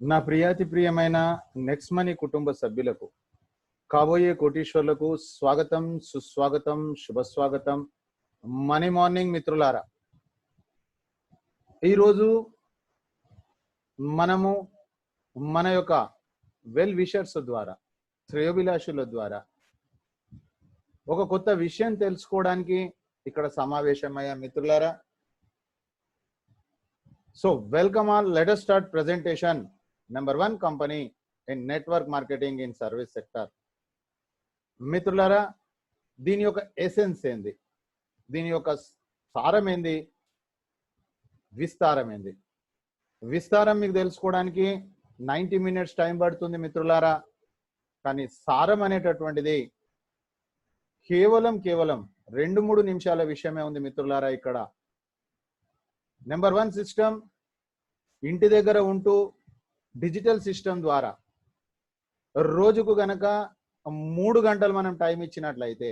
నా ప్రియాతి ప్రియమైన next money కుటుంబ సభ్యులకు కాబోయే కోటీశ్వర్లకు స్వాగతం, సుస్వాగతం, శుభస్వాగతం. మనీ మార్నింగ్ మిత్రులారా, ఈరోజు మనము మన యొక్క వెల్ విషర్స్ ద్వారా, శ్రేయోభిలాషుల ద్వారా ఒక కొత్త విషయం తెలుసుకోవడానికి ఇక్కడ సమావేశమయ్యా మిత్రులారా. So welcome all. Let us start presentation. Number 1 company in network marketing in service sector. మిత్రులారా, దీని యొక్క ఎసెన్స్ ఏంది, దీని యొక్క సారం ఏంది, విస్తారం ఏంది? విస్తారం మీకు తెలుసుకోవడానికి 90 minutes టైం పడుతుంది మిత్రులారా. కానీ సారం అనేటటువంటిది కేవలం 2-3 నిమిషాల విషయమే ఉంది మిత్రులారా. ఇక్కడ నెంబర్ 1 సిస్టమ్, ఇంటి దగ్గర ఉంటూ డిజిటల్ సిస్టమ్ ద్వారా రోజుకు గనక 3 గంటలు మనం టైం ఇచ్చినట్లయితే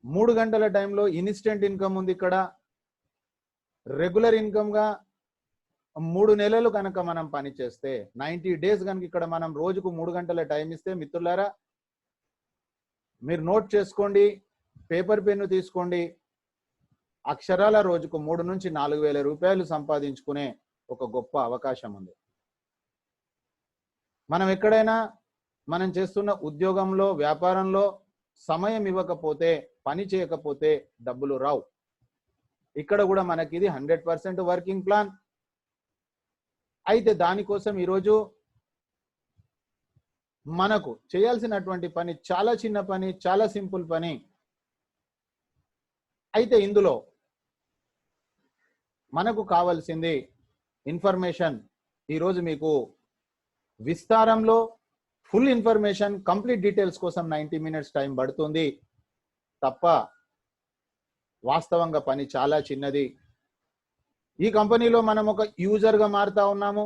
3 గంటల టైంలో ఇన్స్టెంట్ ఇన్కమ్ ఉంది. ఇక్కడ రెగ్యులర్ ఇన్కమ్ గా 3 నెలలు కనుక మనం పని చేస్తే 90 days కనుక ఇక్కడ మనం రోజుకు 3 గంటల టైం ఇస్తే మిత్రులారా, మీరు నోట్ చేసుకోండి, పేపర్ పెన్ను తీసుకోండి. అక్షరాల రోజుకు 3 నుంచి 4,000 రూపాయలు సంపాదించుకునే ఒక గొప్ప అవకాశం ఉంది. మనం ఎక్కడైనా మనం చేస్తున్న ఉద్యోగంలో, వ్యాపారంలో సమయం ఇవ్వకపోతే, పని చేయకపోతే డబ్బులు రావు. ఇక్కడ కూడా మనకి ఇది 100% వర్కింగ్ ప్లాన్. అయితే దానికోసం ఈరోజు మనకు చేయాల్సినటువంటి పని చాలా చిన్న పని, చాలా సింపుల్ పని. అయితే ఇందులో మనకు కావాల్సింది ఇన్ఫర్మేషన్. ఈరోజు మీకు విస్తారంలో ఫుల్ ఇన్ఫర్మేషన్, కంప్లీట్ డీటెయిల్స్ కోసం 90 minutes టైం పడుతుంది తప్ప వాస్తవంగా పని చాలా చిన్నది. ఈ కంపెనీలో మనం ఒక యూజర్గా మారుతా ఉన్నాము.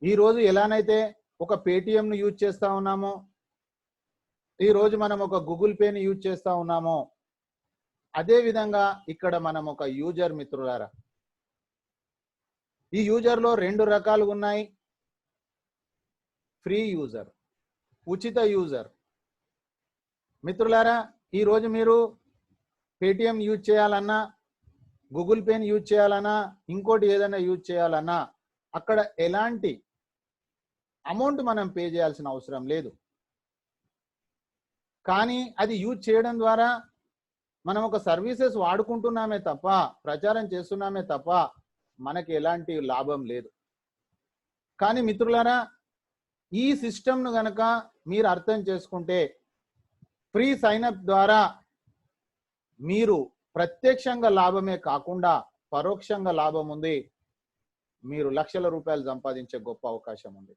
ఈరోజు ఎలానైతే ఒక పేటిఎంను యూజ్ చేస్తా ఉన్నామో, ఈరోజు మనం ఒక గూగుల్ పేని యూజ్ చేస్తా ఉన్నామో, అదే విధంగా ఇక్కడ మనం ఒక యూజర్ మిత్రులారా. ఈ యూజర్లో 2 రకాలు ఉన్నాయి. ఫ్రీ యూజర్, ఉచిత యూజర్. మిత్రులారా, ఈరోజు మీరు పేటిఎం యూజ్ చేయాలన్నా, గూగుల్ పేని యూజ్ చేయాలన్నా, ఇంకోటి ఏదైనా యూజ్ చేయాలన్నా అక్కడ ఎలాంటి అమౌంట్ మనం పే చేయాల్సిన అవసరం లేదు. కానీ అది యూజ్ చేయడం ద్వారా మనం ఒక సర్వీసెస్ వాడుకుంటున్నామే తప్ప, ప్రచారం చేస్తున్నామే తప్ప మనకి ఎలాంటి లాభం లేదు. కానీ మిత్రులారా, ఈ సిస్టమ్ను గనక మీరు అర్థం చేసుకుంటే, ఫ్రీ సైన్అప్ ద్వారా మీరు ప్రత్యక్షంగా లాభమే కాకుండా పరోక్షంగా లాభం ఉంది. మీరు లక్షల రూపాయలు సంపాదించే గొప్ప అవకాశం ఉంది.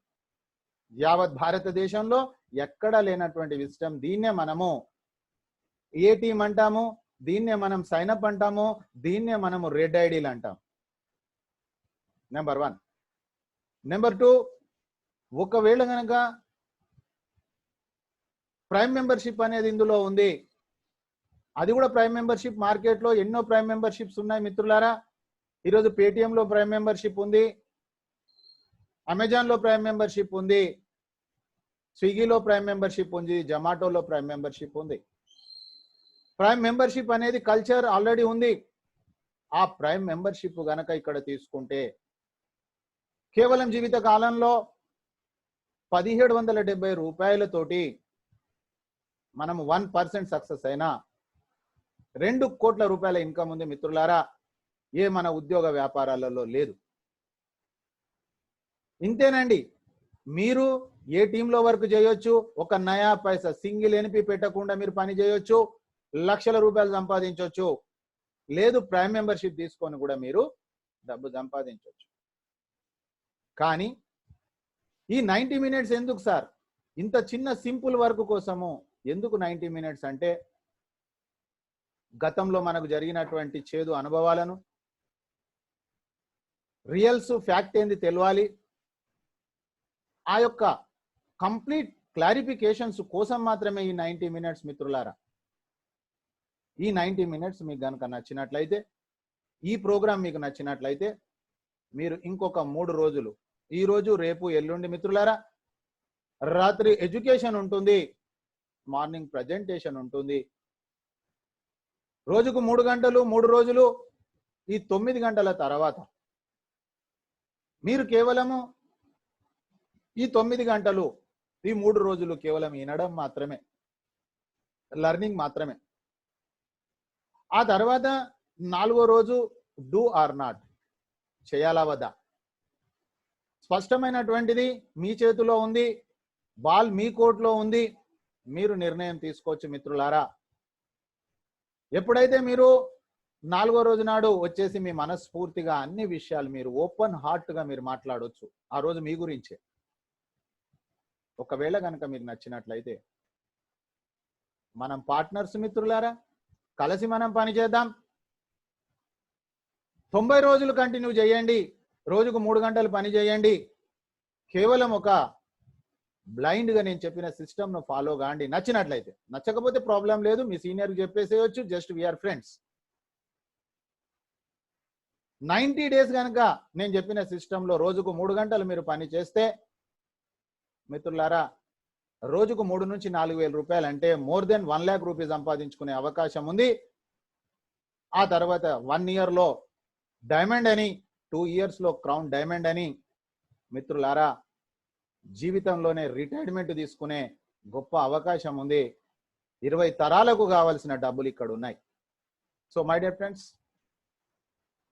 యావత్ భారతదేశంలో ఎక్కడా లేనటువంటి సిస్టమ్. దీన్నే మనము ఏటీఎం అంటాము, దీన్నే మనం సైన్అప్ అంటాము, దీన్నే మనము రెడ్ ఐడీలు అంటాం. నెంబర్ 1. నెంబర్ 2, ఒకవేళ కనుక ప్రైమ్ మెంబర్షిప్ అనేది ఇందులో ఉంది. అది కూడా ప్రైమ్ మెంబర్షిప్. మార్కెట్లో ఎన్నో ప్రైమ్ మెంబర్షిప్స్ ఉన్నాయి మిత్రులారా. ఈరోజు పేటిఎంలో ప్రైమ్ మెంబర్షిప్ ఉంది, అమెజాన్లో ప్రైమ్ మెంబర్షిప్ ఉంది, స్విగ్గీలో ప్రైమ్ మెంబర్షిప్ ఉంది, జొమాటోలో ప్రైమ్ మెంబర్షిప్ ఉంది. ప్రైమ్ మెంబర్షిప్ అనేది కల్చర్ ఆల్రెడీ ఉంది. ఆ ప్రైమ్ మెంబర్షిప్ గనక ఇక్కడ తీసుకుంటే కేవలం జీవిత కాలంలో 1770 రూపాయలతోటి మనము 1% సక్సెస్ అయినా 2 కోట్ల రూపాయల ఇన్కమ్ ఉంది మిత్రులారా. ఏ మన ఉద్యోగ వ్యాపారాలలో లేదు. ఇంతేనండి, మీరు ఏ టీంలో వర్క్ చేయొచ్చు, ఒక నయా పైసా సింగిల్ ఎన్పి పెట్టకుండా మీరు పని చేయొచ్చు, లక్షల రూపాయలు సంపాదించవచ్చు. లేదు, ప్రైమ్ మెంబర్షిప్ తీసుకొని కూడా మీరు డబ్బు సంపాదించవచ్చు. కానీ ఈ 90 minutes ఎందుకు సార్? ఇంత చిన్న సింపుల్ వర్క్ కోసము ఎందుకు 90 minutes అంటే, గతంలో మనకు జరిగినటువంటి చేదు అనుభవాలను, రియల్స్ ఫ్యాక్ట్ ఏంది తెలవాలి. ఆ యొక్క కంప్లీట్ క్లారిఫికేషన్స్ కోసం మాత్రమే ఈ 90 minutes మిత్రులారా. ఈ 90 minutes మీకు కనుక నచ్చినట్లయితే, ఈ ప్రోగ్రామ్ మీకు నచ్చినట్లయితే, మీరు ఇంకొక 3 రోజులు ఈ రోజు రేపు ఎల్లుండి మిత్రులారా రాత్రి ఎడ్యుకేషన్ ఉంటుంది, మార్నింగ్ ప్రజెంటేషన్ ఉంటుంది. రోజుకు 3 గంటలు 3 రోజులు, ఈ 9 గంటల తర్వాత మీరు కేవలము ఈ 9 గంటలు ఈ 3 రోజులు కేవలం వినడం మాత్రమే, లర్నింగ్ మాత్రమే. ఆ తర్వాత 4వ రోజు డూ ఆర్ నాట్, చేయాలా వద్దా, స్పష్టమైనటువంటిది మీ చేతిలో ఉంది, బాల్ మీ కోర్టులో ఉంది, మీరు నిర్ణయం తీసుకోవచ్చు మిత్రులారా. ఎప్పుడైతే మీరు 4వ రోజు నాడు వచ్చేసి మీ మనస్ఫూర్తిగా అన్ని విషయాలు మీరు ఓపెన్ హార్ట్ గా మీరు మాట్లాడవచ్చు ఆ రోజు మీ గురించే. ఒకవేళ కనుక మీకు నచ్చినట్లయితే మనం పార్ట్నర్స్ మిత్రులారా, కలిసి మనం పని చేద్దాం. 90 రోజులు కంటిన్యూ చేయండి, రోజుకు 3 గంటలు పని చేయండి. కేవలం ఒక బ్లైండ్ గా నేను చెప్పిన సిస్టమ్ ను ఫాలో కాండి. నచ్చినట్లయితే, నచ్చకపోతే ప్రాబ్లం లేదు, మీ సీనియర్ చెప్పేసేయచ్చు, జస్ట్ వీఆర్ ఫ్రెండ్స్. 90 డేస్ కనుక నేను చెప్పిన సిస్టమ్ లో రోజుకు 3 గంటలు మీరు పని చేస్తే మిత్రులారా, రోజుకు 3 నుంచి 4,000 రూపాయలు అంటే మోర్ దెన్ 1 lakh రూపీస్ సంపాదించుకునే అవకాశం ఉంది. ఆ తర్వాత 1 year లో డైమండ్ అని, 2 years లో క్రౌన్ డైమండ్ అని మిత్రులారా, జీవితంలోనే రిటైర్మెంట్ తీసుకునే గొప్ప అవకాశం ఉంది. 20 తరాలకు కావాల్సిన డబ్బులు ఇక్కడ ఉన్నాయి. సో మై డియర్ ఫ్రెండ్స్,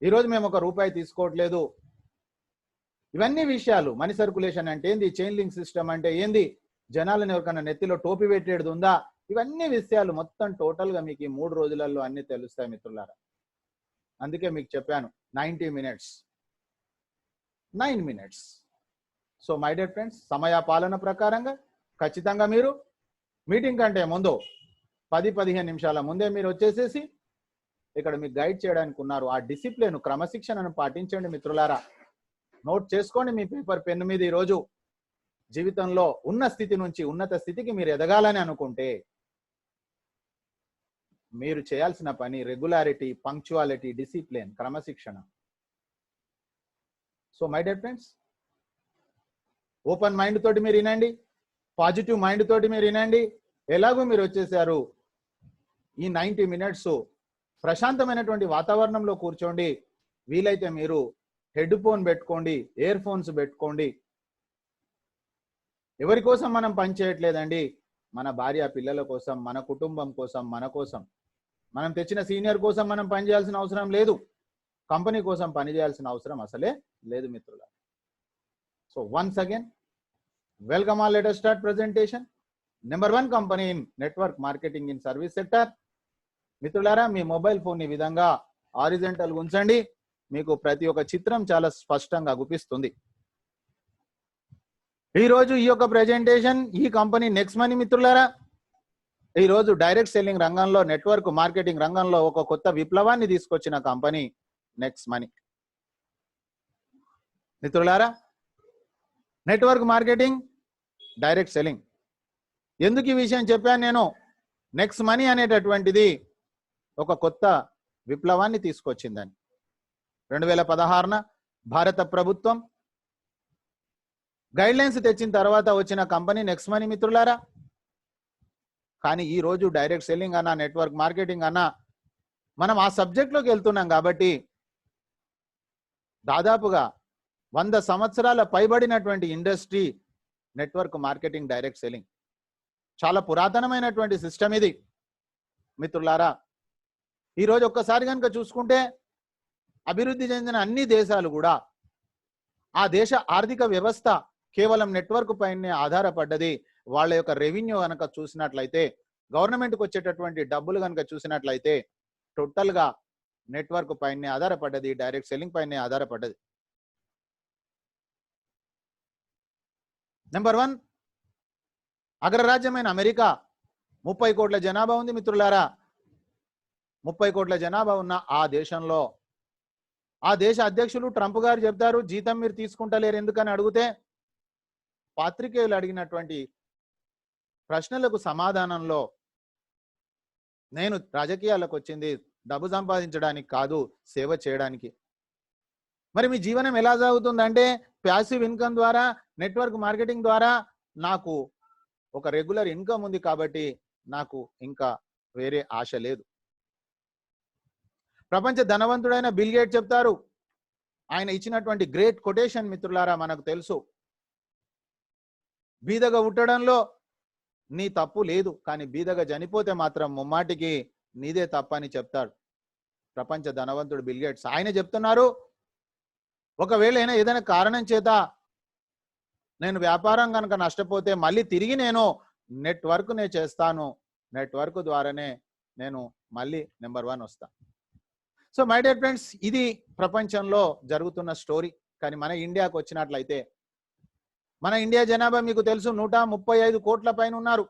ఈరోజు మేము ₹1 తీసుకోవట్లేదు. ఇవన్నీ విషయాలు, మనీ సర్కులేషన్ అంటే ఏంది, చైన్ లింక్ సిస్టమ్ అంటే ఏంది, జనాలను ఎవరికన్నా నెత్తిలో టోపీ పెట్టేది ఉందా, ఇవన్నీ విషయాలు మొత్తం టోటల్ గా మీకు ఈ 3 రోజులలో అన్ని తెలుస్తాయి మిత్రులారా. అందుకే మీకు చెప్పాను 90 minutes, 9 minutes. So my dear friends, సమయ పాలన ప్రకారంగా ఖచ్చితంగా మీరు మీటింగ్ కంటే ముందు 10-15 నిమిషాల ముందే మీరు వచ్చేసేసి ఇక్కడ మీకు గైడ్ చేయడానికి ఉన్నారు. ఆ డిసిప్లిన్, క్రమశిక్షణను పాటించండి మిత్రులారా. నోట్ చేసుకోండి మీ పేపర్ పెన్ మీద. ఈరోజు జీవితంలో ఉన్న స్థితి నుంచి ఉన్నత స్థితికి మీరు ఎదగాలని అనుకుంటే మీరు చేయాల్సిన పని రెగ్యులారిటీ, పంక్చువాలిటీ, డిసిప్లిన్, క్రమశిక్షణ. So my dear friends, open mind తోటి మీరు వినండి, పాజిటివ్ మైండ్ తోటి మీరు వినండి. ఎలాగో మీరు వచ్చేసారు, ఈ 90 minutes ప్రశాంతమైనటువంటి వాతావరణంలో కూర్చోండి. వీలైతే మీరు హెడ్ ఫోన్ పెట్టుకోండి, ఇయర్ ఫోన్స్ పెట్టుకోండి. ఎవరి కోసం మనం పని చేయట్లేదండి, మన భార్య పిల్లల కోసం, మన కుటుంబం కోసం, మన కోసం. మనం తెచ్చిన సీనియర్ కోసం మనం పని చేయాల్సిన అవసరం లేదు, కంపెనీ కోసం పని చేయాల్సిన అవసరం అసలే లేదు మిత్రులారా. So once again welcome all. Let us start presentation. Number 1 company in network marketing in service sector. మిత్రులారా, మీ మొబైల్ ఫోన్ ఈ విధంగా హారిజంటల్ ఉంచండి, మీకు ప్రతి ఒక్క చిత్రం చాలా స్పష్టంగా గుపిస్తుంది. ఈ రోజు ఈ యొక్క ప్రెజెంటేషన్ ఈ కంపెనీ నెక్స్ట్ మనీ మిత్రులారా. ఈ రోజు డైరెక్ట్ సెల్లింగ్ రంగంలో, నెట్వర్క్ మార్కెటింగ్ రంగంలో ఒక కొత్త విప్లవాన్ని తీసుకొచ్చిన కంపెనీ నెక్స్ట్ మనీ మిత్రులారా. Network marketing, direct selling. ఎందుకు ఈ విషయం చెప్పాను నేను? నెక్స్ట్ మనీ అనేటటువంటిది ఒక కొత్త విప్లవాన్ని తీసుకొచ్చిందని 2016న భారత ప్రభుత్వం గైడ్ లైన్స్ తెచ్చిన తర్వాత వచ్చిన కంపెనీ నెక్స్ట్ మనీ మిత్రులారా. కానీ ఈ రోజు డైరెక్ట్ సెల్లింగ్ అన్నా, నెట్వర్క్ మార్కెటింగ్ అన్నా, మనం ఆ సబ్జెక్ట్లోకి వెళ్తున్నాం కాబట్టి దాదాపుగా 100 సంవత్సరాల పైబడినటువంటి industry network marketing, direct selling. చాలా పురాతనమైనటువంటి సిస్టమ్ ఇది మిత్రులారా. ఈరోజు ఒక్కసారి కనుక చూసుకుంటే అభివృద్ధి చెందిన అన్ని దేశాలు కూడా ఆ దేశ ఆర్థిక వ్యవస్థ కేవలం నెట్వర్క్ పైనే ఆధారపడ్డది. వాళ్ళ యొక్క రెవెన్యూ కనుక చూసినట్లయితే, గవర్నమెంట్కి వచ్చేటటువంటి డబ్బులు కనుక చూసినట్లయితే టోటల్ గా నెట్వర్క్ పైనే ఆధారపడ్డది, డైరెక్ట్ సెల్లింగ్ పైనే ఆధారపడ్డది. Number 1 అగ్రరాజ్యమైన America. 30 కోట్ల జనాభా ఉంది మిత్రులారా. 30 కోట్ల జనాభా ఉన్న ఆ దేశంలో ఆ దేశ అధ్యక్షులు ట్రంప్ గారు చెప్తారు, జీతం మీరు తీసుకుంటలేరు ఎందుకని అడిగితే, పాత్రికేయులు అడిగినటువంటి ప్రశ్నలకు సమాధానంలో, నేను రాజకీయాలకు వచ్చింది డబ్బు సంపాదించడానికి కాదు, సేవ చేయడానికి. మరి మీ జీవనం ఎలా సాగుతుందంటే ప్యాసివ్ ఇన్కమ్ ద్వారా, నెట్వర్క్ మార్కెటింగ్ ద్వారా నాకు ఒక రెగ్యులర్ ఇన్కమ్ ఉంది కాబట్టి నాకు ఇంకా వేరే ఆశ లేదు. ప్రపంచ ధనవంతుడైన బిల్ గేట్ చెప్తారు, ఆయన ఇచ్చినటువంటి గ్రేట్ కొటేషన్ మిత్రులారా మనకు తెలుసు, బీదగా ఉట్టడంలో నీ తప్పు లేదు, కానీ బీదగా చనిపోతే మాత్రం ముమ్మాటికి నీదే తప్పని చెప్తాడు ప్రపంచ ధనవంతుడు బిల్ గేట్స్. ఆయన చెప్తున్నారు, ఒకవేళ ఏదైనా కారణం చేత నేను వ్యాపారం కనుక నష్టపోతే మళ్ళీ తిరిగి నేను నెట్వర్క్ నే చేస్తాను, నెట్వర్క్ ద్వారానే నేను మళ్ళీ నెంబర్ 1 వస్తా. సో మై డియర్ ఫ్రెండ్స్, ఇది ప్రపంచంలో జరుగుతున్న స్టోరీ. కానీ మన ఇండియాకు వచ్చినట్లయితే మన ఇండియా జనాభా మీకు తెలుసు 135 కోట్ల పైన ఉన్నారు.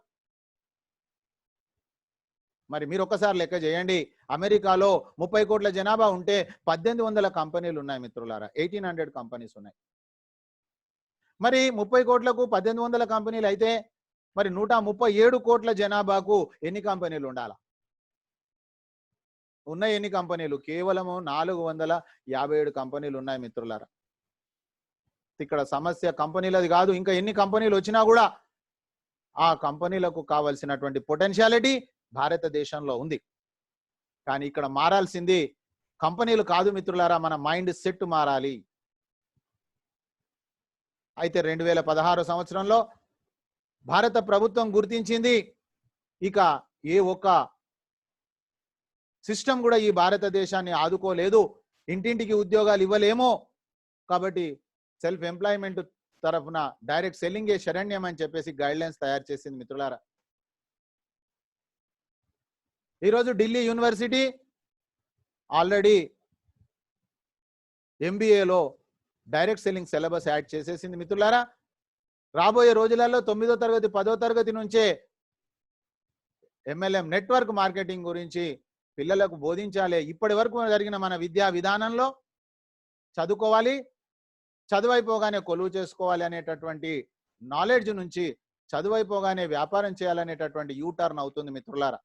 మరి మీరు ఒక్కసారి లెక్క చేయండి, అమెరికాలో 30 కోట్ల జనాభా ఉంటే 1800 కంపెనీలు ఉన్నాయి మిత్రులారా, 1800 కంపెనీస్ ఉన్నాయి. మరి 30 కోట్లకు 1800 కంపెనీలు అయితే మరి 137 కోట్ల జనాభాకు ఎన్ని కంపెనీలు ఉండాలా? ఉన్న ఎన్ని కంపెనీలు? కేవలము 457 కంపెనీలు ఉన్నాయి మిత్రులారా. ఇక్కడ సమస్య కంపెనీలది కాదు, ఇంకా ఎన్ని కంపెనీలు వచ్చినా కూడా ఆ కంపెనీలకు కావాల్సినటువంటి పొటెన్షియాలిటీ భారతదేశంలో ఉంది. కానీ ఇక్కడ మారాల్సింది కంపెనీలు కాదు మిత్రులారా, మన మైండ్ సెట్ మారాలి. అయితే 2016 సంవత్సరంలో భారత ప్రభుత్వం గుర్తించింది, ఇక ఏ ఒక్క సిస్టమ్ కూడా ఈ భారతదేశాన్ని ఆదుకోలేదు, ఇంటింటికి ఉద్యోగాలు ఇవ్వలేమో, కాబట్టి సెల్ఫ్ ఎంప్లాయ్మెంట్ తరఫున డైరెక్ట్ సెల్లింగే శరణ్యం అని చెప్పేసి గైడ్ లైన్స్ తయారు చేసింది మిత్రులారా. ఈరోజు ఢిల్లీ యూనివర్సిటీ ఆల్రెడీ ఎంబీఏలో డైరెక్ట్ సెల్లింగ్ సిలబస్ యాడ్ చేసేసింది మిత్రులారా. రాబోయే రోజులలో 9వ తరగతి 10వ తరగతి నుంచే MLM నెట్వర్క్ మార్కెటింగ్ గురించి పిల్లలకు బోధించాలి. ఇప్పటి వరకు జరిగిన మన విద్యా విధానంలో చదువుకోవాలి, చదువైపోగానే కొలువు చేసుకోవాలి అనేటటువంటి నాలెడ్జ్ నుంచి చదువైపోగానే వ్యాపారం చేయాలనేటటువంటి యూటర్న్ అవుతుంది మిత్రులారా.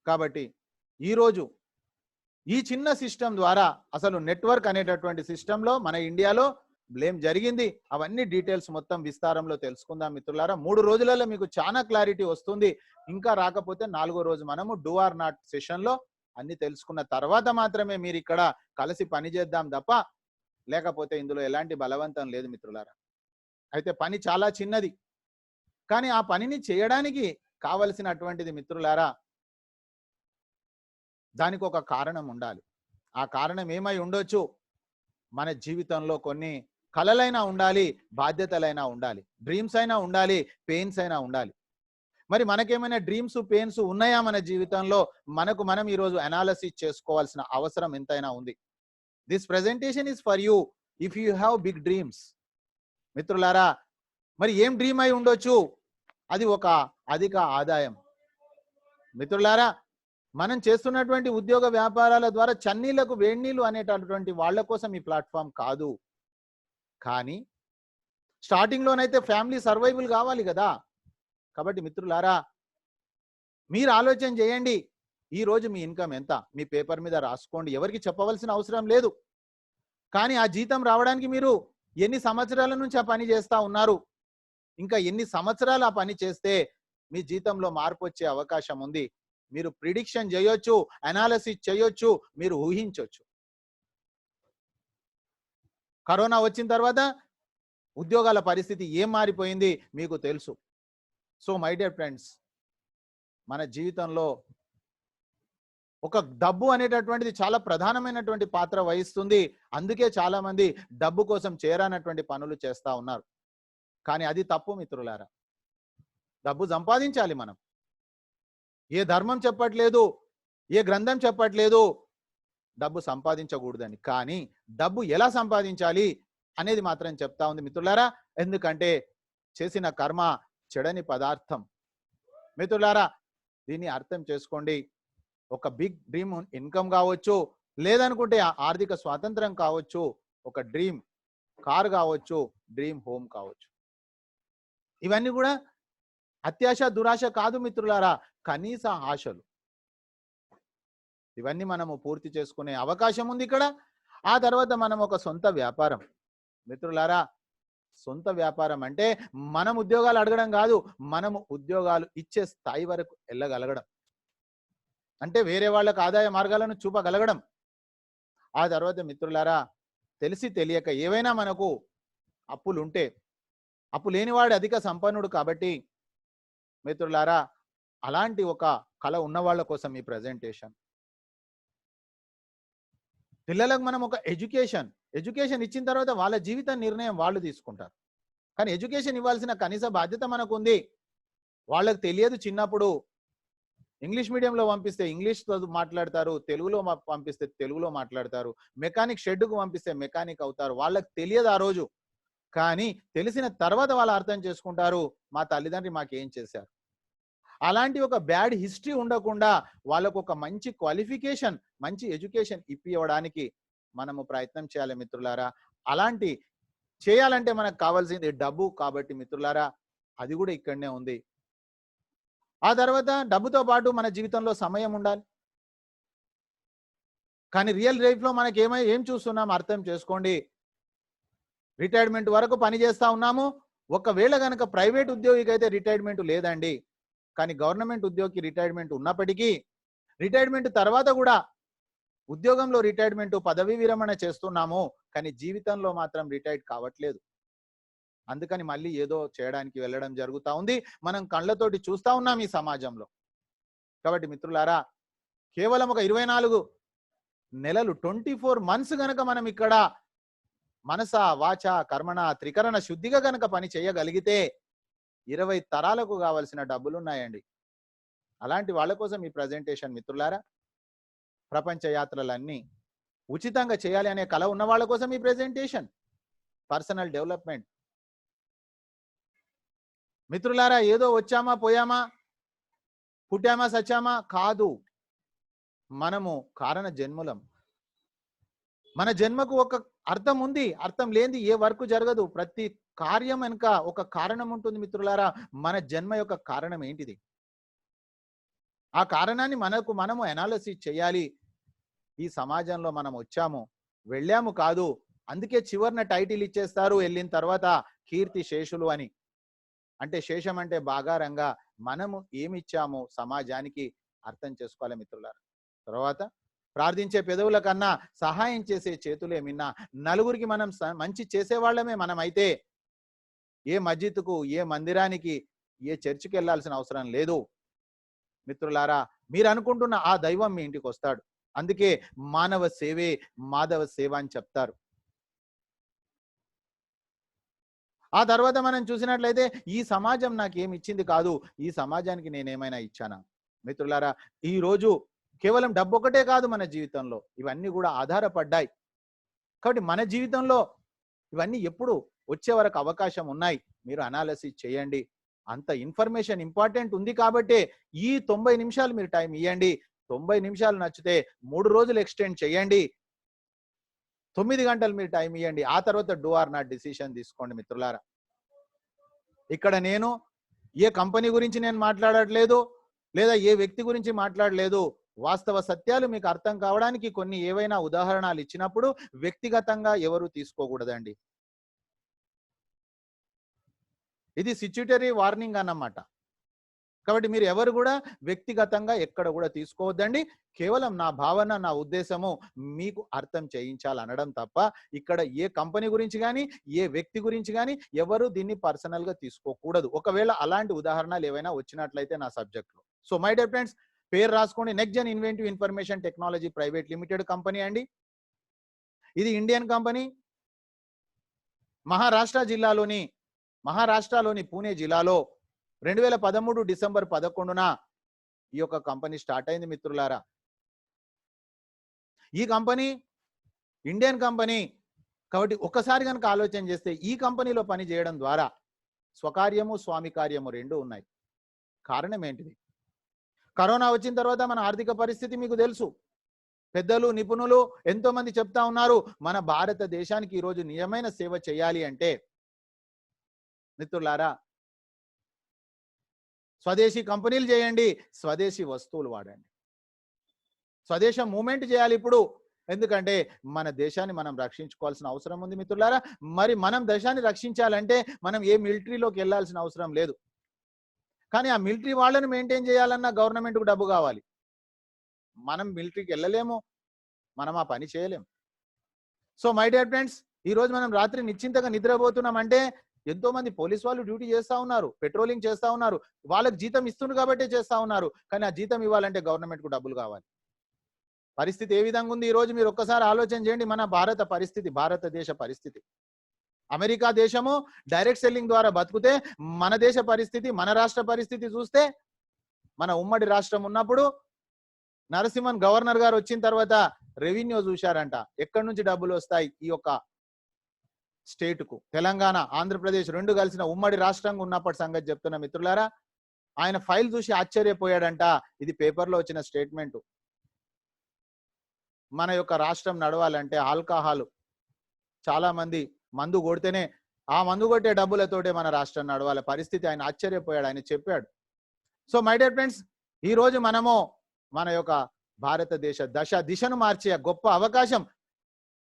కాబట్టి ఈరోజు ఈ చిన్న సిస్టమ్ ద్వారా అసలు నెట్వర్క్ అనేటటువంటి సిస్టంలో మన ఇండియాలో బ్లేమ్ జరిగింది. అవన్నీ డీటెయిల్స్ మొత్తం విస్తారంలో తెలుసుకుందాం మిత్రులారా. 3 రోజులలో మీకు చాలా క్లారిటీ వస్తుంది. ఇంకా రాకపోతే 4వ రోజు మనము డూ ఆర్ నాట్ సెషన్లో అన్ని తెలుసుకున్న తర్వాత మాత్రమే మీరు ఇక్కడ కలిసి పని చేద్దాం తప్ప, లేకపోతే ఇందులో ఎలాంటి బలవంతం లేదు మిత్రులారా. అయితే పని చాలా చిన్నది, కానీ ఆ పనిని చేయడానికి కావలసినటువంటిది మిత్రులారా, దానికి ఒక కారణం ఉండాలి. ఆ కారణం ఏమై ఉండొచ్చు? మన జీవితంలో కొన్ని కలలైనా ఉండాలి, బాధ్యతలైనా ఉండాలి, డ్రీమ్స్ అయినా ఉండాలి, పెయిన్స్ అయినా ఉండాలి. మరి మనకేమైనా డ్రీమ్స్ పెయిన్స్ ఉన్నాయా మన జీవితంలో? మనకు మనం ఈరోజు అనాలిసిస్ చేసుకోవాల్సిన అవసరం ఎంతైనా ఉంది. This presentation is for you if you have big dreams. మిత్రులారా, మరి ఏం డ్రీమ్ అయి ఉండొచ్చు? అది ఒక అధిక ఆదాయం. మిత్రులారా, మనం చేస్తున్నటువంటి ఉద్యోగ వ్యాపారాల ద్వారా చన్నీళ్లకు వేడినీళ్ళు అనేటటువంటి వాళ్ళ కోసం ఈ ప్లాట్ఫామ్ కాదు. కానీ స్టార్టింగ్లోనైతే ఫ్యామిలీ సర్వైవల్ కావాలి కదా. కాబట్టి మిత్రులారా, మీరు ఆలోచన చేయండి, ఈ రోజు మీ ఇన్కమ్ ఎంత? మీ పేపర్ మీద రాసుకోండి, ఎవరికి చెప్పవలసిన అవసరం లేదు. కానీ ఆ జీతం రావడానికి మీరు ఎన్ని సంవత్సరాల నుంచి ఆ పని చేస్తా ఉన్నారు? ఇంకా ఎన్ని సంవత్సరాలు ఆ పని చేస్తే మీ జీతంలో మార్పు వచ్చే అవకాశం ఉంది? మీరు ప్రిడిక్షన్ చేయొచ్చు, అనాలిసిస్ చేయొచ్చు, మీరు ఊహించవచ్చు. కరోనా వచ్చిన తర్వాత ఉద్యోగాల పరిస్థితి ఏం మారిపోయింది మీకు తెలుసు. సో మై డియర్ ఫ్రెండ్స్, మన జీవితంలో ఒక డబ్బు అనేటటువంటిది చాలా ప్రధానమైనటువంటి పాత్ర వహిస్తుంది. అందుకే చాలా మంది డబ్బు కోసం చేరానటువంటి పనులు చేస్తా ఉన్నారు. కానీ అది తప్పు మిత్రులారా. డబ్బు సంపాదించాలి మనం. ఏ ధర్మం చెప్పట్లేదు, ఏ గ్రంథం చెప్పట్లేదు డబ్బు సంపాదించకూడదని. కానీ డబ్బు ఎలా సంపాదించాలి అనేది మాత్రం చెప్తా ఉంది మిత్రులారా. ఎందుకంటే చేసిన కర్మ చెడని పదార్థం. మిత్రులారా, దీన్ని అర్థం చేసుకోండి. ఒక బిగ్ డ్రీమ్ ఇన్కమ్ కావచ్చు, లేదనుకుంటే ఆర్థిక స్వాతంత్రం కావచ్చు, ఒక డ్రీమ్ కార్ కావచ్చు, డ్రీమ్ హోమ్ కావచ్చు. ఇవన్నీ కూడా అత్యాశ దురాశ కాదు మిత్రులారా, కనీస ఆశలు. ఇవన్నీ మనము పూర్తి చేసుకునే అవకాశం ఉంది ఇక్కడ. ఆ తర్వాత మనం ఒక సొంత వ్యాపారం. మిత్రులారా, సొంత వ్యాపారం అంటే మనం ఉద్యోగాలు అడగడం కాదు, మనము ఉద్యోగాలు ఇచ్చే స్థాయి వరకు వెళ్ళగలగడం. అంటే వేరే వాళ్ళకు ఆదాయ మార్గాలను చూపగలగడం. ఆ తర్వాత మిత్రులారా, తెలిసి తెలియక ఏవైనా మనకు అప్పులుంటే, అప్పు లేనివాడు అధిక సంపన్నుడు కాబట్టి మిత్రులారా, అలాంటి ఒక కళ ఉన్న వాళ్ళ కోసం ఈ ప్రెజెంటేషన్. పిల్లలకు మనం ఒక ఎడ్యుకేషన్ ఇచ్చిన తర్వాత వాళ్ళ జీవిత నిర్ణయం వాళ్ళు తీసుకుంటారు. కానీ ఎడ్యుకేషన్ ఇవ్వాల్సిన కనీస బాధ్యత మనకుంది. వాళ్ళకి తెలియదు చిన్నప్పుడు. ఇంగ్లీష్ మీడియంలో పంపిస్తే ఇంగ్లీష్ మాట్లాడతారు, తెలుగులో పంపిస్తే తెలుగులో మాట్లాడతారు, మెకానిక్ షెడ్కు పంపిస్తే మెకానిక్ అవుతారు. వాళ్ళకి తెలియదు ఆ రోజు. కానీ తెలిసిన తర్వాత వాళ్ళు అర్థం చేసుకుంటారు, మా తల్లిదండ్రులు మాకేం చేశారు. అలాంటి ఒక బ్యాడ్ హిస్టరీ ఉండకుండా వాళ్ళకు ఒక మంచి క్వాలిఫికేషన్, మంచి ఎడ్యుకేషన్ ఇప్పివ్వడానికి మనము ప్రయత్నం చేయాలి మిత్రులారా. అలాంటి చేయాలంటే మనకు కావాల్సింది డబ్బు. కాబట్టి మిత్రులారా, అది కూడా ఇక్కడనే ఉంది. ఆ తర్వాత డబ్బుతో పాటు మన జీవితంలో సమయం ఉండాలి. కానీ రియల్ లైఫ్లో మనకి ఏం చూస్తున్నాం అర్థం చేసుకోండి. రిటైర్మెంట్ వరకు పని చేస్తా ఉన్నాము. ఒకవేళ గనక ప్రైవేట్ ఉద్యోగికి అయితే రిటైర్మెంట్ లేదండి. కానీ గవర్నమెంట్ ఉద్యోగికి రిటైర్మెంట్ ఉన్నప్పటికీ రిటైర్మెంట్ తర్వాత కూడా ఉద్యోగంలో రిటైర్మెంట్, పదవీ విరమణ చేస్తున్నాము. కానీ జీవితంలో మాత్రం రిటైర్డ్ కావట్లేదు. అందుకని మళ్ళీ ఏదో చేయడానికి వెళ్ళడం జరుగుతూ ఉంది. మనం కళ్ళతోటి చూస్తా ఉన్నాం ఈ సమాజంలో. కాబట్టి మిత్రులారా, కేవలం ఒక 24 నెలలు 24 మంత్స్ గనక మనం ఇక్కడ మనస వాచ కర్మణ త్రికరణ శుద్ధిగా గనక పని చేయగలిగితే 20 తరాలకు కావాల్సిన డబ్బులు ఉన్నాయండి. అలాంటి వాళ్ళ కోసం ఈ ప్రజెంటేషన్ మిత్రులారా. ప్రపంచ యాత్రలన్నీ ఉచితంగా చేయాలి అనే కల ఉన్న వాళ్ళ కోసం ఈ ప్రెజెంటేషన్. పర్సనల్ డెవలప్మెంట్ మిత్రులారా, ఏదో వచ్చామా పోయామా, పుట్టామా సచ్చామా కాదు. మనము కారణ జన్ములం. మన జన్మకు ఒక అర్థం ఉంది. అర్థం లేనిది ఏ వర్క్ జరగదు. ప్రతి కార్యం వెనుక ఒక కారణం ఉంటుంది మిత్రులారా. మన జన్మ యొక్క కారణం ఏంటిది? ఆ కారణాన్ని మనము అనాలిసిస్ చేయాలి. ఈ సమాజంలో మనం వచ్చాము, వెళ్ళాము కాదు. అందుకే చివరిన టైటిల్ ఇచ్చేస్తారు వెళ్ళిన తర్వాత, కీర్తి శేషులు అని. అంటే శేషం అంటే బాగారంగా మనము ఏమిచ్చాము సమాజానికి అర్థం చేసుకోవాలి మిత్రులారా. తర్వాత ప్రార్థించే పెదవుల కన్నా సహాయం చేసే చేతులే మిన్నా. నలుగురికి మనం మంచి చేసేవాళ్ళమే మనమైతే ఏ మస్జిద్కు, ఏ మందిరానికి, ఏ చర్చికి వెళ్ళాల్సిన అవసరం లేదు మిత్రులారా. మీరు అనుకుంటున్న ఆ దైవం మీ ఇంటికి వస్తాడు. అందుకే మానవ సేవే మాధవ సేవ అని చెప్తారు. ఆ తర్వాత మనం చూసినట్లయితే ఈ సమాజం నాకేమి ఇచ్చింది కాదు, ఈ సమాజానికి నేనేమైనా ఇచ్చానా? మిత్రులారా, ఈ రోజు కేవలం డబ్బు ఒకటే కాదు మన జీవితంలో, ఇవన్నీ కూడా ఆధారపడ్డాయి. కాబట్టి మన జీవితంలో ఇవన్నీ ఎప్పుడు వచ్చే వరకు అవకాశం ఉన్నాయి. మీరు అనాలిసిస్ చేయండి. అంత ఇన్ఫర్మేషన్ ఇంపార్టెంట్ ఉంది కాబట్టి ఈ 90 నిమిషాలు మీరు టైం ఇవ్వండి. 90 నిమిషాలు నచ్చితే 3 రోజులు ఎక్స్టెండ్ చేయండి. 9 గంటలు మీరు టైం ఇవ్వండి. ఆ తర్వాత డూ ఆర్ నాట్ డిసిషన్ తీసుకోండి మిత్రులారా. ఇక్కడ నేను ఏ కంపెనీ గురించి నేను మాట్లాడట్లేదు, లేదా ఏ వ్యక్తి గురించి మాట్లాడలేదు. వాస్తవ సత్యాలు మీకు అర్థం కావడానికి కొన్ని ఏవైనా ఉదాహరణలు ఇచ్చినప్పుడు వ్యక్తిగతంగా ఎవరు తీసుకోకూడదండి. ఇది సిచ్యుటరీ వార్నింగ్ అన్నమాట. కాబట్టి మీరు ఎవరు కూడా వ్యక్తిగతంగా ఎక్కడ కూడా తీసుకోవద్దండి. కేవలం నా భావన, నా ఉద్దేశము మీకు అర్థం చేయించాలనడం తప్ప ఇక్కడ ఏ కంపెనీ గురించి కానీ, ఏ వ్యక్తి గురించి కానీ ఎవరు దీన్ని పర్సనల్గా తీసుకోకూడదు. ఒకవేళ అలాంటి ఉదాహరణలు ఏవైనా వచ్చినట్లయితే నా సబ్జెక్ట్లో. సో మై డియర్ ఫ్రెండ్స్, పేరు రాసుకోండి. Next gen inventive information technology private limited company అండి. ఇది ఇండియన్ కంపెనీ. మహారాష్ట్రలోని పూణే జిల్లాలో 2013 డిసెంబర్ 11న ఈ యొక్క కంపెనీ స్టార్ట్ అయింది మిత్రులారా. ఈ కంపెనీ ఇండియన్ కంపెనీ కాబట్టి ఒక్కసారి కనుక ఆలోచన చేస్తే ఈ కంపెనీలో పని చేయడం ద్వారా స్వకార్యము, స్వామి కార్యము రెండు ఉన్నాయి. కారణం ఏంటిది? కరోనా వచ్చిన తర్వాత మన ఆర్థిక పరిస్థితి మీకు తెలుసు. పెద్దలు, నిపుణులు ఎంతో మంది చెప్తా ఉన్నారు, మన భారతదేశానికి ఈరోజు నిజమైన సేవ చేయాలి అంటే మిత్రులారా స్వదేశీ కంపెనీలు చేయండి, స్వదేశీ వస్తువులు వాడండి. స్వదేశం మూమెంట్ చేయాలి. ఇప్పుడు ఎందుకంటే మన దేశాన్ని మనం రక్షించుకోవాల్సిన అవసరం ఉంది మిత్రులారా. మరి మనం దేశాన్ని రక్షించాలంటే మనం ఏ మిలిటరీలోకి వెళ్ళాల్సిన అవసరం లేదు. కానీ ఆ మిలిటరీ వాళ్ళని మెయింటైన్ చేయాలన్నా గవర్నమెంట్‌కు డబ్బు కావాలి. మనం మిలిటరీకి వెళ్ళలేము. మనం ఆ పని చేయలేము. సో మై డియర్ ఫ్రెండ్స్, ఈ రోజు మనం రాత్రి నిశ్చింతగా నిద్రపోతున్నామంటే ఎంతో మంది పోలీస్ వాళ్ళు డ్యూటీ చేస్తా ఉన్నారు, పెట్రోలింగ్ చేస్తా ఉన్నారు. వాళ్ళకి జీతం ఇస్తున్నారు కాబట్టే చేస్తా ఉన్నారు. కానీ ఆ జీతం ఇవ్వాలంటే గవర్నమెంట్‌కు డబ్బులు కావాలి. పరిస్థితి ఏ విధంగా ఉంది ఈ రోజు మీరు ఒక్కసారి ఆలోచన చేయండి. మన భారతదేశ పరిస్థితి. అమెరికా దేశము డైరెక్ట్ సెల్లింగ్ ద్వారా బతుకుతే మన దేశ పరిస్థితి, మన రాష్ట్ర పరిస్థితి చూస్తే, మన ఉమ్మడి రాష్ట్రం ఉన్నప్పుడు నరసింహన్ గవర్నర్ గారు వచ్చిన తర్వాత రెవెన్యూ చూశారంట, ఎక్కడి నుంచి డబ్బులు వస్తాయి ఈ యొక్క స్టేట్ కు. తెలంగాణ, ఆంధ్రప్రదేశ్ రెండు కలిసిన ఉమ్మడి రాష్ట్రంగా ఉన్నప్పటి సంగతి చెప్తున్న మిత్రులారా. ఆయన ఫైల్ చూసి ఆశ్చర్యపోయాడంట. ఇది పేపర్లో వచ్చిన స్టేట్మెంట్. మన యొక్క రాష్ట్రం నడవాలంటే ఆల్కహాల్, చాలా మంది మందు కొడితేనే, ఆ మందు కొట్టే డబ్బులతోటే మన రాష్ట్రం నడవాలి పరిస్థితి. ఆయన ఆశ్చర్యపోయాడు, ఆయన చెప్పాడు. సో మై డియర్ ఫ్రెండ్స్, ఈ రోజు మనము మన యొక్క భారతదేశ దిశను మార్చే గొప్ప అవకాశం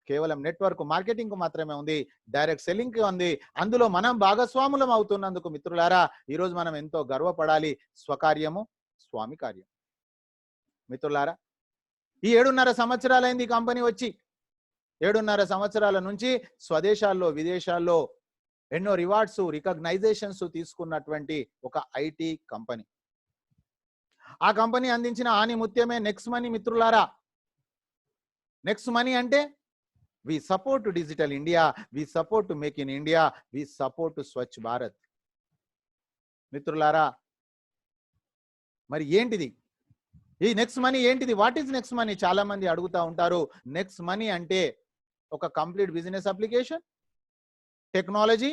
కేవలం నెట్వర్క్ మార్కెటింగ్ కు మాత్రమే ఉంది, డైరెక్ట్ సెల్లింగ్ కి ఉంది. అందులో మనం భాగస్వాములం అవుతున్నందుకు మిత్రులారా ఈ రోజు మనం ఎంతో గర్వపడాలి. స్వకార్యము స్వామి కార్యం. మిత్రులారా, ఈ 7.5 సంవత్సరాలైంది ఈ కంపెనీ వచ్చి. 7.5 సంవత్సరాల నుంచి స్వదేశాల్లో, విదేశాల్లో ఎన్నో రివార్డ్స్, రికగ్నైజేషన్స్ తీసుకున్నటువంటి ఒక ఐటీ కంపెనీ. ఆ కంపెనీ అందించిన ఆనిముత్యమే నెక్స్ట్ మనీ మిత్రులారా. నెక్స్ట్ మనీ అంటే we support digital India, we support make in India, we support Swachh Bharat. మిత్రులారా, మరి ఏంటిది ఈ నెక్స్ట్ మనీ? ఏంటిది? What is next money? చాలా మంది అడుగుతా ఉంటారు. నెక్స్ట్ మనీ అంటే ఒక complete business application, technology.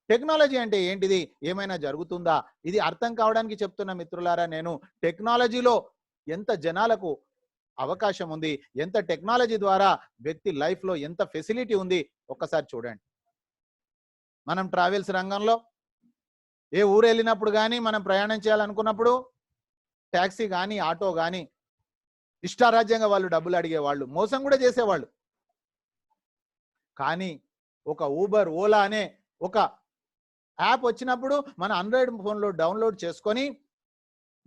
Technology అంటే ఏంటిది? ఏమైనా జరుగుతుందా? ఇది అర్థం కావడానికి చెప్తున్న మిత్రులారా, నేను టెక్నాలజీలో ఎంత జనాలకు అవకాశం ఉంది, ఎంత టెక్నాలజీ ద్వారా వ్యక్తి లైఫ్ లో ఎంత ఫెసిలిటీ ఉంది ఒక్కసారి చూడండి. మనం ట్రావెల్స్ రంగంలో ఏ ఊరు వెళ్ళినప్పుడు కానీ, మనం ప్రయాణం చేయాలనుకున్నప్పుడు ట్యాక్సీ కానీ, ఆటో కానీ ఇష్టారాజ్యంగా వాళ్ళు డబ్బులు అడిగేవాళ్ళు, మోసం కూడా చేసేవాళ్ళు. కానీ ఒక ఊబర్, ఓలా అనే ఒక యాప్ వచ్చినప్పుడు మన ఆండ్రాయిడ్ ఫోన్లో డౌన్లోడ్ చేసుకొని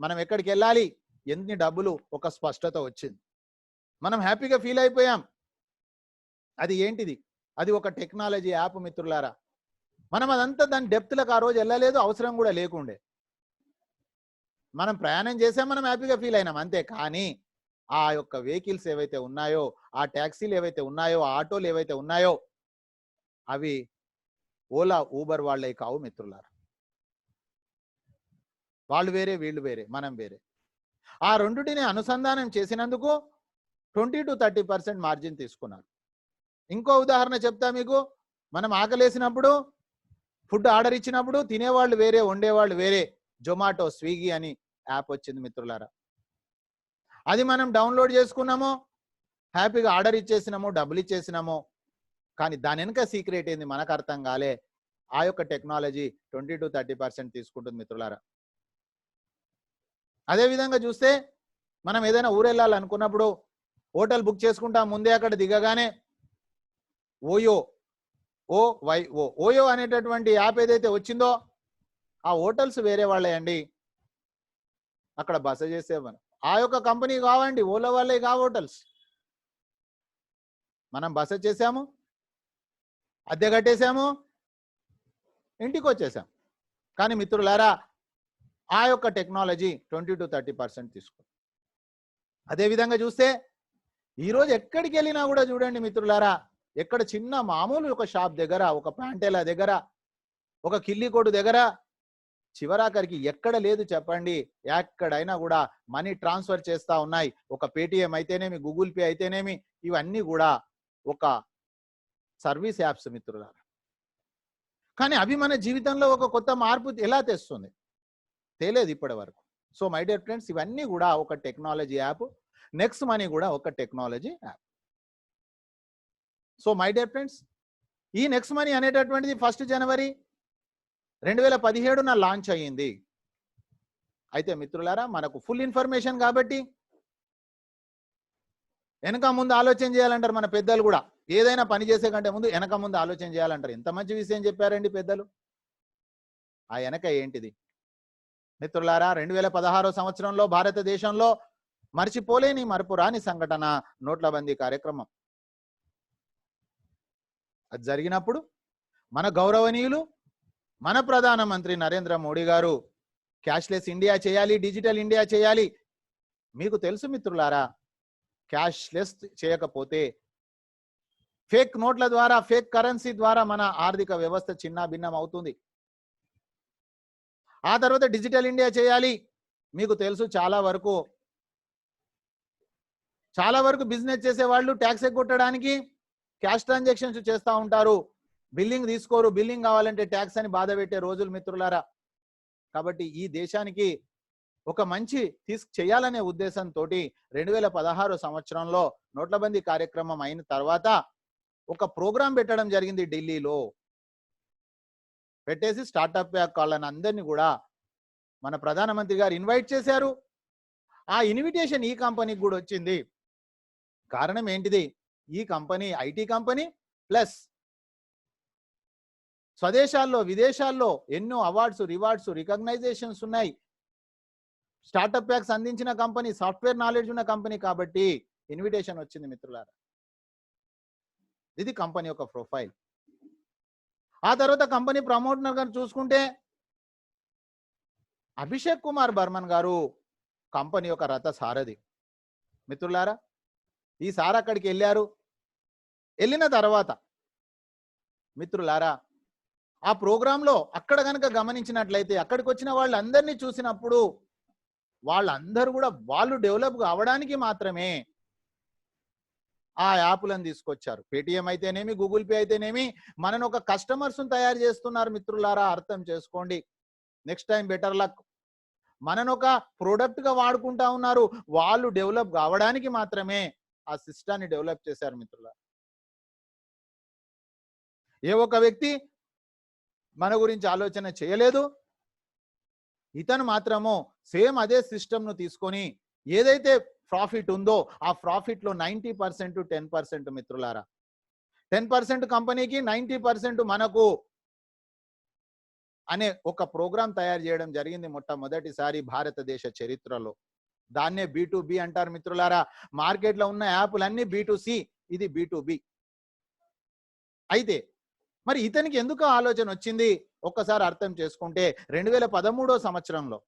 మనం ఎక్కడికి వెళ్ళాలి, ఎన్ని డబ్బులు, ఒక స్పష్టత వచ్చింది. మనం హ్యాపీగా ఫీల్ అయిపోయాం. అది ఏంటిది? అది ఒక టెక్నాలజీ యాప్ మిత్రులారా. మనం అదంతా దాని డెప్త్లకు ఆ రోజు వెళ్ళలేదు, అవసరం కూడా లేకుండే. మనం ప్రయాణం చేసాం, మనం హ్యాపీగా ఫీల్ అయినాం అంతే. కానీ ఆ యొక్క వెహికల్స్ ఏవైతే ఉన్నాయో, ఆ ట్యాక్సీలు ఏవైతే ఉన్నాయో, ఆ ఆటోలు ఏవైతే ఉన్నాయో, అవి ఓలా, ఊబర్ వాళ్ళే కావు మిత్రులారా. వాళ్ళు వేరే, వీళ్ళు వేరే, మనం వేరే. ఆ రెండుటిని అనుసంధానం చేసినందుకు 20 to 30% మార్జిన్ తీసుకున్నారు. ఇంకో ఉదాహరణ చెప్తా మీకు. మనం ఆకలేసినప్పుడు ఫుడ్ ఆర్డర్ ఇచ్చినప్పుడు తినేవాళ్ళు వేరే, వండేవాళ్ళు వేరే. జొమాటో, స్విగ్గీ అని యాప్ వచ్చింది మిత్రులారా. అది మనం డౌన్లోడ్ చేసుకున్నాము, హ్యాపీగా ఆర్డర్ ఇచ్చేసినాము, డబ్బులు ఇచ్చేసినాము. కానీ దాని వెనుక సీక్రెట్ ఏంది మనకు అర్థం కాలే. ఆ యొక్క టెక్నాలజీ 20 to 30% తీసుకుంటుంది మిత్రులారా. అదే విధంగా చూస్తే మనం ఏదైనా ఊరు వెళ్ళాలనుకున్నప్పుడు హోటల్ బుక్ చేసుకుంటాం. ముందే అక్కడ దిగగానే ఓయో అనేటటువంటి యాప్ ఏదైతే వచ్చిందో, ఆ హోటల్స్ వేరే వాళ్ళే అండి. అక్కడ బస చేసేవారు ఆ యొక్క కంపెనీ కావండి, ఓలా వాళ్ళే కావు హోటల్స్. మనం బస చేసాము, అద్దె కట్టేసాము, ఇంటికి వచ్చేసాం. కానీ మిత్రులారా, ఆ యొక్క టెక్నాలజీ 20 to 30% తీసుకుంది. అదేవిధంగా చూస్తే ఈరోజు ఎక్కడికి వెళ్ళినా కూడా చూడండి మిత్రులారా, ఎక్కడ చిన్న మామూలు ఒక షాప్ దగ్గర, ఒక ప్యాంటేలా దగ్గర, ఒక కిల్లికోటు దగ్గర, చివరాఖరికి ఎక్కడ లేదు చెప్పండి, ఎక్కడైనా కూడా మనీ ట్రాన్స్ఫర్ చేస్తా ఉన్నాయి. ఒక పేటిఎం అయితేనేమి, గూగుల్ పే అయితేనేమి, ఇవన్నీ కూడా ఒక సర్వీస్ యాప్స్ మిత్రులారా. కానీ అవి మన జీవితంలో ఒక కొత్త మార్పు ఎలా తెస్తుంది? తెలియదు ఇప్పటి వరకు. సో మై డియర్ ఫ్రెండ్స్, ఇవన్నీ కూడా ఒక టెక్నాలజీ యాప్. నెక్స్ట్ మనీ కూడా ఒక technology app. So my dear friends, ఈ నెక్స్ట్ మనీ అనేటటువంటిది 1 జనవరి 2017 లాంచ్ అయ్యింది. అయితే మిత్రులారా, మనకు ఫుల్ ఇన్ఫర్మేషన్ కాబట్టి వెనక ముందు ఆలోచన చేయాలంటారు మన పెద్దలు కూడా. ఏదైనా పని చేసే కంటే ముందు వెనక ముందు ఆలోచన చేయాలంటారు. ఎంత మంచి విషయం చెప్పారండి పెద్దలు. ఆ వెనక ఏంటిది మిత్రులారా? 2016 సంవత్సరంలో భారతదేశంలో మర్చిపోలేని మరపురాని సంఘటన నోట్ల బందీ కార్యక్రమం. అది జరిగినప్పుడు మన గౌరవనీయులు మన ప్రధానమంత్రి నరేంద్ర మోడీ గారు క్యాష్లెస్ ఇండియా చేయాలి, డిజిటల్ ఇండియా చేయాలి. మీకు తెలుసు మిత్రులారా, క్యాష్లెస్ చేయకపోతే ఫేక్ నోట్ల ద్వారా, ఫేక్ కరెన్సీ ద్వారా మన ఆర్థిక వ్యవస్థ చిన్నాభిన్నం అవుతుంది. ఆ తర్వాత డిజిటల్ ఇండియా చేయాలి. మీకు తెలుసు చాలా వరకు బిజినెస్ చేసే వాళ్ళు ట్యాక్స్ ఎగ్గొట్టడానికి క్యాష్ ట్రాన్సాక్షన్స్ చేస్తూ ఉంటారు. బిల్లింగ్ తీసుకోరు, బిల్లింగ్ కావాలంటే ట్యాక్స్ అని బాధ పెట్టే రోజులు మిత్రులారా. కాబట్టి ఈ దేశానికి ఒక మంచి చేయాలనే ఉద్దేశంతో 2016 సంవత్సరంలో నోట్లబందీ కార్యక్రమం అయిన తర్వాత ఒక ప్రోగ్రాం పెట్టడం జరిగింది ఢిల్లీలో. పెట్టేసి స్టార్టప్ ప్యాక్ వాళ్ళని అందరినీ కూడా మన ప్రధానమంత్రి గారు ఇన్వైట్ చేశారు. ఆ ఇన్విటేషన్ ఈ కంపెనీకి కూడా వచ్చింది. కారణం ఏంటిది? ఈ కంపెనీ ఐటీ కంపెనీ ప్లస్ స్వదేశాల్లో విదేశాల్లో ఎన్నో అవార్డ్స్, రివార్డ్స్, రికగ్నైజేషన్స్ ఉన్నాయి. స్టార్టప్ ప్యాక్స్ అందించిన కంపెనీ, సాఫ్ట్వేర్ నాలెడ్జ్ ఉన్న కంపెనీ కాబట్టి ఇన్విటేషన్ వచ్చింది మిత్రులారా. ఇది కంపెనీ యొక్క ప్రొఫైల్. ఆ తర్వాత కంపెనీ ప్రమోటర్ గారు చూసుకుంటే అభిషేక్ కుమార్ బర్మన్ గారు కంపెనీ యొక్క రథ సారథి మిత్రులారా. ఈ సార్ అక్కడికి వెళ్ళారు. వెళ్ళిన తర్వాత మిత్రులారా ఆ ప్రోగ్రాంలో అక్కడ కనుక గమనించినట్లయితే అక్కడికి వచ్చిన వాళ్ళందరినీ చూసినప్పుడు వాళ్ళందరూ కూడా వాళ్ళు డెవలప్ కావడానికి మాత్రమే ఆ యాప్లను తీసుకొచ్చారు. పేటిఎం అయితేనేమి, గూగుల్ పే అయితేనేమి మనను ఒక కస్టమర్స్ తయారు చేస్తున్నారు మిత్రులారా. అర్థం చేసుకోండి. Next time better luck. మనను ఒక ప్రోడక్ట్ గా వాడుకుంటా ఉన్నారు. వాళ్ళు డెవలప్ కావడానికి మాత్రమే ఆ సిస్టాన్ని డెవలప్ చేశారు మిత్రులారా. ఏ ఒక్క వ్యక్తి మన గురించి ఆలోచన చేయలేదు. ఇతను మాత్రము సేమ్ అదే సిస్టమ్ ను తీసుకొని ఏదైతే ప్రాఫిట్ ఉందో ఆ ప్రాఫిట్ లో 90% 10% మిత్రులారా. 10% కంపెనీకి, 90% మనకు అనే ఒక ప్రోగ్రాం తయారు చేయడం జరిగింది మొట్టమొదటిసారి భారతదేశ చరిత్రలో. దాన్నే B2B అంటారు మిత్రులారా. మార్కెట్ లో ఉన్న యాప్లన్నీ B2C, ఇది B2B. అయితే మరి ఇతనికి ఎందుకు ఆలోచన వచ్చింది ఒక్కసారి అర్థం చేసుకుంటే 2013 సంవత్సరంలో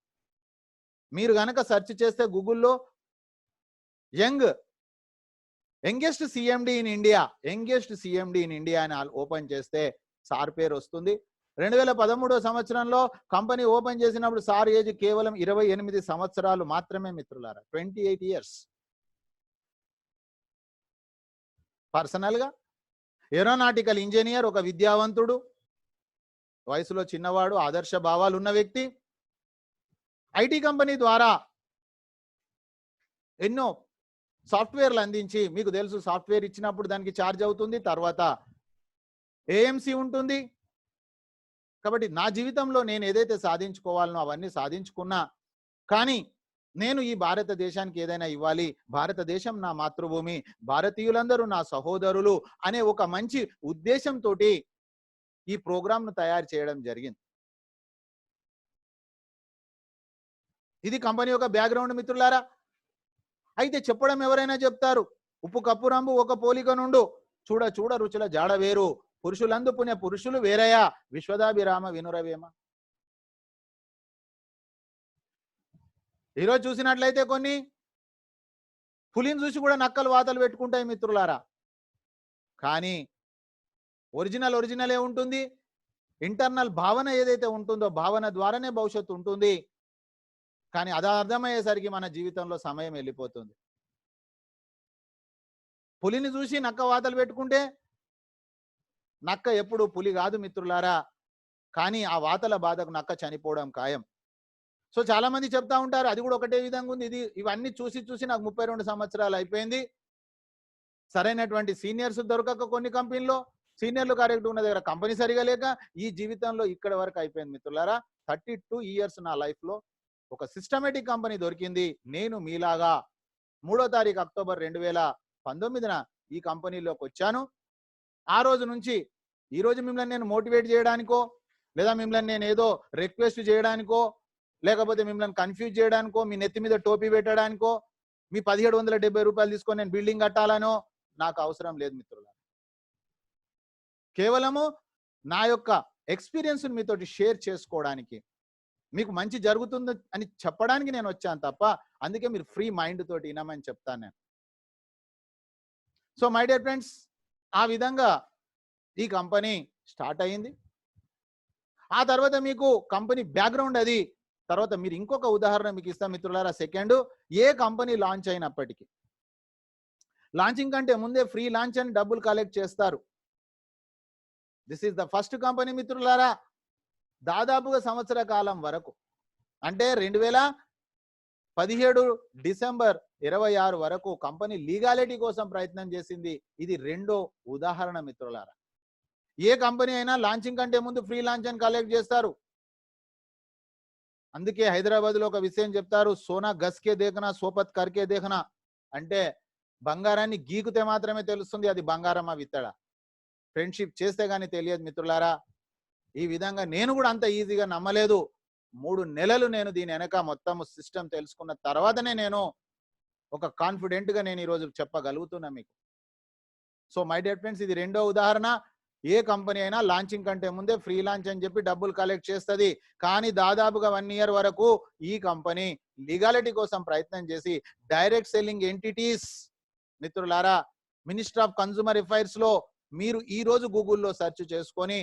మీరు గనక సెర్చ్ చేస్తే గూగుల్లో యంగెస్ట్ సిఎండి ఇన్ ఇండియా అని ఓపెన్ చేస్తే సార్ పేరు వస్తుంది. 2013 సంవత్సరంలో కంపెనీ ఓపెన్ చేసినప్పుడు సార్ ఏజ్ కేవలం 28 సంవత్సరాలు మాత్రమే మిత్రులారా. 28 years. పర్సనల్ గా ఏరోనాటికల్ ఇంజనీర్, ఒక విద్యావంతుడు, వయసులో చిన్నవాడు, ఆదర్శ భావాలు ఉన్న వ్యక్తి. ఐటీ కంపెనీ ద్వారా ఎన్నో సాఫ్ట్వేర్లు అందించి, మీకు తెలుసు సాఫ్ట్వేర్ ఇచ్చినప్పుడు దానికి ఛార్జ్ అవుతుంది, తర్వాత ఏఎంసి ఉంటుంది. కాబట్టి నా జీవితంలో నేను ఏదైతే సాధించుకోవాలనో అవన్నీ సాధించుకున్నా. కానీ నేను ఈ భారతదేశానికి ఏదైనా ఇవ్వాలి, భారతదేశం నా మాతృభూమి, భారతీయులందరూ నా సహోదరులు అనే ఒక మంచి ఉద్దేశంతో ఈ ప్రోగ్రాంను తయారు చేయడం జరిగింది. ఇది కంపెనీ యొక్క బ్యాక్గ్రౌండ్ మిత్రులారా. అయితే చెప్పడం ఎవరైనా చెప్తారు, ఉప్పు కప్పు రంబు ఒక పోలిక నుండు, చూడ చూడ రుచుల జాడ వేరు, పురుషులందు పుణ్య పురుషులు వేరయా, విశ్వదాభిరామ వినురవేమ. ఈరోజు చూసినట్లయితే కొన్ని పులిని చూసి కూడా నక్కలు వాతలు పెట్టుకుంటాయి మిత్రులారా. కానీ ఒరిజినలే ఉంటుంది. ఇంటర్నల్ భావన ఏదైతే ఉంటుందో భావన ద్వారానే భవిష్యత్తు ఉంటుంది. కానీ అది అర్థమయ్యేసరికి మన జీవితంలో సమయం వెళ్ళిపోతుంది. పులిని చూసి నక్క వాతలు పెట్టుకుంటే నక్క ఎప్పుడు పులి కాదు మిత్రులారా. కానీ ఆ వాతల బాధకు నక్క చనిపోవడం ఖాయం. సో చాలా మంది చెప్తా ఉంటారు అది కూడా ఒకటే విధంగా ఉంది. ఇవన్నీ చూసి నాకు 32 సంవత్సరాలు అయిపోయింది. సరైనటువంటి సీనియర్స్ దొరకక కొన్ని కంపెనీలో, సీనియర్లు కరెక్ట్ ఉన్న దగ్గర కంపెనీ సరిగా లేక ఈ జీవితంలో ఇక్కడ వరకు అయిపోయింది మిత్రులారా. 32 years నా లైఫ్ లో ఒక సిస్టమేటిక్ కంపెనీ దొరికింది. నేను మీలాగా 3వ తారీఖు అక్టోబర్ 2000 19న ఈ కంపెనీలోకి వచ్చాను. ఆ రోజు నుంచి ఈ రోజు మిమ్మల్ని నేను మోటివేట్ చేయడానికో, లేదా మిమ్మల్ని నేను ఏదో రిక్వెస్ట్ చేయడానికో, లేకపోతే మిమ్మల్ని కన్ఫ్యూజ్ చేయడానికో, మీ నెత్తి మీద టోపీ పెట్టడానికో, మీ 1770 రూపాయలు తీసుకొని నేను బిల్డింగ్ కట్టాలనో నాకు అవసరం లేదు మిత్రులారా. కేవలము నా యొక్క ఎక్స్పీరియన్స్ మీతోటి షేర్ చేసుకోవడానికి, మీకు మంచి జరుగుతుంది అని చెప్పడానికి నేను వచ్చాను తప్ప, అందుకే మీరు ఫ్రీ మైండ్ తోటి వినమని చెప్తాను నేను. సో మై డియర్ ఫ్రెండ్స్, ఆ విధంగా ఈ కంపెనీ స్టార్ట్ అయింది. ఆ తర్వాత మీకు కంపెనీ బ్యాక్గ్రౌండ్ అది తర్వాత మీరు ఇంకొక ఉదాహరణ మీకు ఇస్తాం మిత్రులారా. సెకండ్, ఏ కంపెనీ లాంచ్ అయినప్పటికీ లాంచింగ్ కంటే ముందే ఫ్రీ లాంచ్ అని డబ్బులు కలెక్ట్ చేస్తారు. This is the first company మిత్రులారా. దాదాపుగా సంవత్సర కాలం వరకు, అంటే 2017 డిసెంబర్ 26 వరకు కంపెనీ లీగాలిటీ కోసం ప్రయత్నం చేసింది. ఇది రెండో ఉదాహరణ మిత్రులారా. ఏ కంపెనీ అయినా లాంచింగ్ కంటే ముందు ఫ్రీ లాంచ్ అని కలెక్ట్ చేస్తారు. అందుకే హైదరాబాద్ లో ఒక విషయం చెప్తారు, సోనా గస్కే దేఖనా సోపత్ కర్కే దేఖనా. అంటే బంగారాన్ని గీకుతే మాత్రమే తెలుస్తుంది అది బంగారమా విత్తడా. ఫ్రెండ్షిప్ చేస్తే గానీ తెలియదు మిత్రులారా. ఈ విధంగా నేను కూడా అంత ఈజీగా నమ్మలేదు. 3 నెలలు నేను దీని వెనక మొత్తం సిస్టమ్ తెలుసుకున్న తర్వాతనే నేను ఒక కాన్ఫిడెంట్ గా నేను ఈరోజు చెప్పగలుగుతున్నా మీకు. సో మై డియర్ ఫ్రెండ్స్, ఇది రెండో ఉదాహరణ. ఏ కంపెనీ అయినా లాంచింగ్ కంటే ముందే ఫ్రీ లాంచ్ అని చెప్పి డబ్బులు కలెక్ట్ చేస్తుంది. కానీ దాదాపుగా 1 ఇయర్ వరకు ఈ కంపెనీ లీగాలిటీ కోసం ప్రయత్నం చేసి డైరెక్ట్ సెల్లింగ్ ఎంటిటీస్ మిత్రులారా, మినిస్టర్ ఆఫ్ కన్స్యూమర్ అఫైర్స్ లో మీరు ఈ రోజు గూగుల్లో సెర్చ్ చేసుకొని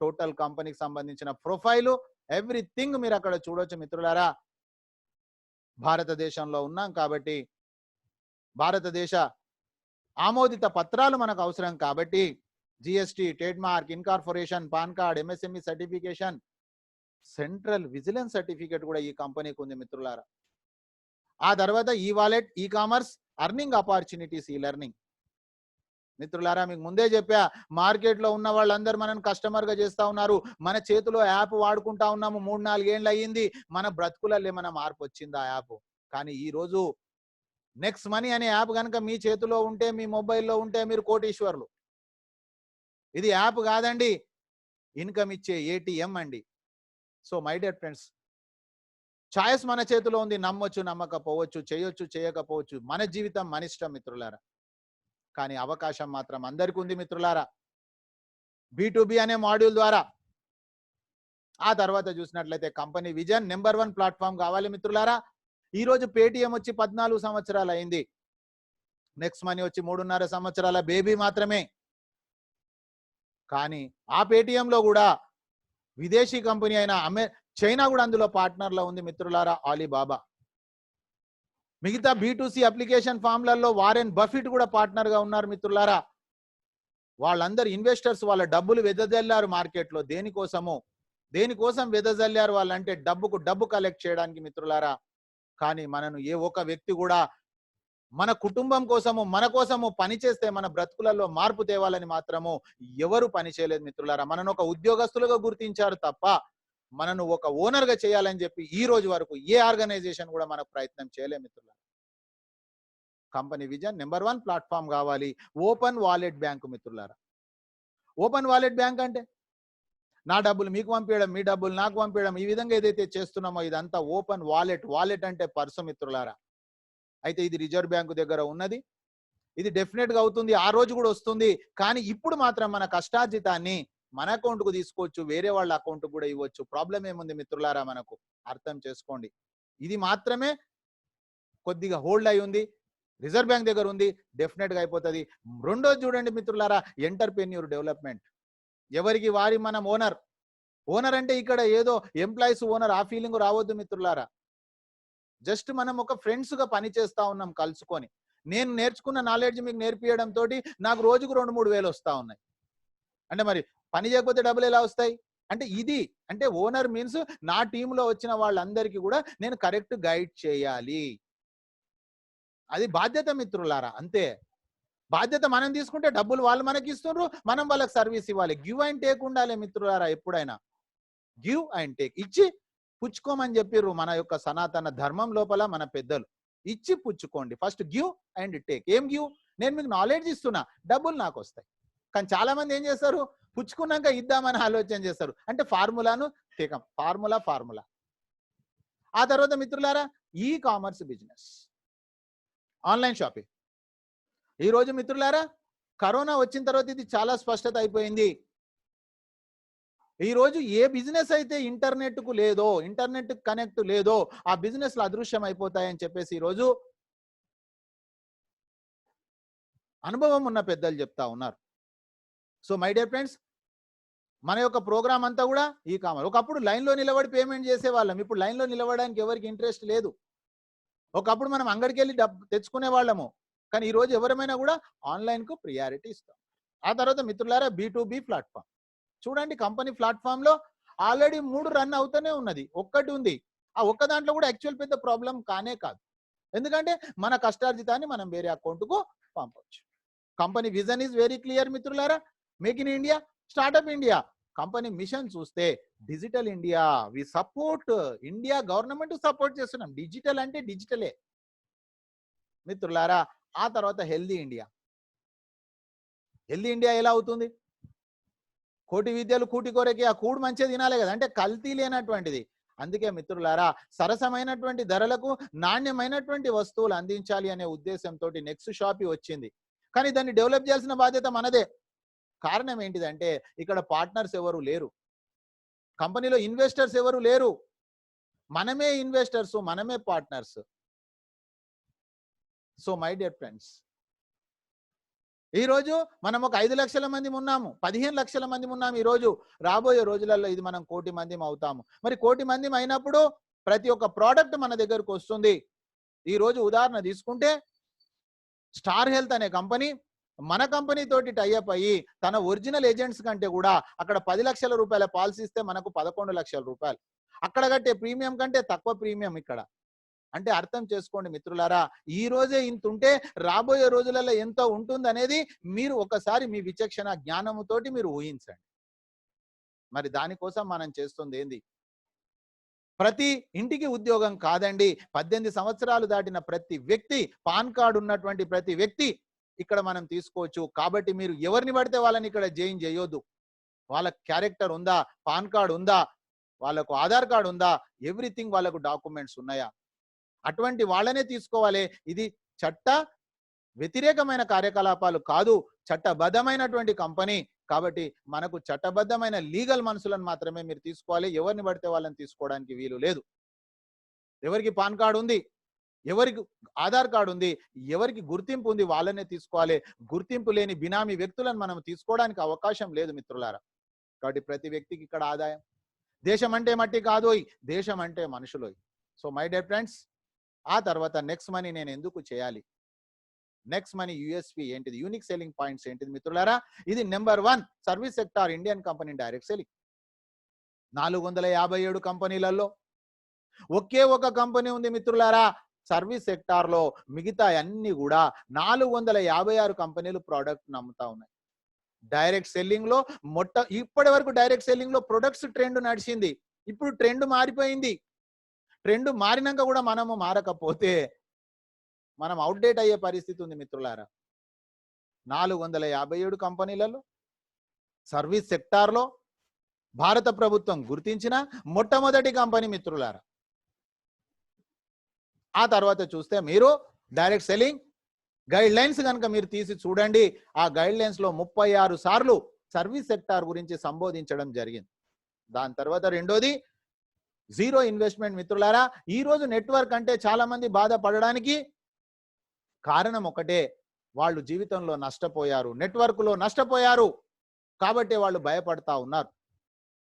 టోటల్ కంపెనీకి సంబంధించిన ప్రొఫైలు ఎవ్రీథింగ్ మీరు అక్కడ చూడొచ్చు మిత్రులారా. భారతదేశంలో ఉన్నాం కాబట్టి భారతదేశ ఆమోదిత పత్రాలు మనకు అవసరం కాబట్టి GST, trade mark, incorporation, pan card, MSME certification, central vigilance certificate కూడా ఈ కంపెనీకి ఉంది మిత్రులారా. ఆ తర్వాత ఈ wallet, e commerce, earning opportunities, ఈ లెర్నింగ్ మిత్రులారా. మీకు ముందే చెప్పా, మార్కెట్ లో ఉన్న వాళ్ళందరూ మనల్ని కస్టమర్ గా చేస్తా ఉన్నారు. మన చేతిలో యాప్ వాడుకుంటా ఉన్నాము, 3-4 ఏళ్ళు అయ్యింది. మన బ్రతుకులలో ఏమైనా మార్పు వచ్చింది ఆ యాప్? కానీ ఈ రోజు నెక్స్ట్ మనీ అనే యాప్ కనుక మీ చేతిలో ఉంటే, మీ మొబైల్లో ఉంటే మీరు కోటీశ్వర్లు. ఇది యాప్ కాదండి, ఇన్కమ్ ఇచ్చే ఏటీఎం అండి. So my dear friends, choice మన చేతిలో ఉంది. నమ్మొచ్చు, నమ్మకపోవచ్చు, చేయొచ్చు, చేయకపోవచ్చు. మన జీవితం మన ఇష్టం మిత్రులారా. కానీ అవకాశం మాత్రం అందరికీ ఉంది మిత్రులారా. B2B అనే మాడ్యూల్ ద్వారా ఆ తర్వాత చూసినట్లయితే కంపెనీ విజన్ నెంబర్ 1 ప్లాట్ఫామ్ కావాలి మిత్రులారా. ఈ రోజు పేటిఎం వచ్చి 14 సంవత్సరాలు అయింది. నెక్స్ట్ మనీ వచ్చి 3.5 సంవత్సరాల బేబీ మాత్రమే. కానీ ఆ పేటిఎం లో కూడా విదేశీ కంపెనీ అయిన చైనా కూడా అందులో పార్ట్నర్ లో ఉంది మిత్రులారా, ఆలీబాబా. మిగతా B2C అప్లికేషన్ ఫామ్లలో వారెన్ బఫెట్ కూడా పార్ట్నర్ గా ఉన్నారు మిత్రులారా. వాళ్ళందరూ ఇన్వెస్టర్స్ వాళ్ళ డబ్బులు వెదజల్లారు మార్కెట్ లో. దేనికోసం వెదజల్లారు వాళ్ళంటే డబ్బుకు డబ్బు కలెక్ట్ చేయడానికి మిత్రులారా. కానీ మనను ఏ ఒక్క వ్యక్తి కూడా మన కుటుంబం కోసము, మన కోసము పని చేస్తే మన బ్రతుకులలో మార్పు తేవాలని మాత్రము ఎవరు పని చేయలేదు మిత్రులారా. మనను ఒక ఉద్యోగస్తులుగా గుర్తించారు తప్ప మనను ఒక ఓనర్ గా చేయాలని చెప్పి ఈ రోజు వరకు ఏ ఆర్గనైజేషన్ కూడా మనకు ప్రయత్నం చేయలేదు మిత్రులారా. కంపెనీ విజన్ నెంబర్ 1 ప్లాట్ఫామ్ కావాలి. ఓపెన్ వాలెట్ బ్యాంకు మిత్రులారా. ఓపెన్ వాలెట్ బ్యాంక్ అంటే నా డబ్బులు మీకు పంపించడం, మీ డబ్బులు నాకు పంపించడం, ఈ విధంగా ఏదైతే చేస్తున్నామో ఇదంతా ఓపెన్ వాలెట్. వాలెట్ అంటే పర్సు మిత్రులారా. అయితే ఇది రిజర్వ్ బ్యాంకు దగ్గర ఉన్నది. ఇది డెఫినెట్ గా అవుతుంది, ఆ రోజు కూడా వస్తుంది. కానీ ఇప్పుడు మాత్రం మన కష్టార్జితాన్ని మన అకౌంట్ కు తీసుకోవచ్చు, వేరే వాళ్ళ అకౌంట్ కూడా ఇవ్వచ్చు. ప్రాబ్లం ఏముంది మిత్రులారా, మనకు అర్థం చేసుకోండి. ఇది మాత్రమే కొద్దిగా హోల్డ్ అయి ఉంది, రిజర్వ్ బ్యాంక్ దగ్గర ఉంది, డెఫినెట్ గా అయిపోతుంది. రెండోది చూడండి మిత్రులారా, ఎంటర్ప్రెన్యూర్ డెవలప్మెంట్. ఎవరికి వారి మనం ఓనర్ అంటే ఇక్కడ ఏదో ఎంప్లాయీస్ ఓనర్ ఆ ఫీలింగ్ రావద్దు మిత్రులారా. జస్ట్ మనం ఒక ఫ్రెండ్స్ గా పని చేస్తా ఉన్నాం కలుసుకొని. నేను నేర్చుకున్న నాలెడ్జ్ మీకు నేర్పియడం తోటి నాకు రోజుకు 2-3 వేలు వస్తా ఉన్నాయి. అంటే మరి పని చేయకపోతే డబ్బులు ఎలా వస్తాయి? అంటే ఇది అంటే ఓనర్ మీన్స్ నా టీంలో వచ్చిన వాళ్ళందరికీ కూడా నేను కరెక్ట్ గైడ్ చేయాలి. అది బాధ్యత మిత్రులారా. అంతే, బాధ్యత మనం తీసుకుంటే డబ్బులు వాళ్ళు మనకి ఇస్తున్నారు, మనం వాళ్ళకి సర్వీస్ ఇవ్వాలి. గివ్ అండ్ టేక్ ఉండాలి మిత్రులారా. ఎప్పుడైనా గివ్ అండ్ టేక్, ఇచ్చి పుచ్చుకోమని చెప్పిర్రు మన యొక్క సనాతన ధర్మం లోపల మన పెద్దలు. ఇచ్చి పుచ్చుకోండి. First give and take. ఏం గివ్? నేను మీకు నాలెడ్జ్ ఇస్తున్నా, డబ్బులు నాకు వస్తాయి. కానీ చాలా మంది ఏం చేస్తారు, పుచ్చుకున్నాక ఇద్దామని ఆలోచన చేస్తారు. అంటే ఫార్ములాను టేకం, ఫార్ములా. ఆ తర్వాత మిత్రులారా, e commerce business, online shopping. ఈరోజు మిత్రులారా, కరోనా వచ్చిన తర్వాత ఇది చాలా స్పష్టత అయిపోయింది. ఈరోజు ఏ బిజినెస్ అయితే ఇంటర్నెట్కు లేదో, ఇంటర్నెట్ కనెక్ట్ లేదో, ఆ బిజినెస్లు అదృశ్యం అయిపోతాయని చెప్పేసి ఈరోజు అనుభవం ఉన్న పెద్దలు చెప్తా ఉన్నారు. సో మై డియర్ ఫ్రెండ్స్, మన యొక్క ప్రోగ్రామ్ అంతా కూడా ఈ కామర్స్. ఒకప్పుడు లైన్లో నిలబడి పేమెంట్ చేసేవాళ్ళం, ఇప్పుడు లైన్లో నిలబడడానికి ఎవరికి ఇంట్రెస్ట్ లేదు. ఒకప్పుడు మనం అంగడికి వెళ్ళి డబ్బు తెచ్చుకునే వాళ్ళము, కానీ ఈరోజు ఎవరైనా కూడా ఆన్లైన్కు ప్రియారిటీ ఇస్తాం. ఆ తర్వాత మిత్రులారా, B2B ప్లాట్ఫామ్ చూడండి. కంపెనీ ప్లాట్ఫామ్లో ఆల్రెడీ 3 రన్ అవుతూనే ఉన్నది, ఒక్కటి ఉంది. ఆ ఒక్క దాంట్లో కూడా యాక్చువల్ పెద్ద ప్రాబ్లం కానే కాదు. ఎందుకంటే మన కష్టార్జితాన్ని మనం వేరే అకౌంట్కు పంపవచ్చు. Company vision is very clear మిత్రులారా. Make in India, startup India. Company mission చూస్తే digital India. We support India government support చేస్తున్నాం. డిజిటల్ అంటే డిజిటలే మిత్రులారా. ఆ తర్వాత హెల్దీ ఇండియా. హెల్దీ ఇండియా ఎలా అవుతుంది? కోటి విద్యలు కూటి కొరకే, ఆ కూడు మంచిగా తినాలి కదా, అంటే కల్తీ లేనటువంటిది. అందుకే మిత్రులారా, సరసమైనటువంటి ధరలకు నాణ్యమైనటువంటి వస్తువులు అందించాలి అనే ఉద్దేశంతో నెక్స్ట్ షాపీ వచ్చింది. కానీ దాన్ని డెవలప్ చేయాల్సిన బాధ్యత మనదే. కారణం ఏంటిదంటే ఇక్కడ పార్ట్నర్స్ ఎవరు లేరు, కంపెనీలో ఇన్వెస్టర్స్ ఎవరు లేరు. మనమే ఇన్వెస్టర్స్, మనమే partners. So my dear friends, ఈరోజు మనం ఒక 5 లక్షల మంది ఉన్నాము, 15 లక్షల మంది ఉన్నాము. ఈరోజు రాబోయే రోజులలో ఇది మనం 1 కోటి మంది అవుతాము. మరి 1 కోటి మంది అయినప్పుడు ప్రతి ఒక్క ప్రోడక్ట్ మన దగ్గరకు వస్తుంది. ఈరోజు ఉదాహరణ తీసుకుంటే స్టార్ హెల్త్ అనే కంపెనీ మన కంపెనీ తోటి టైఅప్ అయ్యి తన ఒరిజినల్ ఏజెంట్స్ కంటే కూడా అక్కడ 10 లక్షల రూపాయల పాలసీ ఇస్తే మనకు 11 లక్షల రూపాయలు. అక్కడ కట్టే ప్రీమియం కంటే తక్కువ ప్రీమియం ఇక్కడ. అంటే అర్థం చేసుకోండి మిత్రులారా, ఈ రోజే ఇంత ఉంటే రాబోయే రోజులలో ఎంత ఉంటుంది అనేది మీరు ఒకసారి మీ విచక్షణ జ్ఞానముతోటి మీరు ఊహించండి. మరి దానికోసం మనం చేస్తుంది ఏంది? ప్రతి ఇంటికి ఉద్యోగం కాదండి. 18 సంవత్సరాలు దాటిన ప్రతి వ్యక్తి, పాన్ కార్డు ఉన్నటువంటి ప్రతి వ్యక్తి ఇక్కడ మనం తీసుకోవచ్చు. కాబట్టి మీరు ఎవరిని పడితే వాళ్ళని ఇక్కడ జాయిన్ చేయొద్దు. వాళ్ళ క్యారెక్టర్ ఉందా, పాన్ కార్డు ఉందా, వాళ్ళకు ఆధార్ కార్డు ఉందా, ఎవ్రీథింగ్ వాళ్ళకు డాక్యుమెంట్స్ ఉన్నాయా, అటువంటి వాళ్ళనే తీసుకోవాలి. ఇది చట్ట వ్యతిరేకమైన కార్యకలాపాలు కాదు, చట్టబద్ధమైనటువంటి కంపెనీ. కాబట్టి మనకు చట్టబద్ధమైన లీగల్ మనుషులను మాత్రమే మీరు తీసుకోవాలి. ఎవరిని పడితే వాళ్ళని తీసుకోవడానికి వీలు లేదు. ఎవరికి పాన్ కార్డు ఉంది, ఎవరికి ఆధార్ కార్డు ఉంది, ఎవరికి గుర్తింపు ఉంది వాళ్ళనే తీసుకోవాలి. గుర్తింపు లేని బినామీ వ్యక్తులను మనం తీసుకోవడానికి అవకాశం లేదు మిత్రులారా. కాబట్టి ప్రతి వ్యక్తికి ఇక్కడ ఆదాయం. దేశం అంటే మట్టి కాదోయ్, దేశం అంటే మనుషులోయ్. సో మై డియర్ ఫ్రెండ్స్, ఆ తర్వాత నెక్స్ట్ మనీ నేను ఎందుకు చేయాలి? నెక్స్ట్ మనీ యూఎస్పీ ఏంటిది? యూనిక్ సెల్లింగ్ పాయింట్స్ ఏంటిది మిత్రులారా? ఇది number 1 service sector Indian company direct selling. 457 కంపెనీలలో ఒకే ఒక కంపెనీ ఉంది మిత్రులారా సర్వీస్ సెక్టార్ లో. మిగతా అన్ని కూడా 456 కంపెనీలు ప్రోడక్ట్ నమ్ముతా ఉన్నాయి. డైరెక్ట్ సెల్లింగ్ లో ఇప్పటి వరకు డైరెక్ట్ సెల్లింగ్ లో ప్రొడక్ట్స్ ట్రెండ్ నడిచింది. ఇప్పుడు ట్రెండ్ మారిపోయింది. ట్రెండ్ మారినాక కూడా మనము మారకపోతే మనం అవుట్డేట్ అయ్యే పరిస్థితి ఉంది మిత్రులారా. 457 కంపెనీలలో సర్వీస్ సెక్టార్ లో భారత ప్రభుత్వం గుర్తించిన మొట్టమొదటి కంపెనీ మిత్రులారా. ఆ తర్వాత చూస్తే మీరు డైరెక్ట్ సెల్లింగ్ గైడ్ లైన్స్ కనుక మీరు తీసి చూడండి, ఆ గైడ్ లైన్స్ లో 36 సార్లు సర్వీస్ సెక్టార్ గురించి సంబోధించడం జరిగింది. దాని తర్వాత రెండోది జీరో ఇన్వెస్ట్మెంట్ మిత్రులారా. ఈ రోజు నెట్వర్క్ అంటే చాలా మంది బాధపడడానికి కారణం ఒకటే, వాళ్ళు జీవితంలో నష్టపోయారు, నెట్వర్క్ లో నష్టపోయారు కాబట్టి వాళ్ళు భయపడతా ఉన్నారు.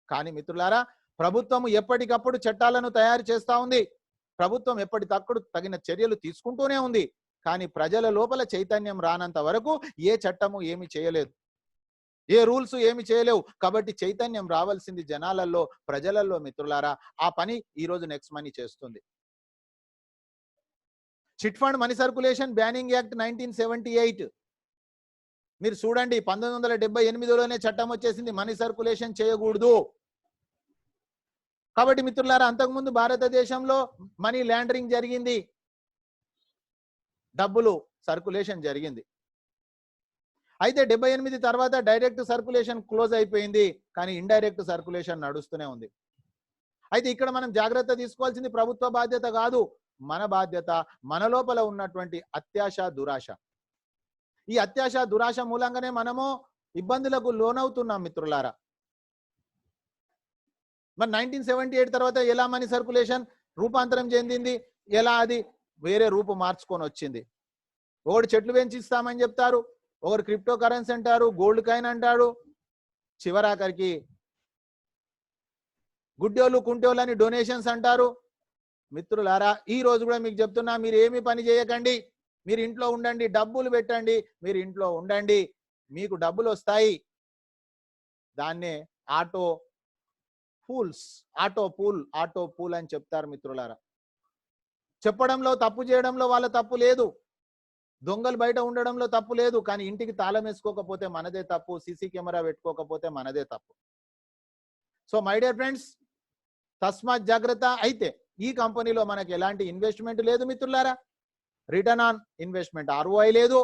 కానీ మిత్రులారా, ప్రభుత్వం ఎప్పటికప్పుడు చట్టాలను తయారు చేస్తా ఉంది. ప్రభుత్వం ఎప్పటికప్పుడు తగిన చర్యలు తీసుకుంటూనే ఉంది. కానీ ప్రజల లోపల చైతన్యం రానంత వరకు ఏ చట్టము ఏమి చేయలేదు, ఏ రూల్స్ ఏమి చేయలేవు. కాబట్టి చైతన్యం రావాల్సింది జనాలలో, ప్రజలలో మిత్రులారా. ఆ పని ఈ రోజు నెక్స్ట్ మనీ చేస్తుంది. Chit fund money circulation banning act 1978 మీరు చూడండి, 1978లోనే చట్టం వచ్చేసింది మనీ సర్క్యులేషన్ చేయకూడదు. కాబట్టి మిత్రులారా, అంతకుముందు భారతదేశంలో మనీ లాండరింగ్ జరిగింది. డబ్బులు సర్క్యులేషన్ జరిగింది. అయితే 78 తర్వాత డైరెక్ట్ సర్క్యులేషన్ క్లోజ్ అయిపోయింది, కానీ ఇండైరెక్ట్ సర్క్యులేషన్ నడుస్తూనే ఉంది. అయితే ఇక్కడ మనం జాగ్రత్త తీసుకోవాల్సింది ప్రభుత్వ బాధ్యత కాదు, మన బాధ్యత. మన లోపల ఉన్నటువంటి అత్యాశ, దురాశ. ఈ అత్యాశ, దురాశ మూలంగానే మనము ఇబ్బందులకు లోనవుతున్నాం మిత్రులారా. మరి 1978 తర్వాత ఎలా మనీ సర్క్యులేషన్ రూపాంతరం చెందింది? ఎలా అది వేరే రూపు మార్చుకొని వచ్చింది? ఒకటి చెట్లు పెంచిస్తామని చెప్తారు, ఒకరు క్రిప్టో కరెన్సీ అంటారు, గోల్డ్ కాయిన్ అంటాడు, చివరాఖరికి గుడ్డోళ్ళు కుంటోళ్ళు అని డొనేషన్స్ అంటారు. మిత్రులారా, ఈ రోజు కూడా మీకు చెప్తున్నా, మీరు ఏమి పని చేయకండి, మీరు ఇంట్లో ఉండండి, డబ్బులు పెట్టండి, మీరు ఇంట్లో ఉండండి, మీకు డబ్బులు వస్తాయి. దాన్నే ఆటో పూల్ అని చెప్తారు మిత్రులారా. చెప్పడంలో తప్పు, చేయడంలో వాళ్ళ తప్పు లేదు, దొంగలు బయట ఉండడంలో తప్పు లేదు, కానీ ఇంటికి తాళం వేసుకోకపోతే మనదే తప్పు, సీసీ కెమెరా పెట్టుకోకపోతే మనదే తప్పు. సో మై డియర్ ఫ్రెండ్స్, తస్మాత్ జాగ్రత్త. అయితే ఈ కంపెనీలో మనకి ఎలాంటి ఇన్వెస్ట్మెంట్ లేదు మిత్రులారా, రిటర్న్ ఆన్ ఇన్వెస్ట్మెంట్ ROI లేదు.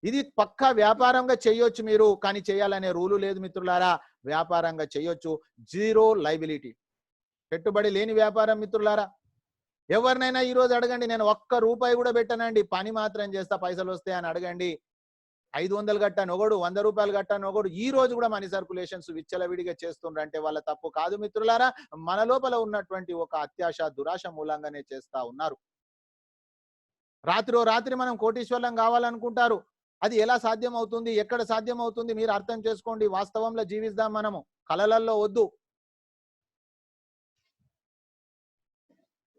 ఇది పక్కా వ్యాపారంగా చేయొచ్చు మీరు, కానీ చేయాలనే రూలు లేదు మిత్రులారా. వ్యాపారంగా చేయొచ్చు, జీరో లైబిలిటీ, పెట్టుబడి లేని వ్యాపారం మిత్రులారా. ఎవరినైనా ఈ రోజు అడగండి, నేను ₹1 కూడా పెట్టనండి, పని మాత్రం చేస్తా, పైసలు వస్తాయని అడగండి. 500 కట్టాను ఒకడు, ₹100 కట్టాను ఒకడు. ఈ రోజు కూడా మనీ సర్క్యులేషన్స్ విచ్చలవిడిగా చేస్తుండ్రంటే వాళ్ళ తప్పు కాదు మిత్రులారా, మన లోపల ఉన్నటువంటి ఒక అత్యాశ, దురాశ మూలంగానే చేస్తా ఉన్నారు. రాత్రి మనం కోటీశ్వరం కావాలనుకుంటారు, అది ఎలా సాధ్యం అవుతుంది, ఎక్కడ సాధ్యం అవుతుంది మీరు అర్థం చేసుకోండి. వాస్తవంలో జీవిద్దాం, మనము కలలల్లో వద్దు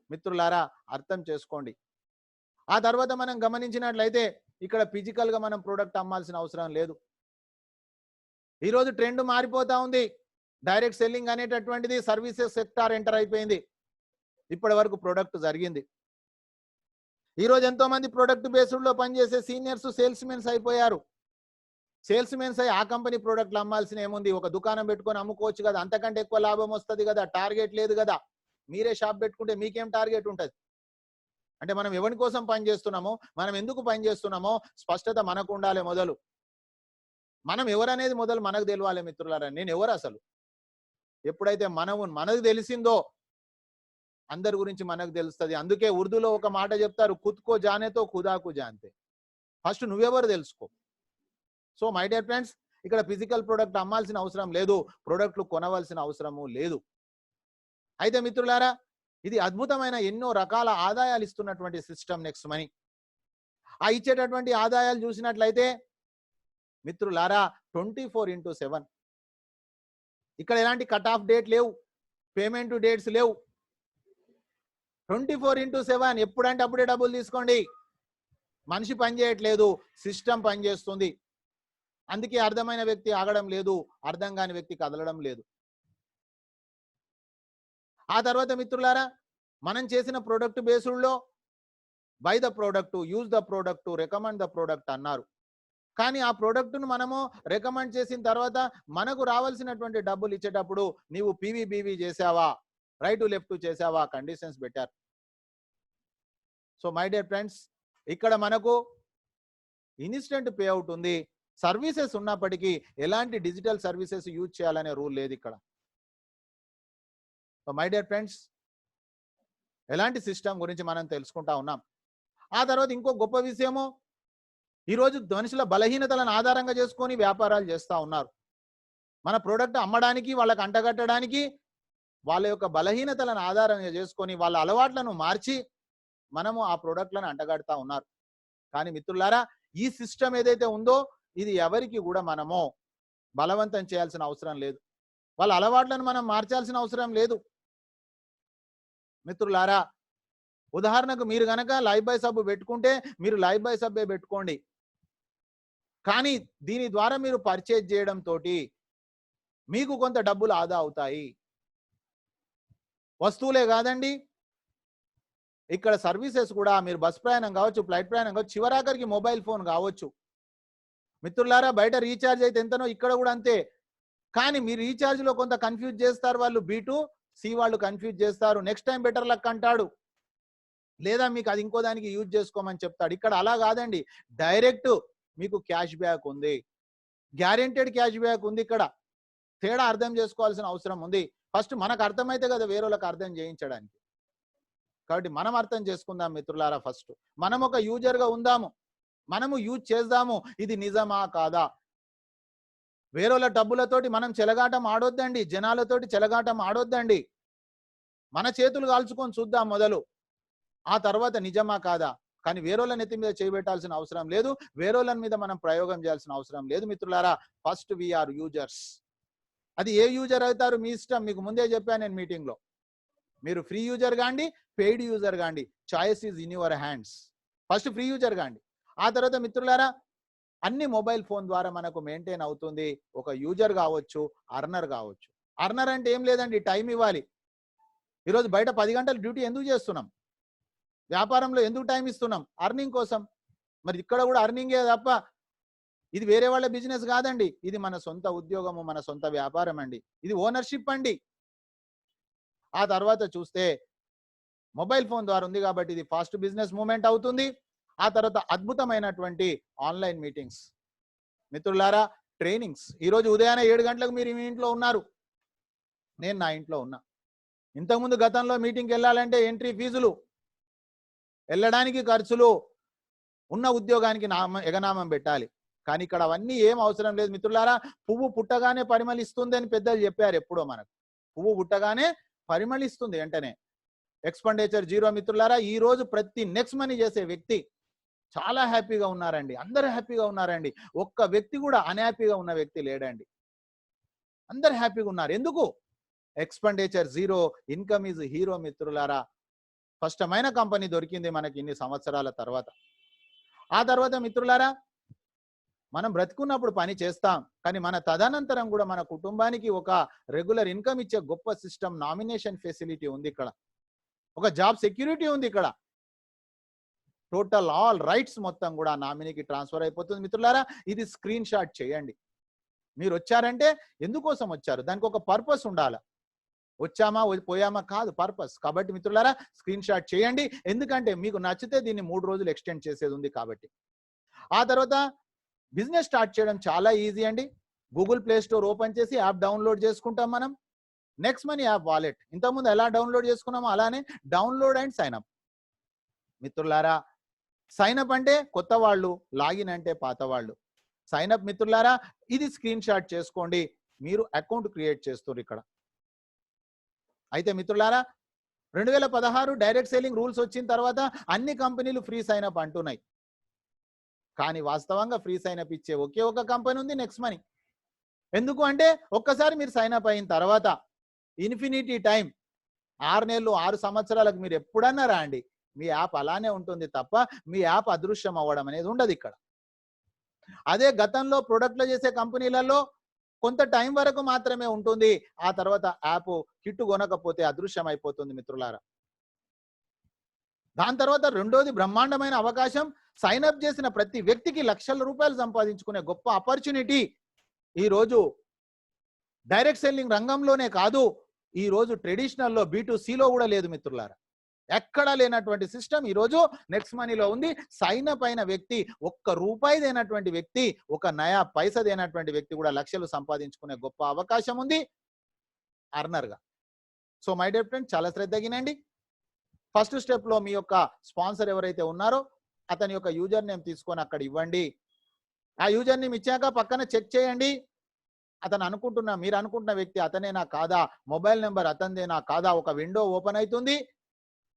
మిత్రులారా, అర్థం చేసుకోండి. ఆ తర్వాత మనం గమనించినట్లయితే ఇక్కడ ఫిజికల్ గా మనం ప్రోడక్ట్ అమ్మాల్సిన అవసరం లేదు. ఈరోజు ట్రెండ్ మారిపోతా ఉంది, డైరెక్ట్ సెల్లింగ్ అనేటటువంటిది సర్వీసెస్ సెక్టార్ ఎంటర్ అయిపోయింది. ఇప్పటి వరకు ప్రోడక్ట్ జరిగింది. ఈరోజు ఎంతో మంది ప్రొడక్ట్ బేస్డ్ లో పనిచేసే సీనియర్స్ సేల్స్ మెన్స్ అయిపోయారు. సేల్స్ మెన్స్ అయి ఆ కంపెనీ ప్రోడక్ట్లు అమ్మాల్సిన ఏముంది, ఒక దుకాణం పెట్టుకొని అమ్ముకోవచ్చు కదా, అంతకంటే ఎక్కువ లాభం వస్తుంది కదా, టార్గెట్ లేదు కదా. మీరే షాప్ పెట్టుకుంటే మీకేం టార్గెట్ ఉంటుంది? అంటే మనం ఎవరి కోసం పని చేస్తున్నామో, మనం ఎందుకు పని చేస్తున్నామో స్పష్టత మనకు ఉండాలి. మొదలు మనం ఎవరనేది మొదలు మనకు తెలియాలి మిత్రులారా. నేను ఎవరు అసలు? ఎప్పుడైతే మనకు తెలిసిందో అందరి గురించి మనకు తెలుస్తుంది. అందుకే ఉర్దూలో ఒక మాట చెప్తారు, ఖుద్కో జానేతో ఖుదాకు జాన్తే. ఫస్ట్ నువ్వెవరు తెలుసుకో. సో మై డియర్ ఫ్రెండ్స్, ఇక్కడ ఫిజికల్ ప్రోడక్ట్ అమ్మాల్సిన అవసరం లేదు, ప్రోడక్ట్లు కొనవలసిన అవసరము లేదు. అయితే మిత్రులారా, ఇది అద్భుతమైన ఎన్నో రకాల ఆదాయాలు ఇస్తున్నటువంటి సిస్టమ్ నెక్స్ట్ మనీ. ఆ ఇచ్చేటటువంటి ఆదాయాలు చూసినట్లయితే మిత్రులారా 24/7. ఇక్కడ ఎలాంటి కట్ ఆఫ్ డేట్ లేవు, పేమెంట్ డేట్స్ లేవు. 24/7 ఎప్పుడంటే అప్పుడే డబ్బులు తీసుకోండి. మనిషి పని చేయట్లేదు, సిస్టమ్ పని చేస్తుంది. అందుకే అర్థమైన వ్యక్తి ఆగడం లేదు, అర్థం కాని వ్యక్తి కదలడం లేదు. ఆ తర్వాత మిత్రులారా, మనం చేసిన ప్రోడక్ట్ బేస్డ్లో buy the product, use the product, recommend the product అన్నారు. కానీ ఆ ప్రోడక్ట్ను మనము రికమెండ్ చేసిన తర్వాత మనకు రావాల్సినటువంటి డబ్బులు ఇచ్చేటప్పుడు నీవు PVBV చేసావా, రైట్ లెఫ్ట్ చేసావా, కండిషన్స్ పెట్టారు. సో మై డియర్ ఫ్రెండ్స్, ఇక్కడ మనకు ఇన్స్టెంట్ పే అవుట్ ఉంది. సర్వీసెస్ ఉన్నప్పటికీ ఎలాంటి డిజిటల్ సర్వీసెస్ యూజ్ చేయాలనే రూల్ లేదు ఇక్కడ. సో మై డియర్ ఫ్రెండ్స్, ఎలాంటి సిస్టమ్ గురించి మనం తెలుసుకుంటా ఉన్నాం. ఆ తర్వాత ఇంకో గొప్ప విషయము, ఈరోజు మనుషుల బలహీనతలను ఆధారంగా చేసుకొని వ్యాపారాలు చేస్తూ ఉన్నారు. మన ప్రోడక్ట్ అమ్మడానికి, వాళ్ళకి అంటగట్టడానికి వాళ్ళ యొక్క బలహీనతలను ఆధారంగా చేసుకొని వాళ్ళ అలవాట్లను మార్చి మనము ఆ ప్రోడక్ట్లను అంటగడతా ఉన్నారు. కానీ మిత్రులారా, ఈ సిస్టమ్ ఏదైతే ఉందో ఇది ఎవరికి కూడా మనము బలవంతం చేయాల్సిన అవసరం లేదు, వాళ్ళ అలవాట్లను మనం మార్చాల్సిన అవసరం లేదు మిత్రులారా. ఉదాహరణకు మీరు గనక లైఫ్ బాయ్ సబ్బు పెట్టుకుంటే మీరు లైఫ్ బాయ్ సబ్బే పెట్టుకోండి. కానీ దీని ద్వారా మీరు పర్చేజ్ చేయడం తోటి మీకు కొంత డబ్బులు ఆదా అవుతాయి. వస్తువులే కాదండి, ఇక్కడ సర్వీసెస్ కూడా, మీరు బస్ ప్రయాణం కావచ్చు, ఫ్లైట్ ప్రయాణం కావచ్చు, చివరాఖరికి మొబైల్ ఫోన్ కావచ్చు. మిత్రులారా, బయట రీఛార్జ్ అయితే ఎంతనో ఇక్కడ కూడా అంతే. కానీ మీరు రీఛార్జ్ లో కొంత కన్ఫ్యూజ్ చేస్తారు, వాళ్ళు B2C వాళ్ళు కన్ఫ్యూజ్ చేస్తారు. నెక్స్ట్ టైం బెటర్ లక్ అంటాడు. లేదా మీకు అది ఇంకో దానికి యూజ్ చేసుకోమని చెప్తాడు. ఇక్కడ అలా కాదండి, డైరెక్ట్ మీకు క్యాష్ బ్యాక్ ఉంది, గ్యారెంటెడ్ క్యాష్ బ్యాక్ ఉంది. ఇక్కడ తేడా అర్థం చేసుకోవాల్సిన అవసరం ఉంది. ఫస్ట్ మనకు అర్థమైతే కదా వేరే వాళ్ళకి అర్థం చేయించడానికి. కాబట్టి మనం అర్థం చేసుకుందాం మిత్రులారా. ఫస్ట్ మనం ఒక యూజర్గా ఉందాము, మనము యూజ్ చేద్దాము, ఇది నిజమా కాదా. వేరేళ్ళ డబ్బులతోటి మనం చెలగాటం ఆడొద్దండి, జనాలతోటి చెలగాటం ఆడొద్దండి. మన చేతులు కాల్చుకొని చూద్దాం మొదలు, ఆ తర్వాత నిజమా కాదా. కానీ వేరేళ్ళ నెత్తి మీద చేయబెట్టాల్సిన అవసరం లేదు, వేరేళ్ళ మీద మనం ప్రయోగం చేయాల్సిన అవసరం లేదు మిత్రులారా. First VR users. అది ఏ యూజర్ అవుతారు మీ ఇష్టం, మీకు ముందే చెప్పాను నేను మీటింగ్లో. మీరు ఫ్రీ యూజర్ కాండి, పెయిడ్ యూజర్ కాండి, choice is in your hands. First free user కాండి. ఆ తర్వాత మిత్రులారా అన్ని మొబైల్ ఫోన్ ద్వారా మనకు మెయింటైన్ అవుతుంది. ఒక యూజర్ కావచ్చు, అర్నర్ కావచ్చు. అర్నర్ అంటే ఏం లేదండి, టైం ఇవ్వాలి. ఈరోజు బయట 10 గంటలు డ్యూటీ ఎందుకు చేస్తున్నాం, వ్యాపారంలో ఎందుకు టైం ఇస్తున్నాం, అర్నింగ్ కోసం. మరి ఇక్కడ కూడా అర్నింగే తప్ప ఇది వేరే వాళ్ళ బిజినెస్ కాదండి, ఇది మన సొంత ఉద్యోగము, మన సొంత వ్యాపారం అండి, ఇది ఓనర్షిప్ అండి. ఆ తర్వాత చూస్తే మొబైల్ ఫోన్ ద్వారా ఉంది కాబట్టి ఇది ఫాస్ట్ బిజినెస్ మూవ్మెంట్ అవుతుంది. ఆ తర్వాత అద్భుతమైనటువంటి ఆన్లైన్ మీటింగ్స్ మిత్రులారా, ట్రైనింగ్స్. ఈరోజు ఉదయాన్నే 7 గంటలకు మీరు మీ ఇంట్లో ఉన్నారు, నేను నా ఇంట్లో ఉన్నా. ఇంతకుముందు గతంలో మీటింగ్కి వెళ్ళాలంటే ఎంట్రీ ఫీజులు, వెళ్ళడానికి ఖర్చులు, ఉన్న ఉద్యోగానికి ఎగనామం పెట్టాలి. కానీ ఇక్కడ అవన్నీ ఏం అవసరం లేదు మిత్రులారా. పువ్వు పుట్టగానే పరిమళిస్తుంది అని పెద్దలు చెప్పారు ఎప్పుడో మనకు. పువ్వు పుట్టగానే పరిమళిస్తుంది వెంటనే. ఎక్స్పెండిచర్ జీరో మిత్రులారా. ఈ రోజు ప్రతి నెక్స్ట్ మనీ చేసే వ్యక్తి చాలా హ్యాపీగా ఉన్నారండి, అందరు హ్యాపీగా ఉన్నారండి. ఒక్క వ్యక్తి కూడా అన్హ్యాపీగా ఉన్న వ్యక్తి లేడండి, అందరు హ్యాపీగా ఉన్నారు. ఎందుకు? Expenditure zero, income is hero మిత్రులారా. స్పష్టమైన కంపెనీ దొరికింది మనకి ఇన్ని సంవత్సరాల తర్వాత. ఆ తర్వాత మిత్రులారా మనం బ్రతుకున్నప్పుడు పని చేస్తాం, కానీ మన తదనంతరం కూడా మన కుటుంబానికి ఒక రెగ్యులర్ ఇన్కమ్ ఇచ్చే గొప్ప సిస్టమ్, నామినేషన్ ఫెసిలిటీ ఉంది ఇక్కడ, ఒక జాబ్ సెక్యూరిటీ ఉంది ఇక్కడ. టోటల్ ఆల్ రైట్స్ మొత్తం కూడా నామినీకి ట్రాన్స్ఫర్ అయిపోతుంది మిత్రులారా. ఇది స్క్రీన్ షాట్ చేయండి. మీరు వచ్చారంటే ఎందుకోసం వచ్చారు, దానికి ఒక పర్పస్ ఉండాలి. వచ్చామా పోయామా కాదు, పర్పస్. కాబట్టి మిత్రులారా స్క్రీన్ షాట్ చేయండి, ఎందుకంటే మీకు నచ్చితే దీన్ని 3 రోజులు ఎక్స్టెండ్ చేసేది ఉంది కాబట్టి. ఆ తర్వాత బిజినెస్ స్టార్ట్ చేయడం చాలా ఈజీ అండి. గూగుల్ ప్లే స్టోర్ ఓపెన్ చేసి యాప్ డౌన్లోడ్ చేసుకుంటాం మనం. నెక్స్ట్ మనీ యాప్ వాలెట్ ఇంతకుముందు ఎలా డౌన్లోడ్ చేసుకున్నామో అలానే డౌన్లోడ్ అండ్ సైన్ అప్ మిత్రులారా. సైన్ అప్ అంటే కొత్త వాళ్ళు, లాగిన్ అంటే పాత వాళ్ళు. సైన్ అప్ మిత్రులారా, ఇది స్క్రీన్ షాట్ చేసుకోండి, మీరు అకౌంట్ క్రియేట్ చేస్తారు ఇక్కడ. అయితే మిత్రులారా 2016 డైరెక్ట్ సెల్లింగ్ రూల్స్ వచ్చిన తర్వాత అన్ని కంపెనీలు ఫ్రీ సైన్ అప్ అంటున్నాయి. కానీ వాస్తవంగా ఫ్రీ సైన్ అప్ ఇచ్చే ఒకే ఒక కంపెనీ ఉంది, నెక్స్ట్ మనీ. ఎందుకు అంటే ఒక్కసారి మీరు సైన్ అప్ అయిన తర్వాత ఇన్ఫినిటీ టైం, 6 నెలలు 6 సంవత్సరాలకు మీరు ఎప్పుడన్నా రాండి, మీ యాప్ అలానే ఉంటుంది తప్ప మీ యాప్ అదృశ్యం అవ్వడం అనేది ఉండదు ఇక్కడ. అదే గతంలో ప్రొడక్ట్లు చేసే కంపెనీలలో కొంత టైం వరకు మాత్రమే ఉంటుంది, ఆ తర్వాత యాప్ కిట్టు కొనకపోతే అదృశ్యం అయిపోతుంది మిత్రులారా. దాని తర్వాత రెండోది బ్రహ్మాండమైన అవకాశం, సైన్ అప్ చేసిన ప్రతి వ్యక్తికి లక్షల రూపాయలు సంపాదించుకునే గొప్ప ఆపర్చునిటీ. ఈరోజు డైరెక్ట్ సెల్లింగ్ రంగంలోనే కాదు, ఈరోజు ట్రెడిషనల్లో B2Cలో కూడా లేదు మిత్రులారా. ఎక్కడా లేనటువంటి సిస్టమ్ ఈరోజు నెక్స్ట్ మనీలో ఉంది. సైన్ అప్ అయిన వ్యక్తి, ₹1 దేనటువంటి వ్యక్తి, ఒక నయా పైసా దేనటువంటి వ్యక్తి కూడా లక్షలు సంపాదించుకునే గొప్ప అవకాశం ఉంది అర్నర్గా. సో మై డియర్ ఫ్రెండ్, చాలా శ్రద్ధగినండి. ఫస్ట్ స్టెప్లో మీ యొక్క స్పాన్సర్ ఎవరైతే ఉన్నారో అతని యొక్క యూజర్ నేమ్ తీసుకొని అక్కడ ఇవ్వండి. ఆ యూజర్ నేమ్ ఇచ్చాక పక్కన చెక్ చేయండి, మీరు అనుకుంటున్న వ్యక్తి అతనేనా కాదా, మొబైల్ నెంబర్ అతనిదేనా కాదా, ఒక విండో ఓపెన్ అవుతుంది.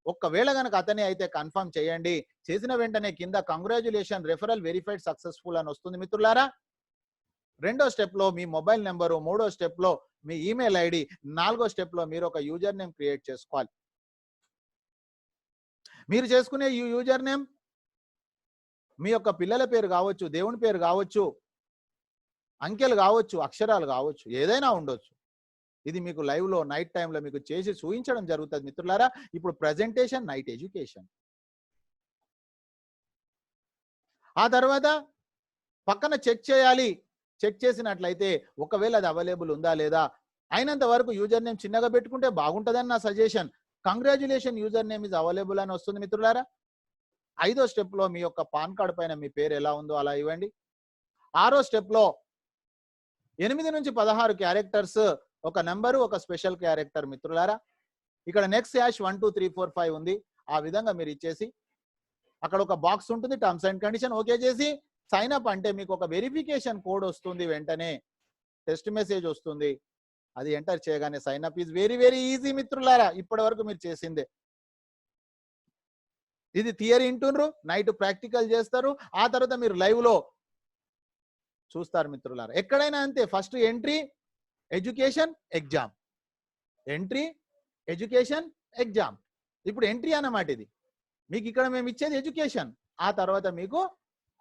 ఒక్కవేళ కనుక అతనే అయితే కన్ఫర్మ్ చేయండి. చేసిన వెంటనే కింద కంగ్రాచ్యులేషన్, రెఫరల్ వెరిఫైడ్ సక్సెస్ఫుల్ అని వస్తుంది మిత్రులారా. రెండో స్టెప్లో మీ మొబైల్ నెంబరు, మూడో స్టెప్లో మీ ఈమెయిల్ ఐడి, నాలుగో స్టెప్లో మీరు ఒక యూజర్ నేమ్ క్రియేట్ చేసుకోవాలి. మీరు చేసుకునే ఈ యూజర్ నేమ్ మీ యొక్క పిల్లల పేరు కావచ్చు, దేవుని పేరు కావచ్చు, అంకెలు కావచ్చు, అక్షరాలు కావచ్చు, ఏదైనా ఉండొచ్చు. ఇది మీకు లైవ్లో నైట్ టైంలో మీకు చేసి చూపించడం జరుగుతుంది మిత్రులారా. ఇప్పుడు ప్రజెంటేషన్, నైట్ ఎడ్యుకేషన్. ఆ తర్వాత పక్కన చెక్ చేయాలి. చెక్ చేసినట్లయితే ఒకవేళ అది అవైలబుల్ ఉందా లేదా, అయినంత వరకు యూజర్ నేమ్ చిన్నగా పెట్టుకుంటే బాగుంటుందని నా suggestion. Congratulation user name is available అని వస్తుంది మిత్రులారా. 5వ స్టెప్ లో మీ యొక్క పాన్ కార్డ్ పైన మీ పేరు ఎలా ఉందో అలా ఇవ్వండి. 6వ స్టెప్ లో 8 నుంచి 16 క్యారెక్టర్స్, ఒక నెంబరు, ఒక స్పెషల్ క్యారెక్టర్ మిత్రులారా. ఇక్కడ నెక్స్ట్ హ్యాష్ 1 2 3 4 5 ఉంది. ఆ విధంగా మీరు ఇచ్చేసి అక్కడ ఒక బాక్స్ ఉంటుంది, టర్మ్స్ అండ్ కండిషన్ ఓకే చేసి సైన్ అప్ అంటే మీకు ఒక వెరిఫికేషన్ కోడ్ వస్తుంది, వెంటనే టెస్ట్ మెసేజ్ వస్తుంది. అది ఎంటర్ చేయగానే sign up is very very easy మిత్రులారా. ఇప్పటి వరకు మీరు చేసిందే. ఇది థియరీ వింటుండ్రు, నైట్ ప్రాక్టికల్ చేస్తారు, ఆ తర్వాత మీరు లైవ్ లో చూస్తారు మిత్రులారా. ఎక్కడైనా అంతే, first entry education exam, entry education exam. ఇప్పుడు ఎంట్రీ అన్నమాట ఇది. మీకు ఇక్కడ మేము ఇచ్చేది ఎడ్యుకేషన్, ఆ తర్వాత మీకు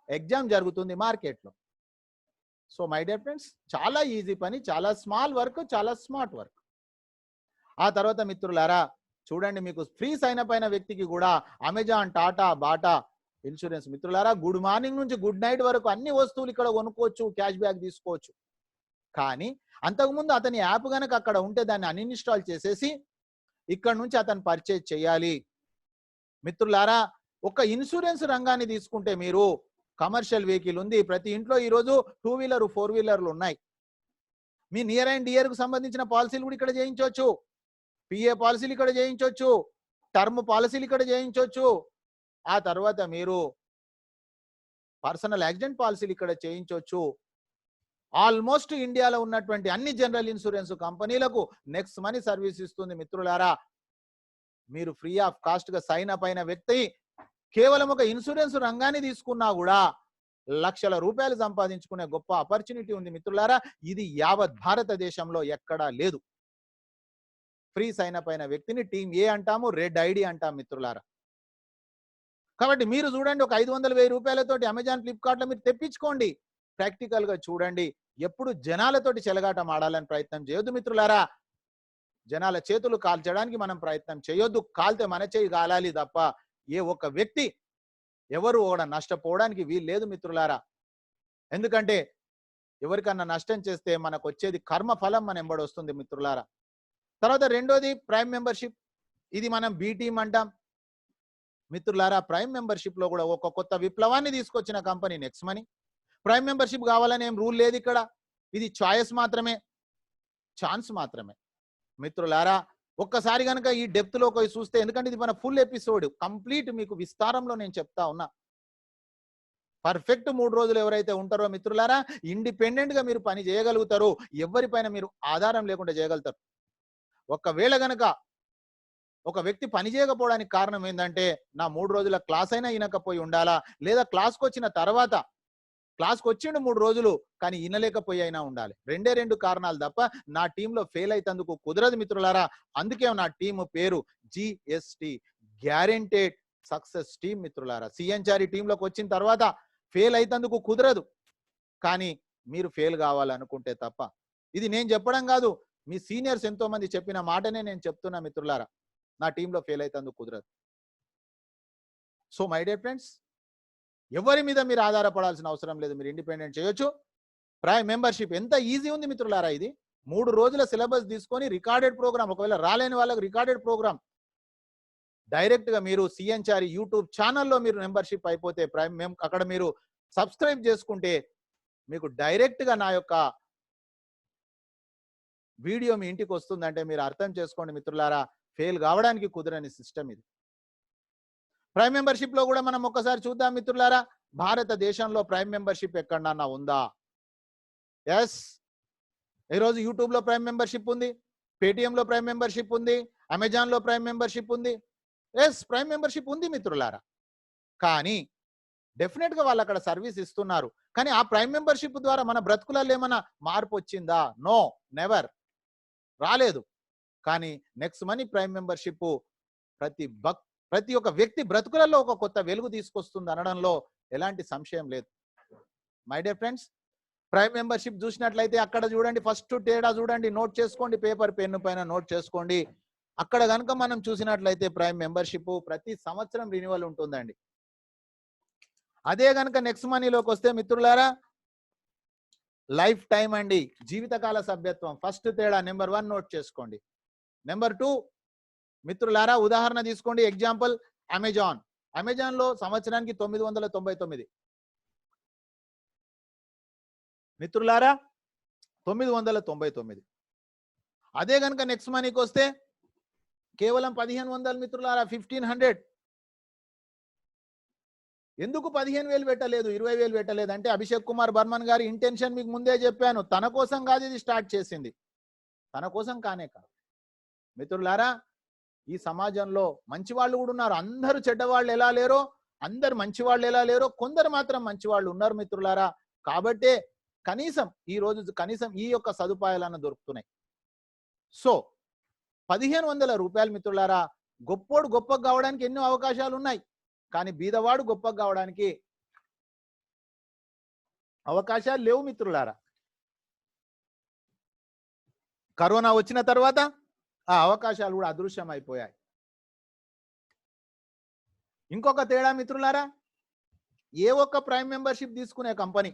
ఎగ్జామ్ జరుగుతుంది మార్కెట్లో. సో మై డియర్ ఫ్రెండ్స్, చాలా ఈజీ పని, చాలా స్మాల్ వర్క్, చాలా స్మార్ట్ వర్క్. ఆ తర్వాత మిత్రులారా చూడండి, మీకు ఫ్రీ సైన్ అప్ అయిన వ్యక్తికి కూడా అమెజాన్, టాటా, బాటా ఇన్సూరెన్స్ మిత్రులారా గుడ్ మార్నింగ్ నుంచి గుడ్ నైట్ వరకు అన్ని వస్తువులు ఇక్కడ కొనుక్కోవచ్చు, క్యాష్ బ్యాక్ తీసుకోవచ్చు. కానీ అంతకుముందు అతని యాప్ కనుక అక్కడ ఉంటే దాన్ని అన్ఇన్స్టాల్ చేసేసి ఇక్కడ నుంచి అతను పర్చేజ్ చేయాలి. మిత్రులారా ఒక ఇన్సూరెన్స్ రంగాన్ని తీసుకుంటే, మీరు కమర్షియల్ వెహికల్ ఉంది, ప్రతి ఇంట్లో ఈరోజు 2 వీలర్ 4 వీలర్లు ఉన్నాయి. మీ నియర్ అండ్ డియర్ కు సంబంధించిన పాలసీలు కూడా ఇక్కడ చేయించవచ్చు, పిఏ పాలసీలు ఇక్కడ చేయించవచ్చు, టర్మ్ పాలసీలు ఇక్కడ చేయించవచ్చు. ఆ తర్వాత మీరు పర్సనల్ యాక్సిడెంట్ పాలసీలు ఇక్కడ చేయించవచ్చు. ఆల్మోస్ట్ ఇండియాలో ఉన్నటువంటి అన్ని జనరల్ ఇన్సూరెన్స్ కంపెనీలకు నెక్స్ట్ మనీ సర్వీస్ ఇస్తుంది మిత్రులారా. మీరు ఫ్రీ ఆఫ్ కాస్ట్ గా సైన్ అప్ అయిన వ్యక్తి కేవలం ఒక ఇన్సూరెన్స్ రంగాన్ని తీసుకున్నా కూడా లక్షల రూపాయలు సంపాదించుకునే గొప్ప ఆపర్చునిటీ ఉంది మిత్రులారా. ఇది యావత్ భారతదేశంలో ఎక్కడా లేదు. ఫ్రీ సైన్ అప్ అయిన వ్యక్తిని టీమ్ ఏ అంటాము, రెడ్ ఐడి అంటాం మిత్రులారా. కాబట్టి మీరు చూడండి, ఒక 500,000 రూపాయలతోటి అమెజాన్, ఫ్లిప్కార్ట్ లో మీరు తెప్పించుకోండి. ప్రాక్టికల్ గా చూడండి. ఎప్పుడు జనాలతోటి చెలగాటం ఆడాలని ప్రయత్నం చేయొద్దు మిత్రులారా. జనాల చేతులు కాల్చడానికి మనం ప్రయత్నం చేయొద్దు. కాల్తే మన చేయి కాలాలి తప్ప ఏ ఒక్క వ్యక్తి ఎవరు కూడా నష్టపోవడానికి వీలు లేదు మిత్రులారా. ఎందుకంటే ఎవరికన్నా నష్టం చేస్తే మనకు వచ్చేది కర్మ ఫలం మన ఎంబడి వస్తుంది మిత్రులారా. తర్వాత రెండోది ప్రైమ్ మెంబర్షిప్. ఇది మనం బి టీమ్ అంటాం మిత్రులారా. ప్రైమ్ మెంబర్షిప్ లో కూడా ఒక కొత్త విప్లవాన్ని తీసుకొచ్చిన company next money. Prime membership కావాలని ఏం రూల్ లేదు ఇక్కడ. ఇది చాయిస్ మాత్రమే, ఛాన్స్ మాత్రమే మిత్రులారా. ఒక్కసారి కనుక ఈ డెప్త్ లో పోయి చూస్తే, ఎందుకంటే ఇది మన ఫుల్ ఎపిసోడ్ కంప్లీట్ మీకు విస్తారంలో నేను చెప్తా ఉన్నా. పర్ఫెక్ట్ 3 రోజులు ఎవరైతే ఉంటారో మిత్రులారా, ఇండిపెండెంట్ గా మీరు పని చేయగలుగుతారు. ఎవరిపైన మీరు ఆధారం లేకుండా చేయగలుగుతారు. ఒకవేళ గనక ఒక వ్యక్తి పని చేయకపోవడానికి కారణం ఏంటంటే, నా 3 రోజుల క్లాస్ అయినా వినకపోయి ఉండాలా, లేదా క్లాస్కి వచ్చిన తర్వాత క్లాస్కి వచ్చిండు 3 రోజులు కానీ వినలేకపోయి అయినా ఉండాలి. 2 కారణాలు తప్ప నా టీంలో ఫెయిల్ అయితందుకు కుదరదు మిత్రులారా. అందుకే నా టీం పేరు GST, గ్యారెంటెడ్ సక్సెస్ టీం మిత్రులారా. సిఎన్చారి టీంలోకి వచ్చిన తర్వాత ఫెయిల్ అయితందుకు కుదరదు, కానీ మీరు ఫెయిల్ కావాలనుకుంటే తప్ప. ఇది నేను చెప్పడం కాదు, మీ సీనియర్స్ ఎంతో మంది చెప్పిన మాటనే నేను చెప్తున్నా మిత్రులారా. నా టీంలో ఫెయిల్ అయితందుకు కుదరదు. సో మై డియర్ ఫ్రెండ్స్, ఎవరి మీద మీరు ఆధారపడాల్సిన అవసరం లేదు, మీరు ఇండిపెండెంట్ చేయొచ్చు. ప్రైమ్ మెంబర్షిప్ ఎంత ఈజీ ఉంది మిత్రులారా. ఇది 3 రోజుల సిలబస్ తీసుకొని రికార్డెడ్ ప్రోగ్రామ్, ఒకవేళ రాలేని వాళ్ళకి రికార్డెడ్ ప్రోగ్రామ్ డైరెక్ట్ గా మీరు సిఎన్చారి యూట్యూబ్ ఛానల్లో మీరు మెంబర్షిప్ అయిపోతే, అక్కడ మీరు సబ్స్క్రైబ్ చేసుకుంటే మీకు డైరెక్ట్ గా నా యొక్క వీడియో మీ ఇంటికి వస్తుందంటే మీరు అర్థం చేసుకోండి మిత్రులారా, ఫెయిల్ కావడానికి కుదరని సిస్టమ్ ఇది. ప్రైమ్ మెంబర్షిప్ లో కూడా మనం ఒక్కసారి చూద్దాం మిత్రులారా. భారతదేశంలో ప్రైమ్ మెంబర్షిప్ ఎక్కడన్నా ఉందా? ఎస్, ఈరోజు యూట్యూబ్ లో ప్రైమ్ మెంబర్షిప్ ఉంది, పేటిఎం లో ప్రైమ్ మెంబర్షిప్ ఉంది, అమెజాన్ లో ప్రైమ్ మెంబర్షిప్ ఉంది. ఎస్, ప్రైమ్ మెంబర్షిప్ ఉంది మిత్రులారా. కానీ డెఫినెట్ గా వాళ్ళు అక్కడ సర్వీస్ ఇస్తున్నారు. కానీ ఆ ప్రైమ్ మెంబర్షిప్ ద్వారా మన బ్రతుకులలో ఏమైనా మార్పు వచ్చిందా? నో, నెవర్, రాలేదు. కానీ నెక్స్ట్ మనీ ప్రైమ్ మెంబర్షిప్ ప్రతి ఒక్క వ్యక్తి బ్రతుకులలో ఒక కొత్త వెలుగు తీసుకొస్తుంది అనడంలో ఎలాంటి సంశయం లేదు. My dear friends, prime membership చూసినట్లయితే అక్కడ చూడండి, ఫస్ట్ తేడా చూడండి, నోట్ చేసుకోండి, పేపర్ పెన్ను పైన నోట్ చేసుకోండి. అక్కడ కనుక మనం చూసినట్లయితే ప్రైమ్ మెంబర్షిప్ ప్రతి సంవత్సరం రినివల్ ఉంటుందండి. అదే కనుక నెక్స్ట్ మనీలోకి వస్తే మిత్రులారా, లైఫ్ టైం అండి, జీవితకాల సభ్యత్వం. ఫస్ట్ తేడా నెంబర్ 1 నోట్ చేసుకోండి. నెంబర్ 2 మిత్రులారా ఉదాహరణ తీసుకోండి. Example Amazon. అమెజాన్ లో సంవత్సరానికి 999. మిత్రులారా 999. అదే కనుక నెక్స్ట్ మనీకి వస్తే కేవలం 1500 మిత్రులారా, 1500. ఎందుకు 15,000 పెట్టలేదు, 20,000 పెట్టలేదు అంటే అభిషేక్ కుమార్ బర్మన్ గారి ఇంటెన్షన్ మీకు ముందే చెప్పాను. తన కోసం కాదు ఇది స్టార్ట్ చేసింది, తన కోసం కానే కాదు. మిత్రులారా ఈ సమాజంలో మంచి వాళ్ళు కూడా ఉన్నారు. అందరూ చెడ్డవాళ్ళు ఎలా లేరో, అందరు మంచి వాళ్ళు ఎలా లేరో, కొందరు మాత్రం మంచి వాళ్ళు ఉన్నారు మిత్రులారా. కాబట్టే కనీసం ఈ రోజు కనీసం ఈ యొక్క సదుపాయాలను దొరుకుతున్నాయి. సో 1500 రూపాయలు మిత్రులారా, గొప్పోడు గొప్పగా కావడానికి ఎన్నో అవకాశాలు ఉన్నాయి, కానీ బీదవాడు గొప్పగా కావడానికి అవకాశాలు లేవు మిత్రులారా. కరోనా వచ్చిన తర్వాత ఆ అవకాశాలు కూడా అదృశ్యం అయిపోయాయి. ఇంకొక తేడా మిత్రులారా, ఏ ఒక్క ప్రైమ్ మెంబర్షిప్ తీసుకునే కంపెనీ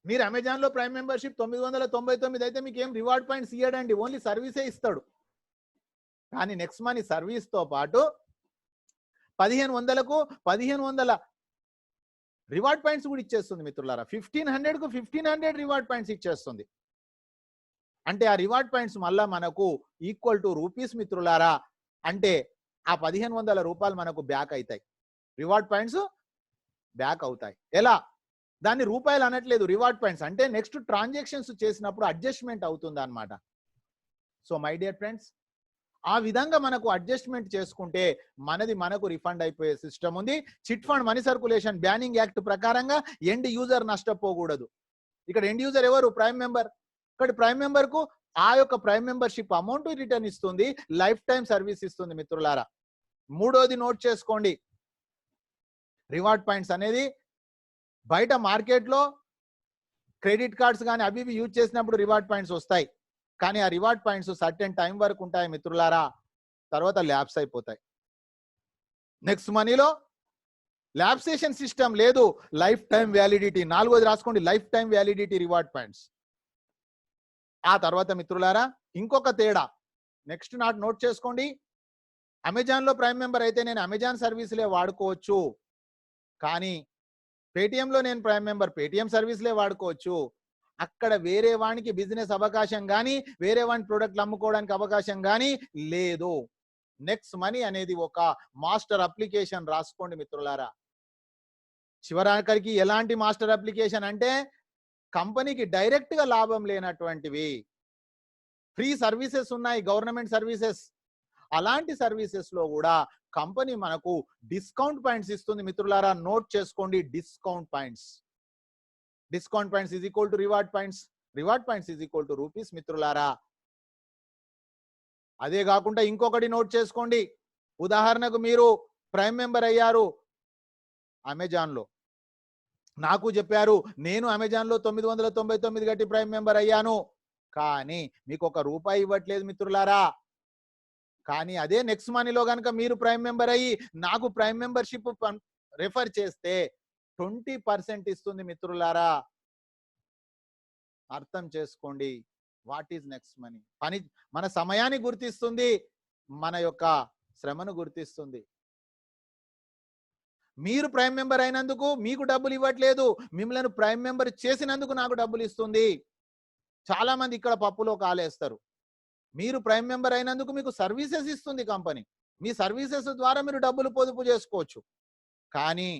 మీరు అమెజాన్ లో ప్రైమ్ మెంబర్షిప్ 999 అయితే మీకు ఏం రివార్డ్ పాయింట్స్ ఇయ్యడండి, ఓన్లీ సర్వీసే ఇస్తాడు. కానీ నెక్స్ట్ మనీ సర్వీస్ తో పాటు 1500కు 1500 రివార్డ్ పాయింట్స్ కూడా ఇచ్చేస్తుంది మిత్రులారా. 1500కు 1500 రివార్డ్ పాయింట్స్ ఇచ్చేస్తుంది. అంటే ఆ రివార్డ్ పాయింట్స్ మళ్ళా మనకు ఈక్వల్ టు రూపీస్ మిత్రులారా. అంటే ఆ 1500 రూపాయలు మనకు బ్యాక్ అవుతాయి, రివార్డ్ పాయింట్స్ బ్యాక్ అవుతాయి. ఎలా? దాన్ని రూపాయలు అనట్లేదు, రివార్డ్ పాయింట్స్ అంటే నెక్స్ట్ ట్రాన్సాక్షన్స్ చేసినప్పుడు అడ్జస్ట్మెంట్ అవుతుంది అన్నమాట. సో మై డియర్ ఫ్రెండ్స్, ఆ విధంగా మనకు అడ్జస్ట్మెంట్ చేసుకుంటే మనకు రిఫండ్ అయిపోయే సిస్టమ్ ఉంది. Chit fund money circulation banning act ప్రకారంగా ఎండ్ యూజర్ నష్టపోకూడదు. ఇక్కడ ఎండ్ యూజర్ ఎవరు? Prime member. ఇక్కడ ప్రైమ్ మెంబర్ కు ఆ యొక్క ప్రైమ్ మెంబర్షిప్ అమౌంట్ రిటర్న్ ఇస్తుంది, లైఫ్ టైం సర్వీస్ ఇస్తుంది మిత్రులారా. మూడోది నోట్ చేసుకోండి, రివార్డ్ పాయింట్స్ అనేది బయట మార్కెట్లో క్రెడిట్ కార్డ్స్ కానీ అవి యూజ్ చేసినప్పుడు రివార్డ్ పాయింట్స్ వస్తాయి, కానీ ఆ రివార్డ్ పాయింట్స్ సర్టెన్ టైం వరకు ఉంటాయి మిత్రులారా, తర్వాత ల్యాప్స్ అయిపోతాయి. నెక్స్ట్ మనీలో ల్యాప్సేషన్ సిస్టమ్ లేదు, లైఫ్ టైం వ్యాలిడిటీ. నాలుగోది రాసుకోండి, life time validity reward points. ఆ తర్వాత మిత్రులారా ఇంకొక తేడా నెక్స్ట్ నోట్ చేసుకోండి. అమెజాన్ లో ప్రైమ్ మెంబర్ అయితే నేను అమెజాన్ సర్వీసులే వాడుకోవచ్చు, కానీ పేటిఎంలో నేను ప్రైమ్ మెంబర్, పేటిఎం సర్వీసులే వాడుకోవచ్చు. అక్కడ వేరే వానికి బిజినెస్ అవకాశం కానీ వేరే వాని ప్రొడక్ట్లు అమ్ముకోవడానికి అవకాశం కానీ లేదు. నెక్స్ట్ మనీ అనేది ఒక మాస్టర్ అప్లికేషన్, రాసుకోండి మిత్రులారా. చివరాఖరికి ఎలాంటి మాస్టర్ అప్లికేషన్ అంటే కంపెనీకి డైరెక్ట్ గా లాభం లేనటువంటివి ఫ్రీ సర్వీసెస్ ఉన్నాయి, గవర్నమెంట్ సర్వీసెస్. అలాంటి సర్వీసెస్ లో కూడా కంపెనీ మనకు డిస్కౌంట్ పాయింట్స్ ఇస్తుంది మిత్రులారా. నోట్ చేసుకోండి, discount points. Discount points is equal to reward points, reward points is equal to rupees మిత్రులారా. అదే కాకుండా ఇంకొకటి నోట్ చేసుకోండి. ఉదాహరణకు మీరు ప్రైమ్ మెంబర్ అయ్యారు అమెజాన్ లో, నాకు చెప్పారు నేను అమెజాన్ లో 999 కట్టి ప్రైమ్ మెంబర్ అయ్యాను, కానీ మీకు ₹1 ఇవ్వట్లేదు మిత్రులారా. కానీ అదే నెక్స్ట్ మనీలో కనుక మీరు ప్రైమ్ మెంబర్ అయ్యి నాకు ప్రైమ్ మెంబర్షిప్ రెఫర్ చేస్తే 20% ఇస్తుంది మిత్రులారా. అర్థం చేసుకోండి, వాట్ ఈజ్ నెక్స్ట్ మనీ. మన సమయాన్ని గుర్తిస్తుంది, మన యొక్క శ్రమను గుర్తిస్తుంది. మీరు ప్రైమ్ మెంబర్ అయినందుకు మీకు డబ్బులు ఇవ్వట్లేదు, మిమ్మల్ని ప్రైమ్ మెంబర్ చేసినందుకు నాకు డబ్బులు ఇస్తుంది. చాలా మంది ఇక్కడ పప్పులో కాలేస్తారు. మీరు ప్రైమ్ మెంబర్ అయినందుకు మీకు సర్వీసెస్ ఇస్తుంది కంపెనీ, మీ సర్వీసెస్ ద్వారా మీరు డబ్బులు పొదుపు చేసుకోవచ్చు. కానీ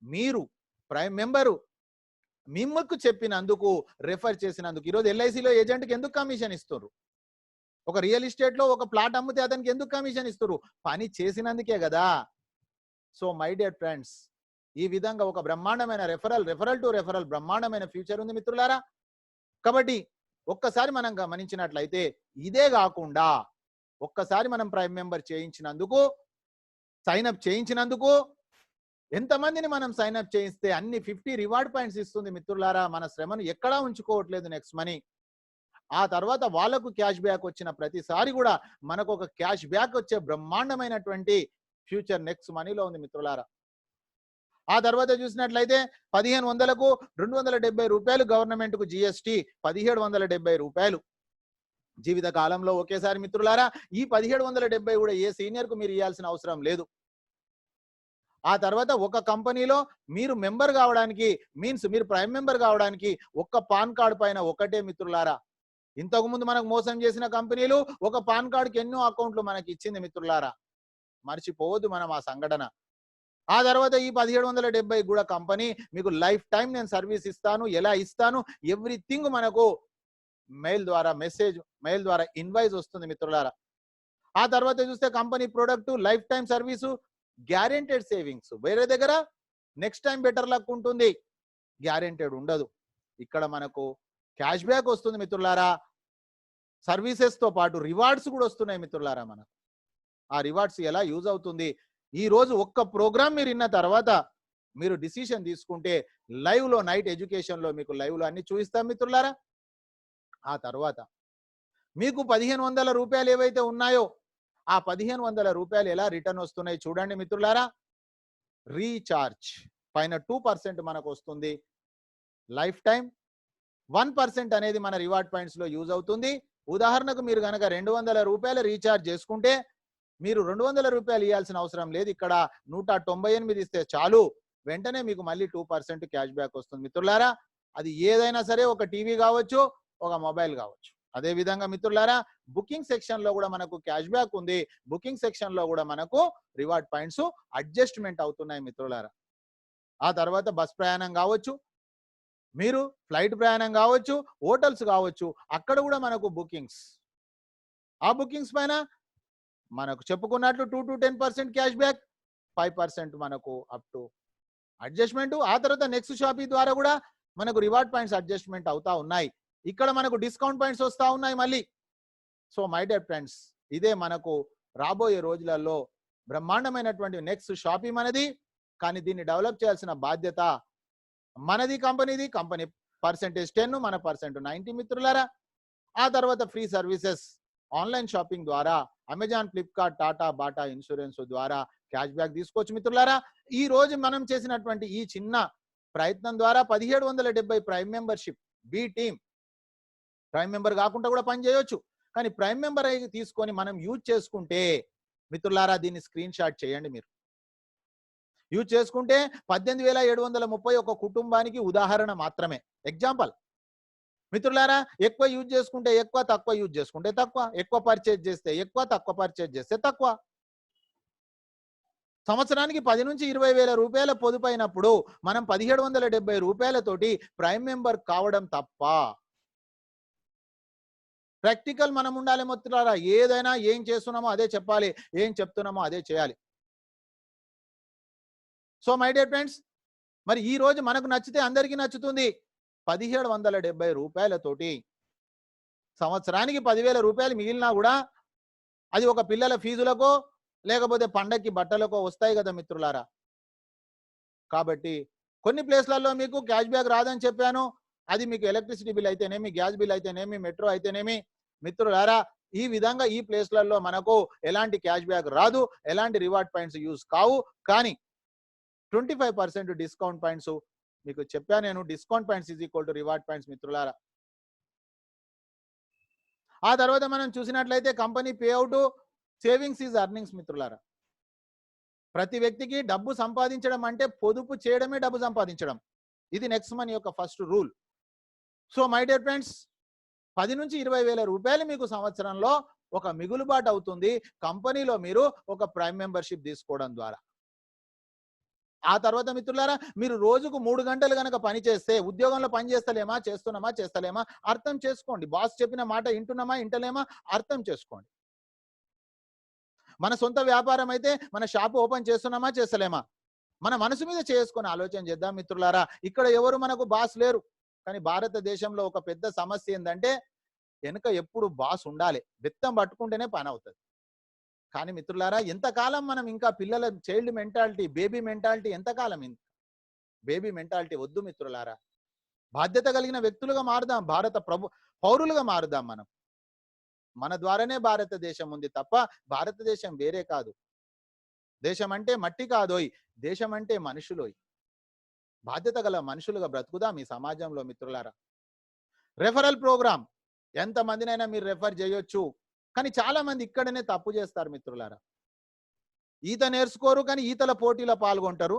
మీరు ప్రైమ్ మెంబరు మిమ్మల్ని చెప్పినందుకు, రెఫర్ చేసినందుకు, ఈరోజు ఎల్ఐసిలో ఏజెంట్కి ఎందుకు కమిషన్ ఇస్తారు? ఒక రియల్ ఎస్టేట్ లో ఒక ప్లాట్ అమ్మితే అతనికి ఎందుకు కమిషన్ ఇస్తారు? పని చేసినందుకే కదా. సో మై డియర్ ఫ్రెండ్స్, ఈ విధంగా ఒక బ్రహ్మాండమైన రెఫరల్ టు రెఫరల్ బ్రహ్మాండమైన ఫ్యూచర్ ఉంది మిత్రులారా. కాబట్టి ఒక్కసారి మనం గమనించినట్లయితే ఇదే కాకుండా ఒక్కసారి మనం ప్రైమ్ మెంబర్ చేయించినందుకు, సైన్అప్ చేయించినందుకు ఎంతమందిని మనం సైన్అప్ చేయిస్తే అన్ని 50 రివార్డ్ పాయింట్స్ ఇస్తుంది మిత్రులారా. మన శ్రమను ఎక్కడా ఉంచుకోవట్లేదు నెక్స్ట్ మనీ. ఆ తర్వాత వాళ్ళకు క్యాష్ బ్యాక్ వచ్చిన ప్రతిసారి కూడా మనకు ఒక క్యాష్ బ్యాక్ వచ్చే బ్రహ్మాండమైనటువంటి ఫ్యూచర్ నెక్స్ట్ మనీలో ఉంది మిత్రులారా. ఆ తర్వాత చూసినట్లయితే 1500కు 270 రూపాయలు గవర్నమెంట్ కు జిఎస్టి, 1770 రూపాయలు జీవిత కాలంలో ఒకేసారి మిత్రులారా. ఈ 1770 కూడా ఏ సీనియర్ కు మీరు ఇవ్వాల్సిన అవసరం లేదు. ఆ తర్వాత ఒక కంపెనీలో మీరు మెంబర్ కావడానికి మీన్స్ మీరు ప్రైమ్ మెంబర్ కావడానికి ఒక్క పాన్ కార్డు పైన ఒకటే మిత్రులారా. ఇంతకు ముందు మనకు మోసం చేసిన కంపెనీలు ఒక పాన్ కార్డుకి ఎన్నో అకౌంట్లు మనకి ఇచ్చింది మిత్రులారా. మర్చిపోవద్దు మనం ఆ సంఘటన. ఆ తర్వాత ఈ 1770 కూడా కంపెనీ మీకు లైఫ్ టైం నేను సర్వీస్ ఇస్తాను, ఎలా ఇస్తాను, ఎవ్రీథింగ్ మనకు మెయిల్ ద్వారా మెయిల్ ద్వారా ఇన్వాయిస్ వస్తుంది మిత్రులారా. ఆ తర్వాత చూస్తే company product life time service, guaranteed savings. వేరే దగ్గర నెక్స్ట్ టైం బెటర్ లక్ ఉంటుంది, గ్యారెంటెడ్ ఉండదు. ఇక్కడ మనకు క్యాష్ బ్యాక్ వస్తుంది మిత్రులారా. సర్వీసెస్ తో పాటు రివార్డ్స్ కూడా వస్తున్నాయి మిత్రులారా. మనకు ఆ రివార్డ్స్ ఎలా యూజ్ అవుతుంది, ఈ రోజు ఒక్క ప్రోగ్రామ్ మీరు విన్న తర్వాత మీరు డిసిషన్ తీసుకుంటే లైవ్ లో నైట్ ఎడ్యుకేషన్ లో మీకు లైవ్ లో అన్ని చూపిస్తాం మిత్రులారా. ఆ తర్వాత మీకు 1500 రూపాయలు ఏవైతే ఉన్నాయో ఆ 1500 రూపాయలు ఎలా రిటర్న్ వస్తున్నాయి చూడండి మిత్రులారా. రీఛార్జ్ పైన 2% మనకు వస్తుంది. లైఫ్ టైం 1% అనేది మన రివార్డ్ పాయింట్స్ లో యూజ్ అవుతుంది. ఉదాహరణకు మీరు కనుక 200 రూపాయలు రీఛార్జ్ చేసుకుంటే మీరు 200 రూపాయలు ఇవ్వాల్సిన అవసరం లేదు. ఇక్కడ 198 ఇస్తే చాలు, వెంటనే మీకు మళ్ళీ 2% క్యాష్ బ్యాక్ వస్తుంది మిత్రులారా. అది ఏదైనా సరే, ఒక టీవీ కావచ్చు, ఒక మొబైల్ కావచ్చు. అదే విధంగా మిత్రులారా బుకింగ్ సెక్షన్ లో కూడా మనకు క్యాష్ బ్యాక్ ఉంది. బుకింగ్ సెక్షన్ లో కూడా మనకు రివార్డ్ పాయింట్స్ అడ్జస్ట్మెంట్ అవుతున్నాయి మిత్రులారా. ఆ తర్వాత బస్ ప్రయాణం కావచ్చు, మీరు ఫ్లైట్ ప్రయాణం కావచ్చు, హోటల్స్ కావచ్చు, అక్కడ కూడా మనకు బుకింగ్స్. ఆ బుకింగ్స్ పైన మనకు చెప్పుకున్నట్లు 2 to 10% క్యాష్ బ్యాక్, 5% మనకు అప్ టు అడ్జస్ట్మెంట్. ఆ తర్వాత నెక్స్ట్ షాపీ ద్వారా కూడా మనకు రివార్డ్ పాయింట్స్ అడ్జస్ట్మెంట్ అవుతా ఉన్నాయి. ఇక్కడ మనకు డిస్కౌంట్ పాయింట్స్ వస్తా ఉన్నాయి మళ్ళీ. సో మై డియర్ ఫ్రెండ్స్, ఇదే మనకు రాబోయే రోజులలో బ్రహ్మాండమైనటువంటి నెక్స్ట్ షాపీ మనది. కానీ దీన్ని డెవలప్ చేయాల్సిన బాధ్యత మనది, కంపెనీది. కంపెనీ పర్సెంటేజ్ 10, మన పర్సెంట్ 90 మిత్రులారా. ఆ తర్వాత ఫ్రీ సర్వీసెస్ ఆన్లైన్ షాపింగ్ ద్వారా Amazon, Flipkart, Tata, Bata insurance ద్వారా క్యాష్ బ్యాక్ తీసుకోవచ్చు మిత్రులారా. ఈ రోజు మనం చేసినటువంటి ఈ చిన్న ప్రయత్నం ద్వారా 1770 prime membership B team, prime member కాకుండా కూడా పని చేయొచ్చు. కానీ ప్రైమ్ మెంబర్ తీసుకొని మనం యూజ్ చేసుకుంటే మిత్రులారా, దీన్ని స్క్రీన్ షాట్ చేయండి. మీరు యూజ్ చేసుకుంటే 18,730 ఒక కుటుంబానికి ఉదాహరణ మాత్రమే, ఎగ్జాంపుల్ మిత్రులారా. ఎక్కువ యూజ్ చేసుకుంటే ఎక్కువ, తక్కువ యూజ్ చేసుకుంటే తక్కువ. ఎక్కువ పర్చేజ్ చేస్తే ఎక్కువ, తక్కువ పర్చేజ్ చేస్తే తక్కువ. సంవత్సరానికి 10 నుంచి 20 వేల రూపాయల పొదుపైనప్పుడు మనం 1770 రూపాయలతోటి ప్రైమ్ మెంబర్ కావడం తప్ప. ప్రాక్టికల్ మనం ఉండాలి మిత్రులారా. ఏదైనా ఏం చేస్తున్నామో అదే చెప్పాలి, ఏం చెప్తున్నామో అదే చేయాలి. సో మై డియర్ ఫ్రెండ్స్, మరి ఈ రోజు మనకు నచ్చితే అందరికీ నచ్చుతుంది. 1770 రూపాయలతోటి సంవత్సరానికి 10,000 రూపాయలు మిగిలినా కూడా అది ఒక పిల్లల ఫీజులకో లేకపోతే పండక్కి బట్టలకో వస్తాయి కదా మిత్రులారా. కాబట్టి కొన్ని ప్లేస్లలో మీకు క్యాష్ బ్యాక్ రాదని చెప్పాను. అది మీకు ఎలక్ట్రిసిటీ బిల్ అయితేనేమి, గ్యాస్ బిల్ అయితేనేమి, మెట్రో అయితేనేమి మిత్రులారా, ఈ విధంగా ఈ ప్లేస్లలో మనకు ఎలాంటి క్యాష్ బ్యాక్ రాదు, ఎలాంటి రివార్డ్ పాయింట్స్ యూజ్ కావు. కానీ 25% డిస్కౌంట్ పాయింట్స్ మీకు చెప్పాను నేను. Discount points is equal to reward points మిత్రులారా. ఆ తర్వాత మనం చూసినట్లయితే company pay out, savings is earnings మిత్రులారా. ప్రతి వ్యక్తికి డబ్బు సంపాదించడం అంటే పొదుపు చేయడమే డబ్బు సంపాదించడం. ఇది నెక్స్ట్ మనీ యొక్క first rule. So my dear friends, 10 నుంచి 20 వేల రూపాయలు మీకు సంవత్సరంలో ఒక మిగులుబాటు అవుతుంది కంపెనీలో మీరు ఒక ప్రైమ్ మెంబర్షిప్ తీసుకోవడం ద్వారా. ఆ తర్వాత మిత్రులారా, మీరు రోజుకు 3 గంటలు కనుక పని చేస్తే, ఉద్యోగంలో పని చేస్తున్నామా అర్థం చేసుకోండి. బాస్ చెప్పిన మాట వింటున్నామా వింటలేమా అర్థం చేసుకోండి. మన సొంత వ్యాపారం అయితే మన షాపు ఓపెన్ చేస్తున్నామా చేస్తలేమా మన మనసు మీద చేసుకొని ఆలోచన చేద్దాం మిత్రులారా. ఇక్కడ ఎవరు మనకు బాస్ లేరు. కానీ భారతదేశంలో ఒక పెద్ద సమస్య ఏంటంటే వెనుక ఎప్పుడు బాస్ ఉండాలి, బెత్తం పట్టుకుంటేనే పని అవుతుంది. కానీ మిత్రులారా, ఎంతకాలం మనం ఇంకా పిల్లల చైల్డ్ మెంటాలిటీ, బేబీ మెంటాలిటీ ఎంతకాలం? ఇంకా బేబీ మెంటాలిటీ వద్దు మిత్రులారా. బాధ్యత కలిగిన వ్యక్తులుగా మారుదాం, పౌరులుగా మారుదాం. మనం మన ద్వారానే భారతదేశం ఉంది తప్ప భారతదేశం వేరే కాదు. దేశం అంటే మట్టి కాదోయ్, దేశం అంటే మనుషులోయ్. బాధ్యత గల మనుషులుగా బ్రతుకుదాం ఈ సమాజంలో మిత్రులారా. రెఫరల్ ప్రోగ్రామ్ ఎంతమందినైనా మీరు రెఫర్ చేయొచ్చు, కానీ చాలా మంది ఇక్కడనే తప్పు చేస్తారు మిత్రులారా. ఈత నేర్చుకోరు కానీ ఈతల పోటీలో పాల్గొంటారు.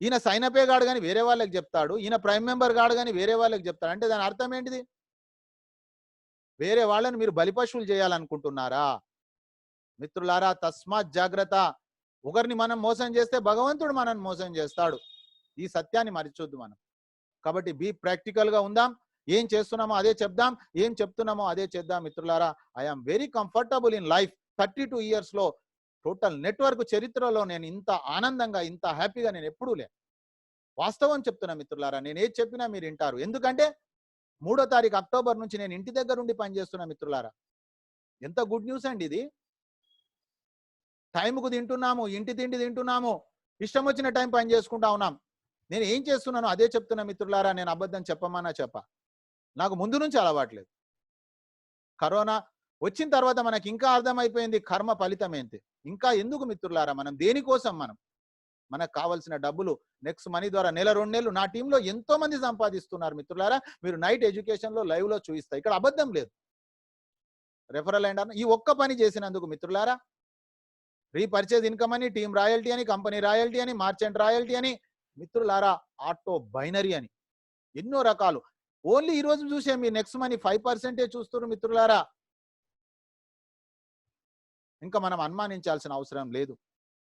ఈయన సైనపే గాడు కానీ వేరే వాళ్ళకి చెప్తాడు, ఈయన ప్రైమ్ మెంబర్ గాడు కానీ వేరే వాళ్ళకి చెప్తాడు. అంటే దాని అర్థం ఏంటిది? వేరే వాళ్ళని మీరు బలిపశువులు చేయాలనుకుంటున్నారా? మిత్రులారా, తస్మాత్ జాగ్రత్త. ఒకరిని మనం మోసం చేస్తే భగవంతుడు మనల్ని మోసం చేస్తాడు. ఈ సత్యాన్ని మరిచొద్దు మనం. కాబట్టి బీ ప్రాక్టికల్ గా ఉందాం. ఏం చేస్తున్నామో అదే చెప్దాం, ఏం చెప్తున్నామో అదే చేద్దాం మిత్రులారా. I'm very comfortable in life. 32 years లో టోటల్ నెట్వర్క్ చరిత్రలో నేను ఇంత ఆనందంగా, ఇంత హ్యాపీగా నేను ఎప్పుడూ లే. వాస్తవం చెప్తున్నా మిత్రులారా. నేను ఏది చెప్పినా మీరు వింటారు. ఎందుకంటే 3వ తారీఖు అక్టోబర్ నుంచి నేను ఇంటి దగ్గర ఉండి పనిచేస్తున్నా మిత్రులారా. ఎంత గుడ్ న్యూస్ అండి ఇది. టైంకు తింటున్నాము, ఇంటి తిండి తింటున్నాము, ఇష్టం వచ్చిన టైం పని చేసుకుంటా ఉన్నాం. నేను ఏం చేస్తున్నానో అదే చెప్తున్నా మిత్రులారా. నేను అబద్ధం చెప్పమన్నా నాకు ముందు నుంచి అలవాట్లేదు. కరోనా వచ్చిన తర్వాత మనకి ఇంకా అర్థమైపోయింది కర్మ ఫలితం ఏంటి. ఇంకా ఎందుకు మిత్రులారా, మనం దేనికోసం మనకు కావాల్సిన డబ్బులు నెక్స్ట్ మనీ ద్వారా నెల 2 నెలలు నా టీంలో ఎంతో మంది సంపాదిస్తున్నారు మిత్రులారా. మీరు నైట్ ఎడ్యుకేషన్ లో లైవ్ లో చూపిస్తా, ఇక్కడ అబద్ధం లేదు. రెఫరల్ అండ్ ఈ ఒక్క పని చేసినందుకు మిత్రులారా, రీపర్చేజ్ ఇన్కమ్ అని, టీమ్ రాయల్టీ అని, కంపెనీ రాయల్టీ అని, మార్చెంట్ రాయల్టీ అని మిత్రులారా, ఆటో బైనరీ అని ఎన్నో రకాలు. ఓన్లీ ఈ రోజు చూసే మీ నెక్స్ట్ మనీ 5% చూస్తున్నారు మిత్రులారా. ఇంకా మనం అనుమానించాల్సిన అవసరం లేదు.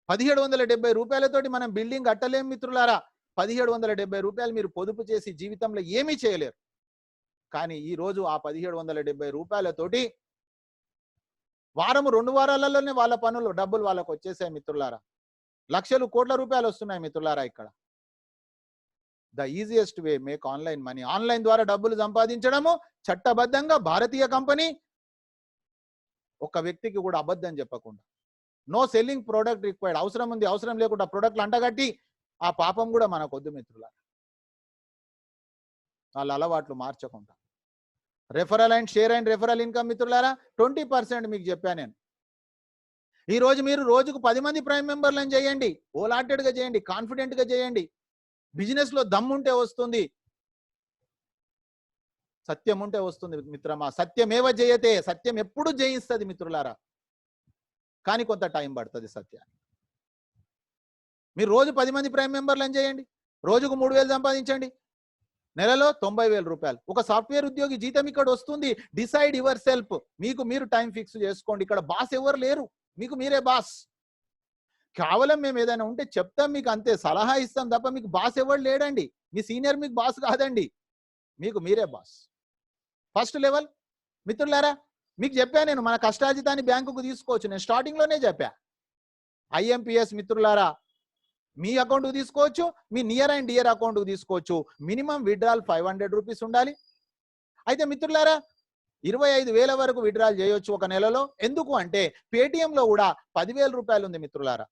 1770 రూపాయలతోటి మనం బిల్డింగ్ కట్టలేం మిత్రులారా. 1770 రూపాయలు మీరు పొదుపు చేసి జీవితంలో ఏమీ చేయలేరు. కానీ ఈ రోజు ఆ 1770 రూపాయలతోటి వారము 2 వారాలలోనే వాళ్ళ పనులు డబ్బులు వాళ్ళకు వచ్చేసాయి మిత్రులారా. లక్షలు కోట్ల రూపాయలు వస్తున్నాయి మిత్రులారా. ఇక్కడ the easiest way make online money. Online ద్వారా డబ్బులు సంపాదించడము చట్టబద్ధంగా, భారతీయ కంపెనీ, ఒక వ్యక్తికి కూడా అబద్ధం చెప్పకుండా. No selling product required. అవసరం ఉంది, అవసరం లేకుండా ప్రొడక్ట్లు అంటగట్టి ఆ పాపం కూడా మనకు వద్దు మిత్రులారా. వాళ్ళ అలవాట్లు మార్చకుండా. Referral and share and referral income మిత్రులారా 20% మీకు చెప్పాను నేను. ఈ రోజు మీరు రోజుకు 10 మంది ప్రైమ్ మెంబర్లను చేయండి, ఓలాటెడ్ గా చేయండి, కాన్ఫిడెంట్ గా చేయండి. బిజినెస్ లో దమ్ముంటే వస్తుంది, సత్యం ఉంటే వస్తుంది మిత్రమా. సత్యమేవ జయతే. సత్యం ఎప్పుడు జయిస్తుంది మిత్రులారా. కానీ కొంత టైం పడుతుంది సత్యాన్ని. మీరు రోజు 10 మంది ప్రైమ్ మెంబర్లను చేయండి, రోజుకు 3000 సంపాదించండి, నెలలో 90,000 రూపాయలు. ఒక సాఫ్ట్వేర్ ఉద్యోగి జీతం ఇక్కడ వస్తుంది. Decide your self. మీకు మీరు టైం ఫిక్స్ చేసుకోండి. ఇక్కడ బాస్ ఎవరు లేరు, మీకు మీరే బాస్. కేవలం మేము ఏదైనా ఉంటే చెప్తాం మీకు, అంతే, సలహా ఇస్తాం తప్ప మీకు బాస్ ఎవరు లేడండి. మీ సీనియర్ మీకు బాస్ కాదండి, మీకు మీరే బాస్. ఫస్ట్ లెవెల్ మిత్రులారా, మీకు చెప్పా నేను, మన కష్టార్జితాన్ని బ్యాంకుకు తీసుకోవచ్చు. నేను స్టార్టింగ్ లోనే చెప్పా. ఐఎంపిఎస్ మిత్రులారా, మీ అకౌంట్ కు తీసుకోవచ్చు, మీ నియర్ అండ్ డియర్ అకౌంట్ కు తీసుకోవచ్చు. మినిమం విత్డ్రాల్ 500 రూపీస్ ఉండాలి. అయితే మిత్రులారా 25,000 వరకు విత్డ్రాల్ చేయొచ్చు ఒక నెలలో. ఎందుకు అంటే పేటిఎం లో కూడా 10,000 రూపాయలు ఉంది మిత్రులారా.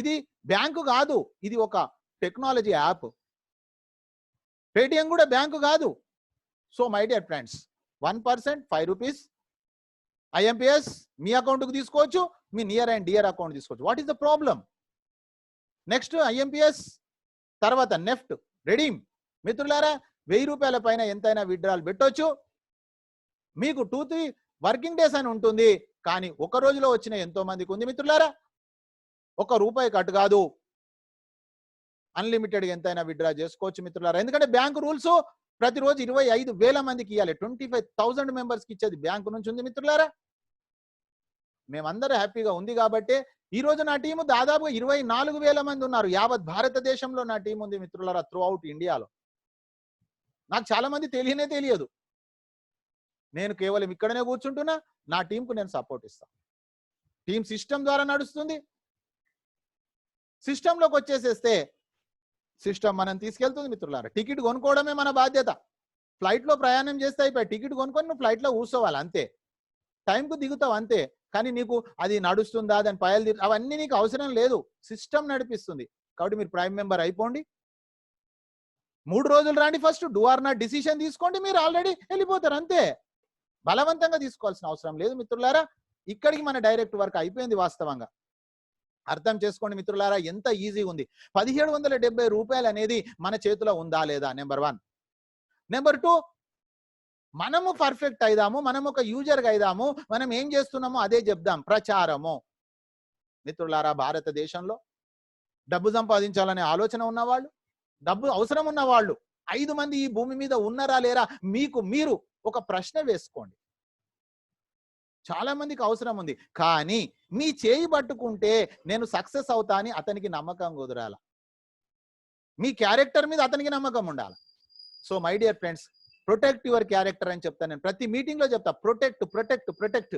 ఇది బ్యాంకు కాదు, ఇది ఒక టెక్నాలజీ యాప్. పేటిఎం కూడా బ్యాంకు కాదు. So my dear friends, 1% 5 rupees IMPS me account కు తీసుకోవచ్చు, మీ నియర్ అండ్ డియర్ అకౌంట్ తీసుకోవచ్చు. What is the problem? Next IMPS, తర్వాత నెఫ్ట్, రెడీమ్ మిత్రులారా 1000 రూపాయల పైన ఎంతైనా విత్డ్రాల్ పెట్టొచ్చు. మీకు 2-3 వర్కింగ్ డేస్ అని ఉంటుంది, కానీ ఒక రోజులో వచ్చిన ఎంతో మందికి ఉంది మిత్రులారా. ₹1 కట్ కాదు, అన్లిమిటెడ్ ఎంతైనా విత్డ్రా చేసుకోవచ్చు మిత్రులారా. ఎందుకంటే బ్యాంకు రూల్స్ ప్రతిరోజు 25,000 మందికి ఇవ్వాలి. 25,000 మెంబర్స్కి ఇచ్చేది బ్యాంకు నుంచి ఉంది మిత్రులారా. మేమందరూ హ్యాపీగా ఉంది కాబట్టి ఈ రోజు నా టీము దాదాపుగా 24,000 మంది ఉన్నారు. యావత్ భారతదేశంలో నా టీం ఉంది మిత్రులారా, త్రూ అవుట్ ఇండియాలో. నాకు చాలా మంది తెలియదు. నేను కేవలం ఇక్కడనే కూర్చుంటున్నా, నా టీంకు నేను సపోర్ట్ ఇస్తాను. టీం సిస్టమ్ ద్వారా నడుస్తుంది. సిస్టంలోకి వచ్చేసేస్తే సిస్టమ్ మనం తీసుకెళ్తుంది మిత్రులారా. టికెట్ కొనుక్కోవడమే మన బాధ్యత. ఫ్లైట్లో ప్రయాణం చేస్తే అయిపోయి, టికెట్ కొనుక్కొని నువ్వు ఫ్లైట్లో కూర్చోవాలి అంతే, టైంకు దిగుతావు అంతే. కానీ నీకు అది నడుస్తుందా, దాని పయలు అవన్నీ నీకు అవసరం లేదు, సిస్టమ్ నడిపిస్తుంది. కాబట్టి మీరు ప్రైమ్ మెంబర్ అయిపోండి. 3 రోజులు రాండి, first do or not decision తీసుకోండి, మీరు ఆల్రెడీ వెళ్ళిపోతారు అంతే. బలవంతంగా తీసుకోవాల్సిన అవసరం లేదు మిత్రులారా. ఇక్కడికి మన డైరెక్ట్ వర్క్ అయిపోయింది వాస్తవంగా. అర్థం చేసుకోండి మిత్రులారా, ఎంత ఈజీ ఉంది. 1770 రూపాయలు అనేది మన చేతిలో ఉందా లేదా? నెంబర్ 1. నెంబర్ 2, మనము పర్ఫెక్ట్ అయిదాము, మనం ఒక యూజర్గా అయిదాము, మనం ఏం చేస్తున్నామో అదే చెప్దాం. ప్రచారము. మిత్రులారా, భారతదేశంలో డబ్బు సంపాదించాలనే ఆలోచన ఉన్నవాళ్ళు, డబ్బు అవసరం ఉన్నవాళ్ళు 5 మంది ఈ భూమి మీద ఉన్నారా లేరా? మీకు మీరు ఒక ప్రశ్న వేసుకోండి. చాలా మందికి అవసరం ఉంది, కానీ మీ చేయి పట్టుకుంటే నేను సక్సెస్ అవుతా అని అతనికి నమ్మకం కుదరాల. మీ క్యారెక్టర్ మీద అతనికి నమ్మకం ఉండాలి. So my dear friends, protect your character అని చెప్తాను నేను ప్రతి మీటింగ్ లో చెప్తా. Protect protect protect.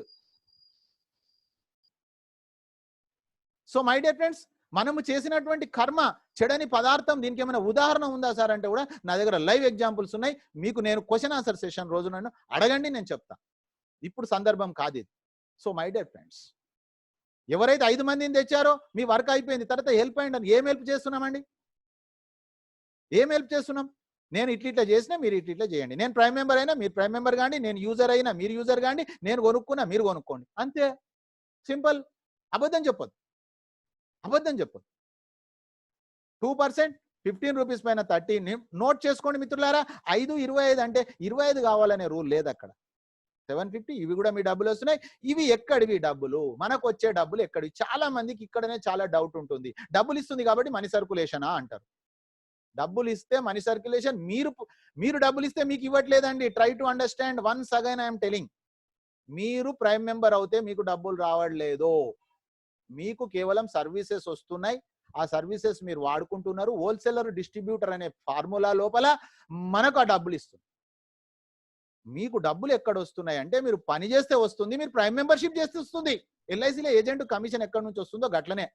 So my dear friends, మనము చేసినటువంటి కర్మ చెడని పదార్థం, దీనికి ఏమైనా ఉదాహరణ ఉందా సార్ అంటే కూడా నా దగ్గర లైవ్ ఎగ్జాంపుల్స్ ఉన్నాయి. మీకు నేను క్వశ్చన్ ఆన్సర్ సెషన్ రోజు నన్ను అడగండి, నేను చెప్తా. ఇప్పుడు సందర్భం కాదు ఇది. సో మై డియర్ ఫ్రెండ్స్, ఎవరైతే 5 మందిని తెచ్చారో మీ వర్క్ అయిపోయింది, తర్వాత హెల్ప్ అయ్యండి అని ఏం హెల్ప్ చేస్తున్నామండి? ఏం హెల్ప్ చేస్తున్నాం? నేను ఇట్లా చేసినా మీరు ఇట్లా చేయండి. నేను ప్రైమ్ మెంబర్ అయినా మీరు ప్రైమ్ మెంబర్ కాండి, నేను యూజర్ అయినా మీరు యూజర్ కాండి, నేను కొనుక్కున్నా మీరు కొనుక్కోండి, అంతే. సింపుల్. అబద్ధం చెప్పొద్దు, అబద్ధం చెప్పొద్దు. 2% 15 రూపీస్ పైన 30 నోట్ చేసుకోండి మిత్రులారా. 5, 25 అంటే 25 కావాలనే రూల్ లేదు అక్కడ. 750 ఇవి కూడా మీ డబ్బులు వస్తున్నాయి. ఇవి ఎక్కడివి డబ్బులు? మనకు వచ్చే డబ్బులు ఎక్కడివి? చాలా మందికి ఇక్కడనే చాలా డౌట్ ఉంటుంది. డబ్బులు ఇస్తుంది కాబట్టి మనీ సర్కులేషనా అంటారు. డబ్బులు ఇస్తే మనీ సర్క్యులేషన్. మీరు డబ్బులు ఇస్తే మీకు ఇవ్వట్లేదండి. Try to understand once again I'm telling. మీరు ప్రైమ్ మెంబర్ అవుతే మీకు డబ్బులు రావట్లేదు. మీకు కేవలం సర్వీసెస్ వస్తున్నాయి. ఆ సర్వీసెస్ మీరు వాడుకుంటున్నారు. హోల్సేలర్ డిస్ట్రిబ్యూటర్ అనే ఫార్ములా లోపల మనకు ఆ డబ్బులు ఇస్తుంది. మీకు డబ్బులు ఎక్కడ వస్తున్నాయి అంటే మీరు పని చేస్తే వస్తుంది, మీరు ప్రైమ్ మెంబర్షిప్ చేస్తే వస్తుంది. ఎల్ఐసిలో ఏజెంట్ కమిషన్ ఎక్కడి నుంచి వస్తుందో గట్లనే.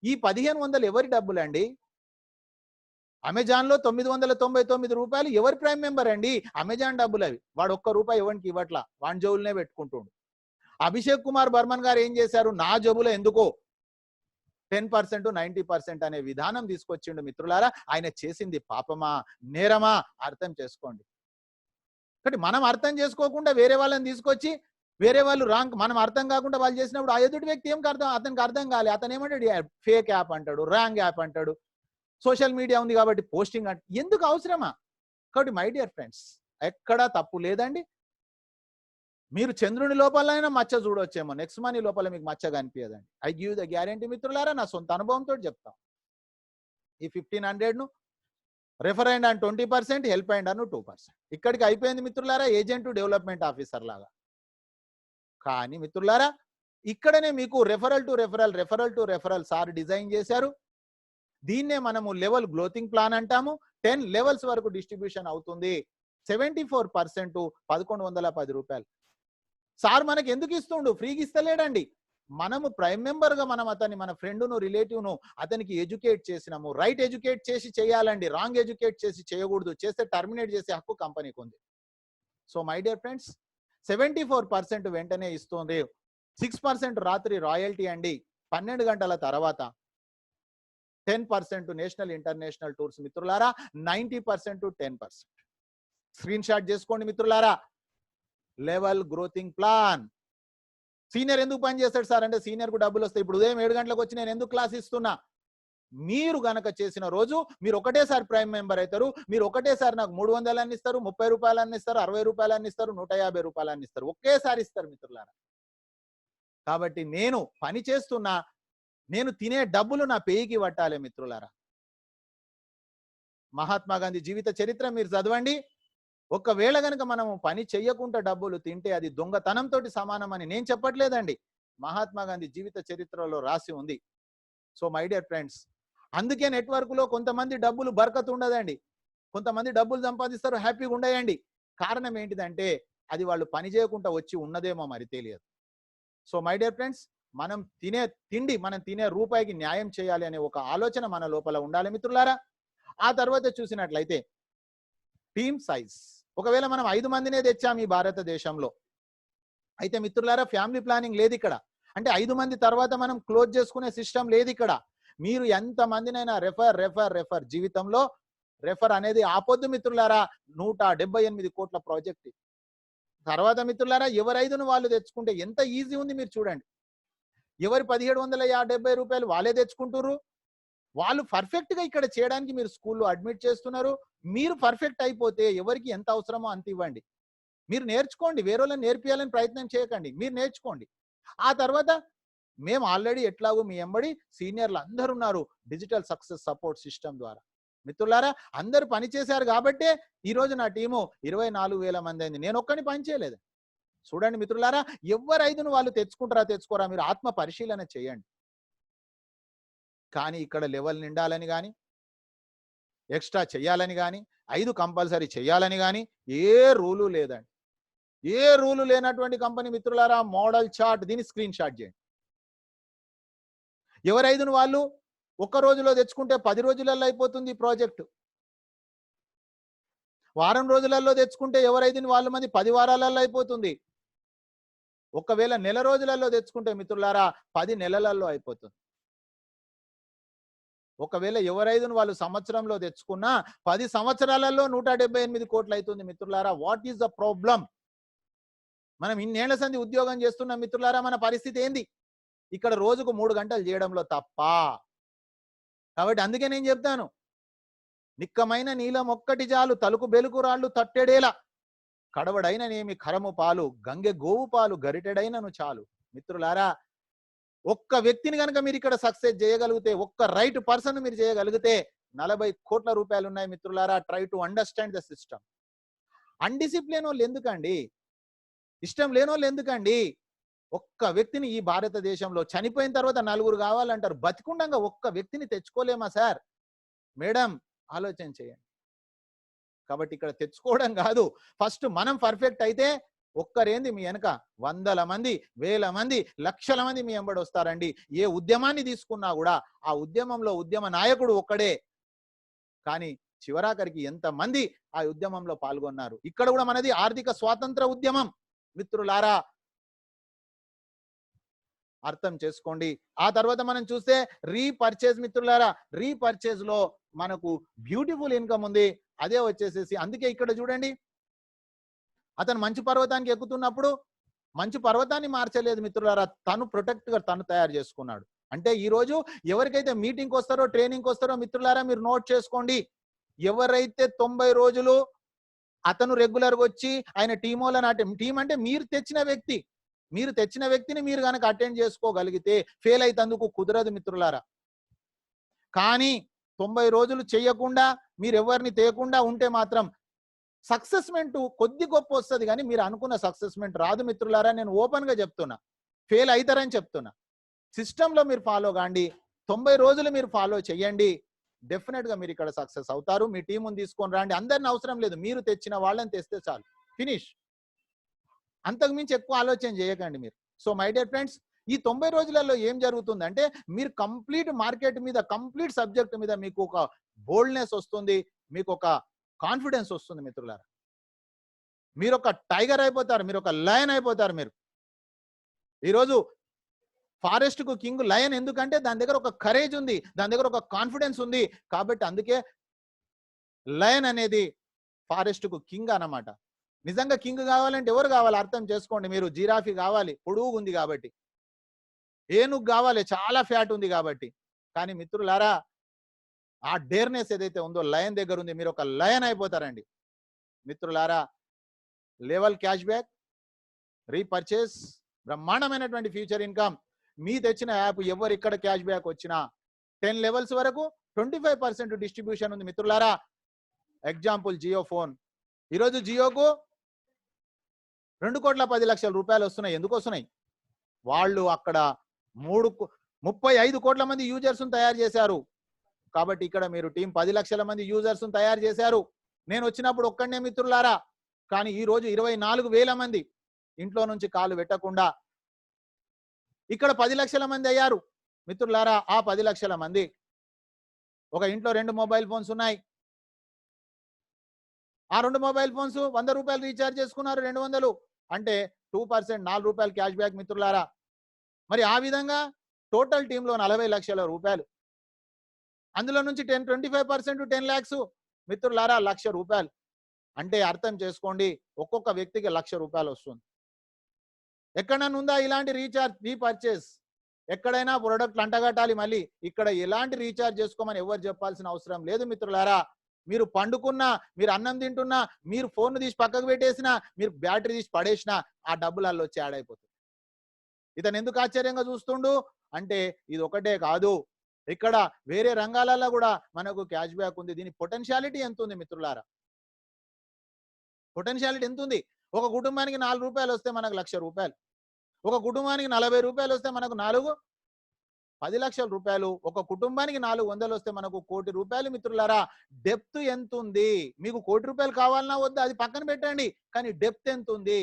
ఈ 1500 ఎవరి డబ్బులు అండి? అమెజాన్ లో 999 రూపాయలు ఎవరి ప్రైమ్ మెంబర్ అండి? అమెజాన్ డబ్బులు అవి. వాడు ₹1 ఎవరికి ఇవ్వట్లా, వాడి జోబులనే పెట్టుకుంటుండు. అభిషేక్ కుమార్ బర్మన్ గారు ఏం చేశారు? నా జోబులో ఎందుకో 10% 90% అనే విధానం తీసుకొచ్చిండు. మిత్రులారా, ఆయన చేసింది పాపమా నేరమా అర్థం చేసుకోండి. కాబట్టి మనం అర్థం చేసుకోకుండా వేరే వాళ్ళని తీసుకొచ్చి వేరే వాళ్ళు రాంగ్, మనం అర్థం కాకుండా వాళ్ళు చేసినప్పుడు ఆ ఎదుటి వ్యక్తి అతనికి అర్థం కాలే. అతను ఏమంటాడు? ఫేక్ యాప్ అంటాడు, రాంగ్ యాప్ అంటాడు. సోషల్ మీడియా ఉంది కాబట్టి పోస్టింగ్ అంటే ఎందుకు అవసరమా? కాబట్టి మై డియర్ ఫ్రెండ్స్, ఎక్కడా తప్పు లేదండి. మీరు చంద్రుని లోపలైనా మచ్చ చూడొచ్చేమో, నెక్స్ట్ మనీ లోపల మీకు మచ్చ కనిపించదండి. ఐ గివ్ ద గ్యారంటీ మిత్రులారా, నా సొంత అనుభవంతో చెప్తాం. ఈ 1500 రెఫర్ అయ్యండి అని 20%, హెల్ప్ అయ్యండి అని 2%. ఇక్కడికి అయిపోయింది మిత్రులారా, ఏజెంట్ డెవలప్మెంట్ ఆఫీసర్ లాగా. కానీ మిత్రులారా, ఇక్కడనే మీకు referral to referral sir design చేశారు. దీన్నే మనము లెవెల్ గ్రోతింగ్ ప్లాన్ అంటాము. 10 లెవెల్స్ వరకు డిస్ట్రిబ్యూషన్ అవుతుంది. 74% 1110 రూపాయలు. సార్ మనకి ఎందుకు ఇస్తుండు? ఫ్రీగా ఇస్తలేడండి. మనము ప్రైమ్ మెంబర్ గా మనం అతన్ని, మన ఫ్రెండ్ను, రిలేటివ్ను అతనికి ఎడ్యుకేట్ చేసినాము. రైట్ ఎడ్యుకేట్ చేసి చేయాలండి, రాంగ్ ఎడ్యుకేట్ చేసి చేయకూడదు. చేస్తే టర్మినేట్ చేసే హక్కు కంపెనీకి ఉంది. సో మై డియర్ ఫ్రెండ్స్, 74% వెంటనే ఇస్తుంది. 6% రాత్రి రాయల్టీ అండి. 12 గంటల తర్వాత 10% నేషనల్ ఇంటర్నేషనల్ టూర్స్ మిత్రులారా. 90% 10%. స్క్రీన్ షాట్ చేసుకోండి మిత్రులారా. లెవెల్ గ్రోతింగ్ ప్లాన్. సీనియర్ ఎందుకు పని చేస్తాడు సార్ అంటే, సీనియర్ కు డబ్బులు వస్తాయి. ఇప్పుడు ఉదయం 7 గంటలకు వచ్చి నేను ఎందుకు క్లాస్ ఇస్తున్నా? మీరు గనక చేసిన రోజు మీరు ఒకటేసారి ప్రైమ్ మెంబర్ అవుతారు. మీరు ఒకటేసారి నాకు 300 అని ఇస్తారు, 30 రూపాయలు అని ఇస్తారు, 60 రూపాయలు అని ఇస్తారు, 150 రూపాయలు అని ఇస్తారు. ఒకేసారి ఇస్తారు మిత్రులారా. కాబట్టి నేను పని చేస్తున్నా, నేను తినే డబ్బులు నా పేయికి పట్టాలి మిత్రులారా. మహాత్మా గాంధీ జీవిత చరిత్ర మీరు చదవండి. ఒకవేళ గనక మనము పని చెయ్యకుండా డబ్బులు తింటే అది దొంగతనంతో సమానం అని నేను చెప్పట్లేదండి. మహాత్మా గాంధీ జీవిత చరిత్రలో రాసి ఉంది. సో మై డియర్ ఫ్రెండ్స్, అందుకే నెట్వర్క్ లో కొంతమంది డబ్బులు బర్కత్ ఉండదండి. కొంతమంది డబ్బులు సంపాదిస్తారు, హ్యాపీగా ఉండయండి. కారణం ఏంటిదంటే అది వాళ్ళు పని చేయకుండా వచ్చి ఉన్నదేమో మరి తెలియదు. సో మై డియర్ ఫ్రెండ్స్, మనం తినే తిండి, మనం తినే రూపాయికి న్యాయం చేయాలి అనే ఒక ఆలోచన మన లోపల ఉండాలి మిత్రులారా. ఆ తర్వాత చూసినట్లయితే టీమ్ సైజ్. ఒకవేళ మనం 5 మందినే తెచ్చాం ఈ భారతదేశంలో, అయితే మిత్రులారా ఫ్యామిలీ ప్లానింగ్ లేదు ఇక్కడ. అంటే 5 మంది తర్వాత మనం క్లోజ్ చేసుకునే సిస్టమ్ లేదు ఇక్కడ. మీరు ఎంత మందినైనా రెఫర్ జీవితంలో రెఫర్ అనేది ఆపొద్దు మిత్రులారా. 178 కోట్ల ప్రాజెక్ట్. తర్వాత మిత్రులారా ఎవరు 5ను వాళ్ళు తెచ్చుకుంటే ఎంత ఈజీ ఉంది మీరు చూడండి. ఎవరి 1770 రూపాయలు వాళ్ళే తెచ్చుకుంటున్నారు. వాళ్ళు పర్ఫెక్ట్ గా ఇక్కడ చేయడానికి మీరు స్కూల్లో అడ్మిట్ చేస్తున్నారు. మీరు పర్ఫెక్ట్ అయిపోతే ఎవరికి ఎంత అవసరమో అంత ఇవ్వండి. మీరు నేర్చుకోండి, వేరేళ్ళని నేర్పియాలని ప్రయత్నం చేయకండి, మీరు నేర్చుకోండి. ఆ తర్వాత మేము ఆల్రెడీ ఎట్లాగో మీ ఎంబడి సీనియర్లు అందరూ ఉన్నారు డిజిటల్ సక్సెస్ సపోర్ట్ సిస్టమ్ ద్వారా. మిత్రులారా, అందరూ పని చేశారు కాబట్టే ఈరోజు నా టీము 24,000 మంది అయింది. నేను ఒక్కడిని పని చేయలేదు. చూడండి మిత్రులారా, ఎవరు ఐదును వాళ్ళు తెచ్చుకోరా మీరు ఆత్మ పరిశీలన చేయండి. కానీ ఇక్కడ లెవెల్ నిండాలని కానీ, ఎక్స్ట్రా చేయాలని కానీ, 5 కంపల్సరీ చేయాలని కానీ ఏ రూలు లేదండి. ఏ రూలు లేనటువంటి కంపెనీ మిత్రులారా, మోడల్ చార్ట్ దీన్ని స్క్రీన్ షాట్ చేయండి. ఎవరి ఐదును వాళ్ళు ఒక్క రోజులో తెచ్చుకుంటే 10 రోజులలో అయిపోతుంది ప్రాజెక్టు. వారం రోజులలో తెచ్చుకుంటే ఎవరైదుని వాళ్ళ మంది 10 వారాలలో అయిపోతుంది. ఒకవేళ నెల రోజులలో తెచ్చుకుంటే మిత్రులారా 10 నెలలలో అయిపోతుంది. ఒకవేళ ఎవరైదును వాళ్ళు సంవత్సరంలో తెచ్చుకున్నా 10 సంవత్సరాలలో 178 కోట్లు అవుతుంది మిత్రులారా. What is the problem? మనం ఇన్నేళ్ల సంది ఉద్యోగం చేస్తున్న మిత్రులారా, మన పరిస్థితి ఏంది? ఇక్కడ రోజుకు 3 గంటలు చేయడంలో తప్ప. కాబట్టి అందుకే నేను చెప్తాను, నిక్కమైన నీలం ఒక్కటి చాలు, తలుకు బెలుకు రాళ్ళు తట్టెడేలా, కడవడైన నేమి కరము పాలు, గంగె గోవు పాలు గరిటెడైనను చాలు. మిత్రులారా, ఒక్క వ్యక్తిని కనుక మీరు ఇక్కడ సక్సెస్ చేయగలిగితే, ఒక్క రైట్ పర్సన్ మీరు చేయగలిగితే 40 కోట్ల రూపాయలు ఉన్నాయి మిత్రులారా. Try to understand the system. Undiscipline వాళ్ళు ఎందుకండి? ఇష్టం లేని వాళ్ళు ఎందుకండి? ఒక్క వ్యక్తిని ఈ భారతదేశంలో చనిపోయిన తర్వాత 4 కావాలంటారు, బతికుండంగా ఒక్క వ్యక్తిని తెచ్చుకోలేమా సార్? మేడం, ఆలోచన చేయండి. కాబట్టి ఇక్కడ తెచ్చుకోవడం కాదు, ఫస్ట్ మనం పర్ఫెక్ట్ అయితే ఒక్కరేంది మీ వెనక 100 మంది, 1000 మంది, లక్షల మంది మీ వెంబడి వస్తారండి. ఏ ఉద్యమాన్ని తీసుకున్నా కూడా ఆ ఉద్యమంలో ఉద్యమ నాయకుడు ఒక్కడే, కానీ చివరాఖరికి ఎంతమంది ఆ ఉద్యమంలో పాల్గొన్నారు. ఇక్కడ కూడా మనది ఆర్థిక స్వాతంత్ర ఉద్యమం మిత్రులారా, అర్థం చేసుకోండి. ఆ తర్వాత మనం చూస్తే రీపర్చేజ్ మిత్రులారా, రీపర్చేజ్ లో మనకు బ్యూటిఫుల్ ఇన్కమ్ ఉంది. అదే వచ్చేసేసి అందుకే ఇక్కడ చూడండి, అతను మంచు పర్వతానికి ఎక్కుతున్నప్పుడు మంచు పర్వతాన్ని మార్చలేదు మిత్రులారా, తను ప్రొటెక్ట్ గా తను తయారు చేసుకున్నాడు. అంటే ఈ రోజు ఎవరికైతే మీటింగ్ వస్తారో, ట్రైనింగ్ వస్తారో మిత్రులారా, మీరు నోట్ చేసుకోండి. ఎవరైతే 90 రోజులు అతను రెగ్యులర్ గా వచ్చి ఆయన టీం అంటే మీరు తెచ్చిన వ్యక్తిని మీరు కనుక అటెండ్ చేసుకోగలిగితే ఫెయిల్ అయితందుకు కుదరదు మిత్రులారా. కానీ 90 రోజులు చేయకుండా మీరు ఎవరిని తేయకుండా ఉంటే మాత్రం సక్సెస్మెంట్ కొద్ది గొప్ప వస్తుంది, కానీ మీరు అనుకున్న సక్సెస్మెంట్ రాదు మిత్రులారా. నేను ఓపెన్ గా చెప్తున్నా, ఫెయిల్ అవుతారని చెప్తున్నా. సిస్టంలో మీరు ఫాలో కాండి, 90 రోజులు మీరు ఫాలో చేయండి, డెఫినెట్ గా మీరు ఇక్కడ సక్సెస్ అవుతారు. మీ టీముని తీసుకొని రండి, అందరిని అవసరం లేదు, మీరు తెచ్చిన వాళ్ళని తెస్తే చాలు, ఫినిష్. అంతకు మించి ఎక్కువ ఆలోచన చేయకండి మీరు. సో మై డియర్ ఫ్రెండ్స్, ఈ 90 రోజులలో ఏం జరుగుతుందంటే మీరు కంప్లీట్ మార్కెట్ మీద, కంప్లీట్ సబ్జెక్ట్ మీద మీకు ఒక బోల్డ్నెస్ వస్తుంది, మీకు ఒక కాన్ఫిడెన్స్ వస్తుంది మిత్రులారా. మీరు ఒక టైగర్ అయిపోతారు, మీరు ఒక లయన్ అయిపోతారు. మీరు ఈరోజు ఫారెస్ట్ కు కింగ్ లయన్ ఎందుకంటే దాని దగ్గర ఒక కరేజ్ ఉంది, దాని దగ్గర ఒక కాన్ఫిడెన్స్ ఉంది. కాబట్టి అందుకే లయన్ అనేది ఫారెస్ట్ కు కింగ్ అన్నమాట. నిజంగా కింగ్ కావాలంటే ఎవరు కావాలి అర్థం చేసుకోండి మీరు. జిరాఫీ కావాలి, పొడుగు ఉంది కాబట్టి. ఏనుగు కావాలి, చాలా ఫ్యాట్ ఉంది కాబట్టి. కానీ మిత్రులారా, ఆ డేర్నెస్ ఏదైతే ఉందో లయన్ దగ్గర ఉంది, మీరు ఒక లయన్ అయిపోతారండి మిత్రులారా. లెవెల్ క్యాష్ బ్యాక్, రీపర్చేస్, బ్రహ్మాండమైనటువంటి ఫ్యూచర్ ఇన్కమ్. మీ తెచ్చిన యాప్ ఎవరు ఇక్కడ క్యాష్ బ్యాక్ వచ్చినా 10 లెవెల్స్ వరకు 25% డిస్ట్రిబ్యూషన్ ఉంది మిత్రులారా. ఎగ్జాంపుల్ జియో ఫోన్, ఈరోజు జియోకు 2,10,00,000 రూపాయలు వస్తున్నాయి. ఎందుకు వస్తున్నాయి? వాళ్ళు అక్కడ 35 కోట్ల మంది యూజర్స్ తయారు చేశారు. కాబట్టి ఇక్కడ మీరు టీం 10 లక్షల మంది యూజర్స్ తయారు చేశారు. నేను వచ్చినప్పుడు ఒక్కడనే మిత్రులారా, కానీ ఈ రోజు 24,000 మంది ఇంట్లో నుంచి కాలు పెట్టకుండా ఇక్కడ 10 లక్షల మంది అయ్యారు మిత్రులారా. ఆ 10 లక్షల మంది ఒక ఇంట్లో 2 మొబైల్ ఫోన్స్ ఉన్నాయి. ఆ 2 మొబైల్ ఫోన్స్ 100 రూపాయలు రీఛార్జ్ చేసుకున్నారు, 200 అంటే 2% 4 రూపాయలు క్యాష్ బ్యాక్ మిత్రులారా. మరి ఆ విధంగా టోటల్ టీంలో 40 లక్షల రూపాయలు, అందులో నుంచి 25% 10 lakhs మిత్రులారా, 1,00,000 రూపాయలు. అంటే అర్థం చేసుకోండి, ఒక్కొక్క వ్యక్తికి 1,00,000 రూపాయలు వస్తుంది. ఎక్కడన్నా ఉందా ఇలాంటి రీపర్చేస్? ఎక్కడైనా ప్రొడక్ట్లు అంటగట్టాలి. మళ్ళీ ఇక్కడ ఎలాంటి రీఛార్జ్ చేసుకోమని ఎవరు చెప్పాల్సిన అవసరం లేదు మిత్రులారా. మీరు పండుకున్నా, మీరు అన్నం తింటున్నా, మీరు ఫోన్ తీసి పక్కకు పెట్టేసినా, మీరు బ్యాటరీ తీసి పడేసినా ఆ డబ్బులు అల్ల వచ్చి యాడ్ అయిపోతుంది. ఇతను ఎందుకు ఆశ్చర్యంగా చూస్తుండు అంటే ఇది ఒకటే కాదు, ఇక్కడ వేరే రంగాలలో కూడా మనకు క్యాష్ బ్యాక్ ఉంది. దీని పొటెన్షియాలిటీ ఎంత ఉంది మిత్రులారా? పొటెన్షియాలిటీ ఎంత ఉంది? ఒక కుటుంబానికి 4 రూపాయలు వస్తే మనకు 1,00,000 రూపాయలు, ఒక కుటుంబానికి 40 రూపాయలు వస్తే మనకు 10 లక్షల రూపాయలు, ఒక కుటుంబానికి 400 వస్తే మనకు 1 కోటి రూపాయలు. మిత్రులారా, డెప్త్ ఎంత ఉంది? మీకు 1 కోటి రూపాయలు కావాలన్నా వద్దా అది పక్కన పెట్టండి, కానీ డెప్త్ ఎంత ఉంది?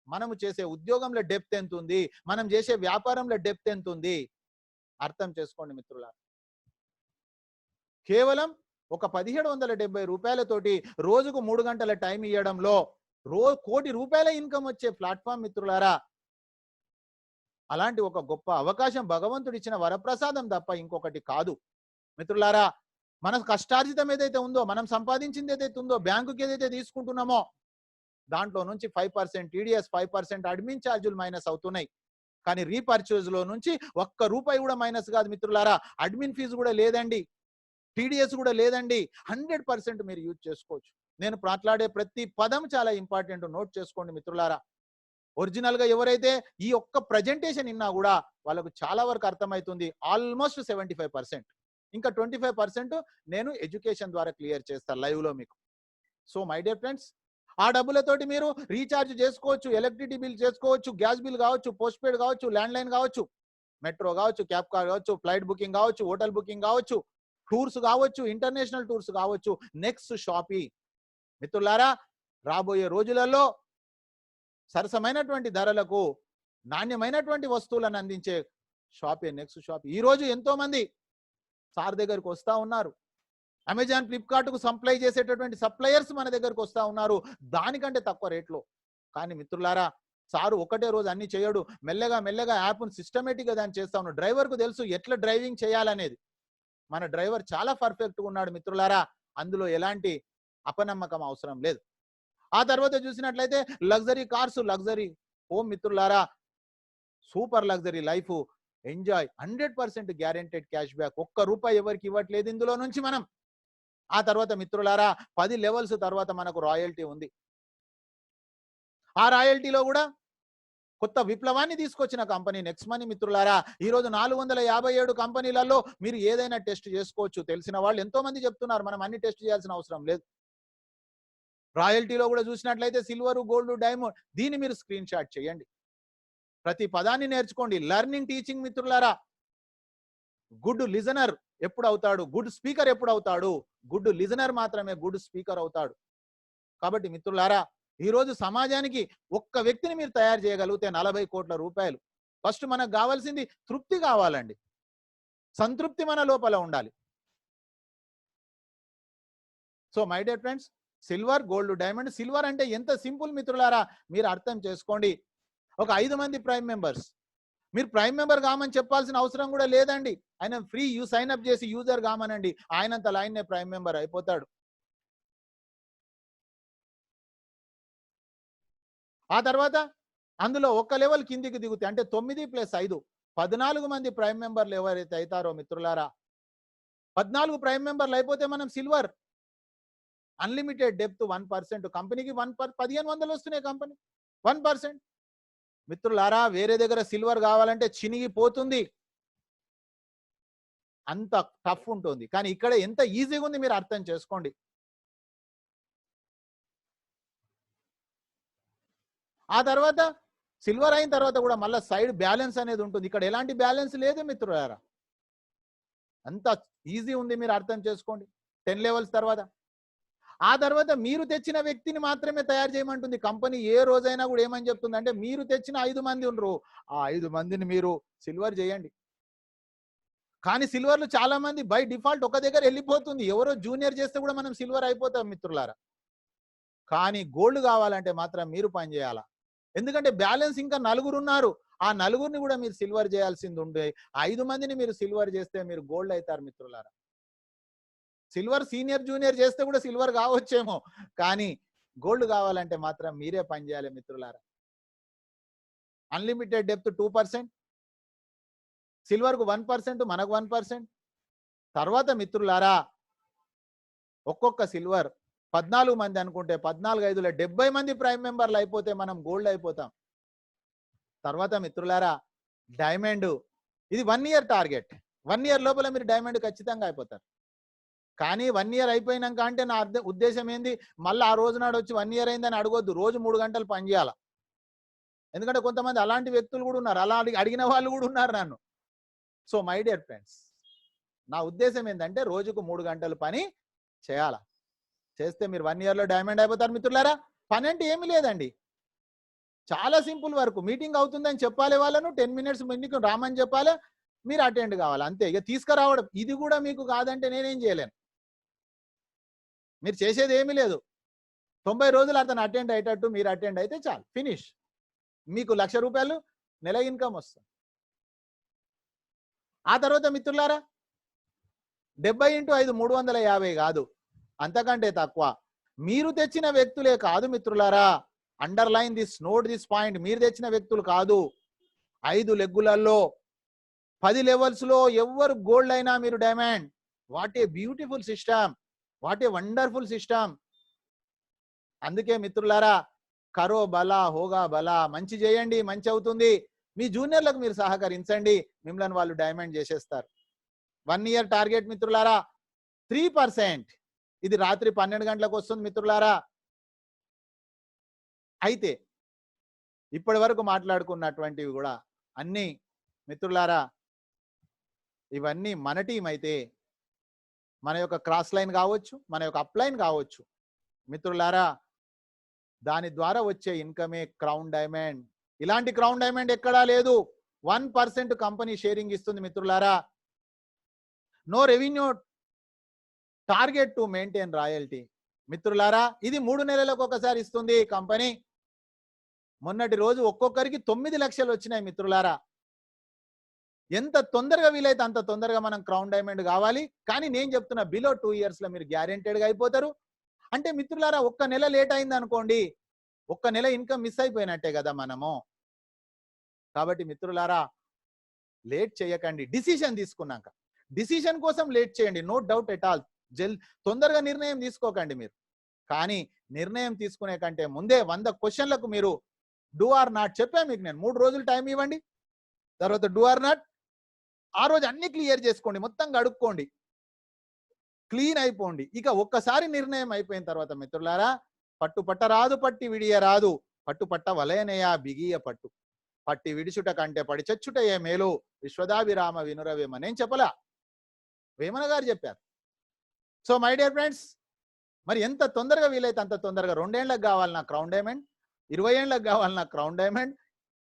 మనము చేసే ఉద్యోగంలో డెప్త్ ఎంత ఉంది? మనం చేసే వ్యాపారంలో డెప్త్ ఎంత ఉంది? అర్థం చేసుకోండి మిత్రులారా. కేవలం ఒక 1770 రూపాయలతోటి రోజుకు 3 గంటల టైం ఇవ్వడంలో 1 కోటి రూపాయల ఇన్కమ్ వచ్చే ప్లాట్ఫామ్ మిత్రులారా. అలాంటి ఒక గొప్ప అవకాశం భగవంతుడు ఇచ్చిన వరప్రసాదం తప్ప ఇంకొకటి కాదు మిత్రులారా. మన కష్టార్జితం ఏదైతే ఉందో, మనం సంపాదించింది ఏదైతే ఉందో, బ్యాంకుకి ఏదైతే తీసుకుంటున్నామో దాంట్లో నుంచి 5% టీడీఎస్, 5% అడ్మిన్ ఛార్జీలు మైనస్ అవుతున్నాయి. కానీ రీపర్చేజ్ లో నుంచి 1 రూపాయి కూడా మైనస్ కాదు మిత్రులారా. అడ్మిన్ ఫీజు కూడా లేదండి, టీడీఎస్ కూడా లేదండి. 100% మీరు యూజ్ చేసుకోవచ్చు. నేను మాట్లాడే ప్రతి పదం చాలా ఇంపార్టెంట్, నోట్ చేసుకోండి మిత్రులారా. ఒరిజినల్ గా ఎవరైతే ఈ ఒక్క ప్రజెంటేషన్ విన్నా కూడా వాళ్ళకు చాలా వరకు అర్థమవుతుంది. ఆల్మోస్ట్ 75%. ఇంకా 25% నేను ఎడ్యుకేషన్ ద్వారా క్లియర్ చేస్తాను లైవ్ లో మీకు. సో మై డియర్ ఫ్రెండ్స్, ఆ డబ్బులతోటి మీరు రీఛార్జ్ చేసుకోవచ్చు, ఎలక్ట్రిసిటీ బిల్ చేసుకోవచ్చు, గ్యాస్ బిల్ కావచ్చు, పోస్ట్ పెయిడ్ కావచ్చు, ల్యాండ్ లైన్ కావచ్చు, మెట్రో కావచ్చు, క్యాబ్ కార్ కావచ్చు, ఫ్లైట్ బుకింగ్ కావచ్చు, హోటల్ బుకింగ్ కావచ్చు, టూర్స్ కావచ్చు, ఇంటర్నేషనల్ టూర్స్ కావచ్చు, నెక్స్ట్ షాపీ. మిత్రులారా, రాబోయే రోజులలో సరసమైనటువంటి ధరలకు నాణ్యమైనటువంటి వస్తువులను అందించే షాపే నెక్స్ట్ షాప్. ఈ రోజు ఎంతో మంది సార్ దగ్గరకు వస్తా ఉన్నారు. అమెజాన్, ఫ్లిప్కార్ట్ కు సప్లై చేసేటటువంటి సప్లయర్స్ మన దగ్గరకు వస్తా ఉన్నారు దానికంటే తక్కువ రేట్లో. కానీ మిత్రులారా, సారు ఒకటే రోజు అన్ని చేయడు, మెల్లగా మెల్లగా యాప్ను సిస్టమేటిక్ గా దాన్ని చేస్తా ఉన్నాడు. డ్రైవర్ కు తెలుసు ఎట్లా డ్రైవింగ్ చేయాలనేది. మన డ్రైవర్ చాలా పర్ఫెక్ట్ గా ఉన్నాడు మిత్రులారా. అందులో ఎలాంటి అపనమ్మకం అవసరం లేదు. ఆ తర్వాత చూసినట్లయితే లగ్జరీ కార్స్, లగ్జరీ హోమ్ మిత్రులారా, super luxury life enjoy, 100% guaranteed cash back. 1 రూపాయి ఎవరికి ఇవ్వట్లేదు ఇందులో నుంచి మనం. ఆ తర్వాత మిత్రులారా 10 లెవెల్స్ తర్వాత మనకు రాయల్టీ ఉంది. ఆ రాయల్టీలో కూడా కొత్త విప్లవాన్ని తీసుకొచ్చిన కంపెనీ నెక్స్ట్ మనీ మిత్రులారా. ఈ రోజు 457 కంపెనీలలో మీరు ఏదైనా టెస్ట్ చేసుకోవచ్చు. తెలిసిన వాళ్ళు ఎంతో మంది చెప్తున్నారు, మనం అన్ని టెస్ట్ చేయాల్సిన అవసరం లేదు. రాయల్టీలో కూడా చూసినట్లయితే సిల్వర్, గోల్డ్, డైమండ్, దీన్ని మీరు స్క్రీన్ షాట్ చేయండి. ప్రతి పదాన్ని నేర్చుకోండి. లర్నింగ్ టీచింగ్ మిత్రులారా. గుడ్ లిజనర్ ఎప్పుడు అవుతాడు? గుడ్ స్పీకర్ ఎప్పుడు అవుతాడు? గుడ్ లిజనర్ మాత్రమే గుడ్ స్పీకర్ అవుతాడు. కాబట్టి మిత్రులారా, ఈ రోజు సమాజానికి ఒక్క వ్యక్తిని మీరు తయారు చేయగలిగితే 40 కోట్ల రూపాయలు. ఫస్ట్ మనకు కావాల్సింది తృప్తి కావాలండి, సంతృప్తి మన లోపల ఉండాలి. So my dear friends, silver, gold, diamond. Silver అంటే ఎంత సింపుల్ మిత్రులారా, మీరు అర్థం చేసుకోండి. ఒక 5 మంది ప్రైమ్ మెంబర్స్, మీరు ప్రైమ్ మెంబర్ కామని చెప్పాల్సిన అవసరం కూడా లేదండి. ఆయన ఫ్రీ సైన్ అప్ చేసి యూజర్ కామనండి, ఆయనంత ఆయన్నే ప్రైమ్ మెంబర్ అయిపోతాడు. ఆ తర్వాత అందులో ఒక లెవెల్ కిందికి దిగుతాయి, అంటే 9 + 5 14 మంది ప్రైమ్ మెంబర్లు ఎవరైతే అవుతారో మిత్రులారా, 14 ప్రైమ్ మెంబర్లు అయిపోతే మనం సిల్వర్. Unlimited depth 1%. కంపెనీకి 1500 వస్తున్నాయి, కంపెనీ 1%. మిత్రులారా, వేరే దగ్గర సిల్వర్ కావాలంటే చినిగిపోతుంది, అంత టఫ్ ఉంటుంది. కానీ ఇక్కడ ఎంత ఈజీగా ఉంది మీరు అర్థం చేసుకోండి. ఆ తర్వాత సిల్వర్ అయిన తర్వాత కూడా మళ్ళీ సైడ్ బ్యాలెన్స్ అనేది ఉంటుంది. ఇక్కడ ఎలాంటి బ్యాలెన్స్ లేదు మిత్రులారా, అంత ఈజీ ఉంది, మీరు అర్థం చేసుకోండి. 10 లెవెల్స్ తర్వాత ఆ తర్వాత మీరు తెచ్చిన వ్యక్తిని మాత్రమే తయారు చేయమంటుంది కంపెనీ. ఏ రోజైనా కూడా ఏమని చెప్తుంది అంటే, మీరు తెచ్చిన 5 మంది ఉండరు, ఆ 5 మందిని మీరు సిల్వర్ చేయండి. కానీ సిల్వర్లు చాలా మంది బై డిఫాల్ట్ ఒక దగ్గర వెళ్ళిపోతుంది, ఎవరో జూనియర్ చేస్తే కూడా మనం సిల్వర్ అయిపోతాం మిత్రులారా. కానీ గోల్డ్ కావాలంటే మాత్రం మీరు పని చేయాలా, ఎందుకంటే బ్యాలెన్స్ ఇంకా 4 ఉన్నారు. ఆ 4ని కూడా మీరు సిల్వర్ చేయాల్సింది ఉండే. 5 మందిని మీరు సిల్వర్ చేస్తే మీరు గోల్డ్ అవుతారు మిత్రులారా. సిల్వర్ సీనియర్ జూనియర్ చేస్తే కూడా సిల్వర్ కావచ్చేమో, కానీ గోల్డ్ కావాలంటే మాత్రం మీరే పని చేయాలి మిత్రులారా. అన్లిమిటెడ్ డెప్త్ 2%, సిల్వర్కు 1%, మనకు 1%. తర్వాత మిత్రులారా ఒక్కొక్క సిల్వర్ 14 మంది అనుకుంటే 14 5లో 70 మంది ప్రైమ్ మెంబర్లు అయిపోతే మనం గోల్డ్ అయిపోతాం. తర్వాత మిత్రులారా డైమండ్ ఇది 1 ఇయర్ టార్గెట్. 1 ఇయర్ లోపల మీరు డైమండ్ ఖచ్చితంగా అయిపోతారు. కానీ 1 ఇయర్ అయిపోయినాక అంటే నా ఉద్దేశం ఏంది, మళ్ళీ ఆ రోజు నాడు వచ్చి 1 ఇయర్ అయిందని అడగొద్దు. రోజు 3 గంటలు పని చేయాలి. ఎందుకంటే కొంతమంది అలాంటి వ్యక్తులు కూడా ఉన్నారు, అలా అడిగిన వాళ్ళు కూడా ఉన్నారు నన్ను. సో మై డియర్ ఫ్రెండ్స్, నా ఉద్దేశం ఏంటంటే రోజుకు 3 గంటలు పని చేయాలా. చేస్తే మీరు 1 ఇయర్లో డైమండ్ అయిపోతారు మిత్రులారా. పని అంటే ఏమి లేదండి, చాలా సింపుల్ వర్క్. మీటింగ్ అవుతుందని చెప్పాలి, వాళ్ళను 10 మినిట్స్ మీకు రామని చెప్పాలి, మీరు అటెండ్ కావాలి అంతే. ఇక తీసుకురావడం ఇది కూడా మీకు కాదంటే నేనేం చేయలేను. మీరు చేసేది ఏమీ లేదు. 90 రోజులు అతను అటెండ్ అయ్యేటట్టు మీరు అటెండ్ అయితే చాలు, ఫినిష్. మీకు ₹1,00,000 నెల ఇన్కమ్ వస్తుంది. ఆ తర్వాత మిత్రులారా 70 × 5 350 కాదు, అంతకంటే తక్కువ. మీరు తెచ్చిన వ్యక్తులే కాదు మిత్రులారా, underline this, note this point. మీరు తెచ్చిన వ్యక్తులు కాదు. 5 లెగ్గులలో 10 లెవెల్స్లో ఎవరు గోల్డ్ అయినా మీరు diamond. What a beautiful system, what a wonderful system. అందుకే మిత్రులారా కరో బలా హోగా బలా, మంచి చేయండి మంచి అవుతుంది. మీ జూనియర్లకు మీరు సహకరించండి, మిమ్మల్ని వాళ్ళు డైమండ్ చేసేస్తారు. 1 ఇయర్ టార్గెట్ మిత్రులారా 3%. ఇది రాత్రి 12 గంటలకు వస్తుంది మిత్రులారా. అయితే ఇప్పటి వరకు మాట్లాడుకున్నటువంటివి కూడా అన్నీ మిత్రులారా, ఇవన్నీ మన టీం అయితే మన యొక్క క్రాస్ లైన్ కావచ్చు, మన యొక్క అప్లైన్ కావచ్చు మిత్రులారా, దాని ద్వారా వచ్చే ఇన్కమే క్రౌన్ డైమండ్. ఇలాంటి క్రౌన్ డైమండ్ ఎక్కడా లేదు. 1% కంపెనీ షేరింగ్ ఇస్తుంది మిత్రులారా. No revenue target to maintain royalty మిత్రులారా. ఇది 3 నెలలకు ఒకసారి ఇస్తుంది కంపెనీ. మొన్నటి రోజు ఒక్కొక్కరికి 9 లక్షలు వచ్చినాయి మిత్రులారా. ఎంత తొందరగా వీలైతే అంత తొందరగా మనం క్రౌన్ డైమండ్ కావాలి. కానీ నేను చెప్తున్నా బిలో 2 ఇయర్స్లో మీరు గ్యారెంటెడ్గా అయిపోతారు. అంటే మిత్రులారా ఒక్క నెల లేట్ అయింది అనుకోండి, ఒక్క నెల ఇన్కమ్ మిస్ అయిపోయినట్టే కదా మనము. కాబట్టి మిత్రులారా లేట్ చేయకండి. డిసిషన్ తీసుకున్నాక, డిసిషన్ కోసం లేట్ చేయండి, నో డౌట్ ఎట్ ఆల్. తొందరగా నిర్ణయం తీసుకోకండి మీరు. కానీ నిర్ణయం తీసుకునే కంటే ముందే 100 క్వశ్చన్లకు మీరు డూ ఆర్ నాట్ చెప్పా మీకు నేను. 3 రోజులు టైం ఇవ్వండి, తర్వాత డూ ఆర్ నాట్. ఆ రోజు అన్ని క్లియర్ చేసుకోండి, మొత్తం గడుక్కోండి, క్లీన్ అయిపోండి. ఇక ఒక్కసారి నిర్ణయం అయిపోయిన తర్వాత మిత్రులారా పట్టు పట్ట రాదు, పట్టి విడియ రాదు, పట్టు పట్ట వలయనయా బిగియ పట్టు, పట్టి విడిచుట కంటే పడి చచ్చుటయే మేలు, విశ్వదాభిరామ వినురవేమ. నేను చెప్పలా, వేమన గారు చెప్పారు. సో మై డియర్ ఫ్రెండ్స్, మరి ఎంత తొందరగా వీలైతే అంత తొందరగా 2 ఏళ్లకు కావాలి నా క్రౌన్ డైమండ్, 20 ఏళ్లకు కావాలి నా క్రౌన్ డైమండ్,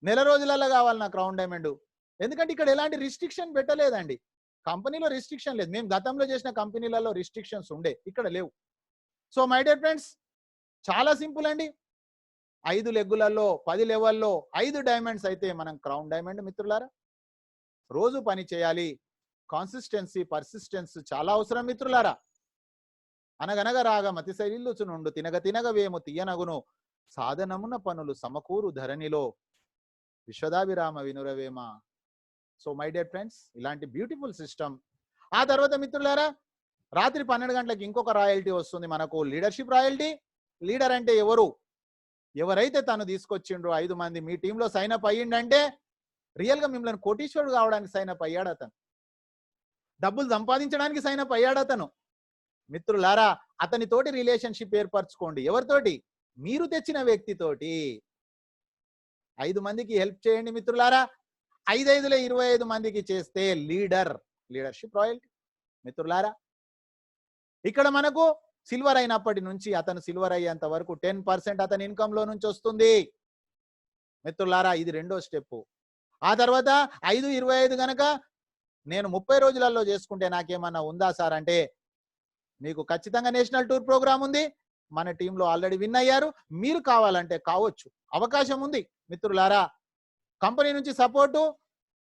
నెల రోజులలో కావాలి నా క్రౌన్ డైమండ్. ఎందుకంటే ఇక్కడ ఎలాంటి రిస్ట్రిక్షన్ పెట్టలేదండి. కంపెనీలో రిస్ట్రిక్షన్ లేదు. మేము గతంలో చేసిన కంపెనీలలో రిస్ట్రిక్షన్స్ ఉండే, ఇక్కడ లేవు. సో మై డియర్ ఫ్రెండ్స్, చాలా సింపుల్ అండి. 5 లెగ్గులలో 10 లెవెల్లో 5 డైమండ్స్ అయితే మనం క్రౌన్ డైమండ్ మిత్రులారా. రోజు పని చేయాలి. కాన్సిస్టెన్సీ, పర్సిస్టెన్స్ చాలా అవసరం మిత్రులారా. అనగనగ రాగ మతిశైలిల్లుచు నుండు, తినగ తినగ వేము తీయనగును, సాధనమున పనులు సమకూరు ధరణిలో, విశ్వదాభిరామ వినురవేమ. సో మై డియర్ ఫ్రెండ్స్, ఇలాంటి బ్యూటిఫుల్ సిస్టమ్. ఆ తర్వాత మిత్రులారా రాత్రి 12 గంటలకు ఇంకొక రాయల్టీ వస్తుంది మనకు, లీడర్షిప్ రాయల్టీ. లీడర్ అంటే ఎవరు? ఎవరైతే తను తీసుకొచ్చిండ్రో 5 మంది మీ టీంలో సైన్ అప్ అయ్యిండంటే రియల్గా మిమ్మల్ని కోటీశ్వరుడు కావడానికి సైన్ అప్ అయ్యాడు అతను, డబ్బులు సంపాదించడానికి సైన్ అప్ అయ్యాడు అతను. మిత్రులారా అతనితోటి రిలేషన్షిప్ ఏర్పరచుకోండి. ఎవరితోటి? మీరు తెచ్చిన వ్యక్తితోటి. 5 మందికి హెల్ప్ చేయండి మిత్రులారా. 5 5లో 25 మందికి చేస్తే లీడర్షిప్ రాయల్టీ మిత్రులారా. ఇక్కడ మనకు సిల్వర్ అయినప్పటి నుంచి అతను సిల్వర్ అయ్యేంత వరకు 10% అతని ఇన్కమ్ లో నుంచి వస్తుంది మిత్రులారా. ఇది రెండో స్టెప్. ఆ తర్వాత 5 25 గనక నేను 30 రోజులలో చేసుకుంటే నాకేమన్నా ఉందా సార్ అంటే, మీకు ఖచ్చితంగా నేషనల్ టూర్ ప్రోగ్రామ్ ఉంది. మన టీంలో ఆల్రెడీ విన్ అయ్యారు. మీరు కావాలంటే కావచ్చు, అవకాశం ఉంది మిత్రులారా. కంపెనీ నుంచి సపోర్టు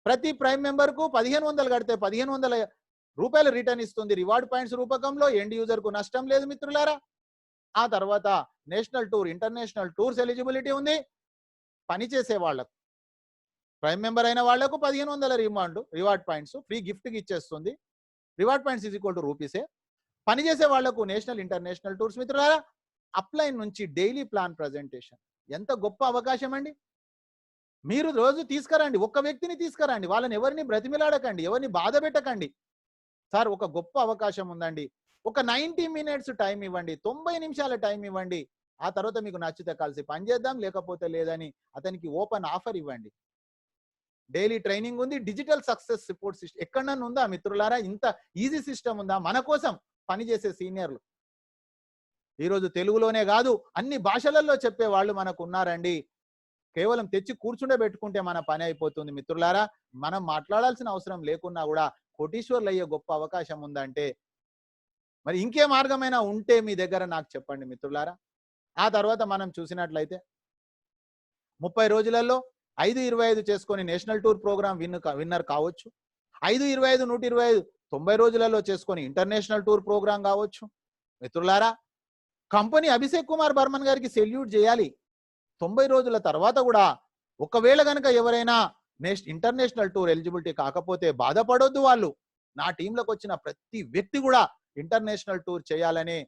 ప్రతి ప్రైమ్ మెంబర్ కు 1500 కడితే 1500 రూపాయలు రిటర్న్ ఇస్తుంది రివార్డ్ పాయింట్స్ రూపకంలో. ఎండ్ యూజర్ కు నష్టం లేదు మిత్రులారా. ఆ తర్వాత national tour, international tours eligibility ఉంది పనిచేసే వాళ్లకు. ప్రైమ్ మెంబర్ అయిన వాళ్లకు 1500 రివార్డ్ పాయింట్స్ ఫ్రీ గిఫ్ట్కి ఇచ్చేస్తుంది. Reward points is equal to రూపీసే. పనిచేసే వాళ్లకు నేషనల్ ఇంటర్నేషనల్ టూర్స్. మిత్రులారా, అప్లైన్ నుంచి డైలీ ప్లాన్ ప్రజెంటేషన్ ఎంత గొప్ప అవకాశం అండి. మీరు రోజు తీసుకురండి, ఒక్క వ్యక్తిని తీసుకురండి, వాళ్ళని ఎవరిని బ్రతిమిలాడకండి, ఎవరిని బాధ పెట్టకండి. సార్ ఒక గొప్ప అవకాశం ఉందండి, ఒక 90 మినిట్స్ టైం ఇవ్వండి, 90 నిమిషాల టైం ఇవ్వండి. ఆ తర్వాత మీకు నచ్చితే కలిసి పనిచేద్దాం, లేకపోతే లేదని అతనికి ఓపెన్ ఆఫర్ ఇవ్వండి. డైలీ ట్రైనింగ్ ఉంది, డిజిటల్ సక్సెస్ సపోర్ట్ సిస్టమ్ ఎక్కడన్నా ఉందా మిత్రులారా? ఇంత ఈజీ సిస్టమ్ ఉందా? మన కోసం పనిచేసే సీనియర్లు ఈరోజు తెలుగులోనే కాదు అన్ని భాషలలో చెప్పే వాళ్ళు మనకు ఉన్నారండి. కేవలం తెచ్చి కూర్చుండే పెట్టుకుంటే మన పని అయిపోతుంది మిత్రులారా. మనం మాట్లాడాల్సిన అవసరం లేకున్నా కూడా కోటీశ్వర్లు అయ్యే గొప్ప అవకాశం ఉందంటే మరి ఇంకే మార్గమైనా ఉంటే మీ దగ్గర నాకు చెప్పండి మిత్రులారా. ఆ తర్వాత మనం చూసినట్లయితే 30 రోజులలో 5-25 చేసుకొని నేషనల్ టూర్ ప్రోగ్రామ్ విన్నర్ కావచ్చు. 5-25 125 90 రోజులలో చేసుకొని ఇంటర్నేషనల్ టూర్ ప్రోగ్రామ్ కావచ్చు. మిత్రులారా, కంపెనీ అభిషేక్ కుమార్ బర్మన్ గారికి సెల్యూట్ చేయాలి. 90 రోజుల తర్వాత కూడా ఒకవేళ కనుక ఎవరైనా ఇంటర్నేషనల్ టూర్ ఎలిజిబిలిటీ కాకపోతే బాధపడొద్దు. వాళ్ళు నా టీంలోకి వచ్చిన ప్రతి వ్యక్తి కూడా ఇంటర్నేషనల్ టూర్ చేయాలనే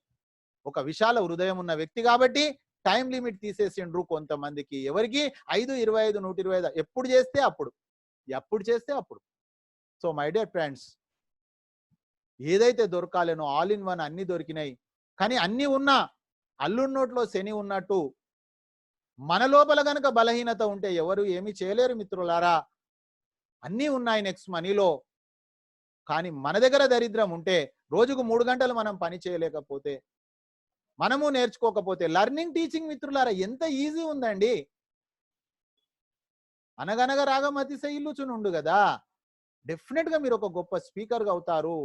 ఒక విశాల హృదయం ఉన్న వ్యక్తి కాబట్టి టైం లిమిట్ తీసేసిండ్రు కొంతమందికి. ఎవరికి? 5-25 125 ఎప్పుడు చేస్తే అప్పుడు. సో మై డియర్ ఫ్రెండ్స్, ఏదైతే దొరకాలేనో ఆల్ ఇన్ వన్ అన్ని దొరికినాయి. కానీ అన్ని ఉన్నా అల్లుడి నోట్లో శని ఉన్నట్టు మన లోపల గనక బలహీనత ఉంటే ఎవరు ఏమీ చేయలేరు మిత్రులారా. అన్నీ ఉన్నాయి నెక్స్ట్ మనీలో, కానీ మన దగ్గర దరిద్రం ఉంటే రోజుకు 3 గంటలు మనం పని చేయలేకపోతే, మనము నేర్చుకోకపోతే, లర్నింగ్ టీచింగ్ మిత్రులారా ఎంత ఈజీ ఉందండి. అనగనగా రాగం అతిశయిల్లుచునుండు కదా. డెఫినెట్ గా మీరు ఒక గొప్ప స్పీకర్గా అవుతారు.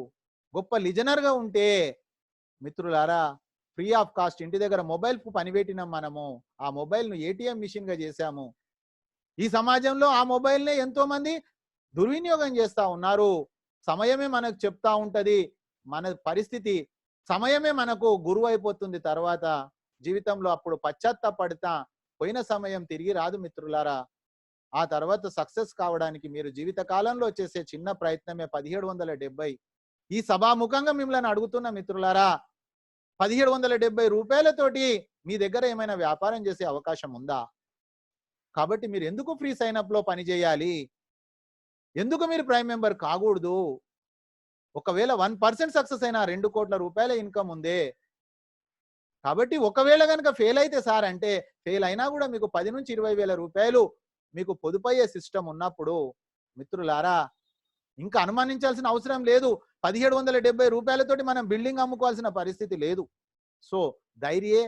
గొప్ప లిజనర్గా ఉంటే మిత్రులారా ఫ్రీ ఆఫ్ కాస్ట్ ఇంటి దగ్గర మొబైల్ పనిపెట్టినాం మనము. ఆ మొబైల్ను ఏటీఎం మిషన్ గా చేశాము. ఈ సమాజంలో ఆ మొబైల్నే ఎంతో మంది దుర్వినియోగం చేస్తా ఉన్నారు. సమయమే మనకు చెప్తా ఉంటది మన పరిస్థితి. సమయమే మనకు గురువు అయిపోతుంది తర్వాత జీవితంలో. అప్పుడు పశ్చాత్తాపడతా పోయిన సమయం తిరిగి రాదు మిత్రులారా. ఆ తర్వాత సక్సెస్ కావడానికి మీరు జీవిత కాలంలో చేసే చిన్న ప్రయత్నమే 1770. ఈ సభాముఖంగా మిమ్మల్ని అడుగుతున్న మిత్రులారా, 1770 రూపాయలతోటి మీ దగ్గర ఏమైనా వ్యాపారం చేసే అవకాశం ఉందా? కాబట్టి మీరు ఎందుకు ఫ్రీ సైన్అప్ లో పని చేయాలి? ఎందుకు మీరు ప్రైమ్ మెంబర్ కాకూడదు? ఒకవేళ 1% సక్సెస్ అయినా 2 కోట్ల రూపాయల ఇన్కమ్ ఉందే. కాబట్టి ఒకవేళ కనుక ఫెయిల్ అయితే సార్ అంటే ఫెయిల్ అయినా కూడా మీకు 10 నుంచి 20 వేల రూపాయలు మీకు పొదుపయ్యే సిస్టమ్ ఉన్నప్పుడు మిత్రులారా ఇంకా అనుమానించాల్సిన అవసరం లేదు. 1770 రూపాయలతోటి మనం బిల్డింగ్ అమ్ముకోవాల్సిన పరిస్థితి లేదు. సో ధైర్యే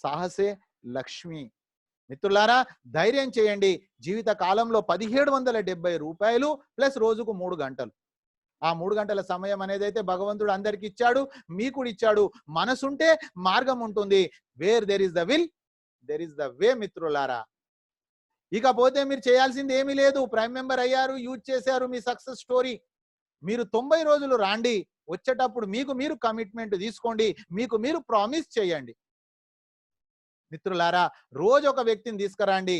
సాహసే లక్ష్మి. మిత్రులారా ధైర్యం చేయండి. జీవిత కాలంలో 1770 రూపాయలు ప్లస్ రోజుకు 3 గంటలు. ఆ 3 గంటల సమయం అనేది అయితే భగవంతుడు అందరికి ఇచ్చాడు, మీకు ఇచ్చాడు. మనసుంటే మార్గం ఉంటుంది. Where there is the will there is the way మిత్రులారా. ఇకపోతే మీరు చేయాల్సింది ఏమీ లేదు. ప్రైమ్ మెంబర్ అయ్యారు, యూజ్ చేశారు, మీ సక్సెస్ స్టోరీ. మీరు 90 రోజులు రాండి. వచ్చేటప్పుడు మీకు మీరు కమిట్మెంట్ తీసుకోండి, మీకు మీరు ప్రామిస్ చేయండి. మిత్రులారా రోజు ఒక వ్యక్తిని తీసుకురండి.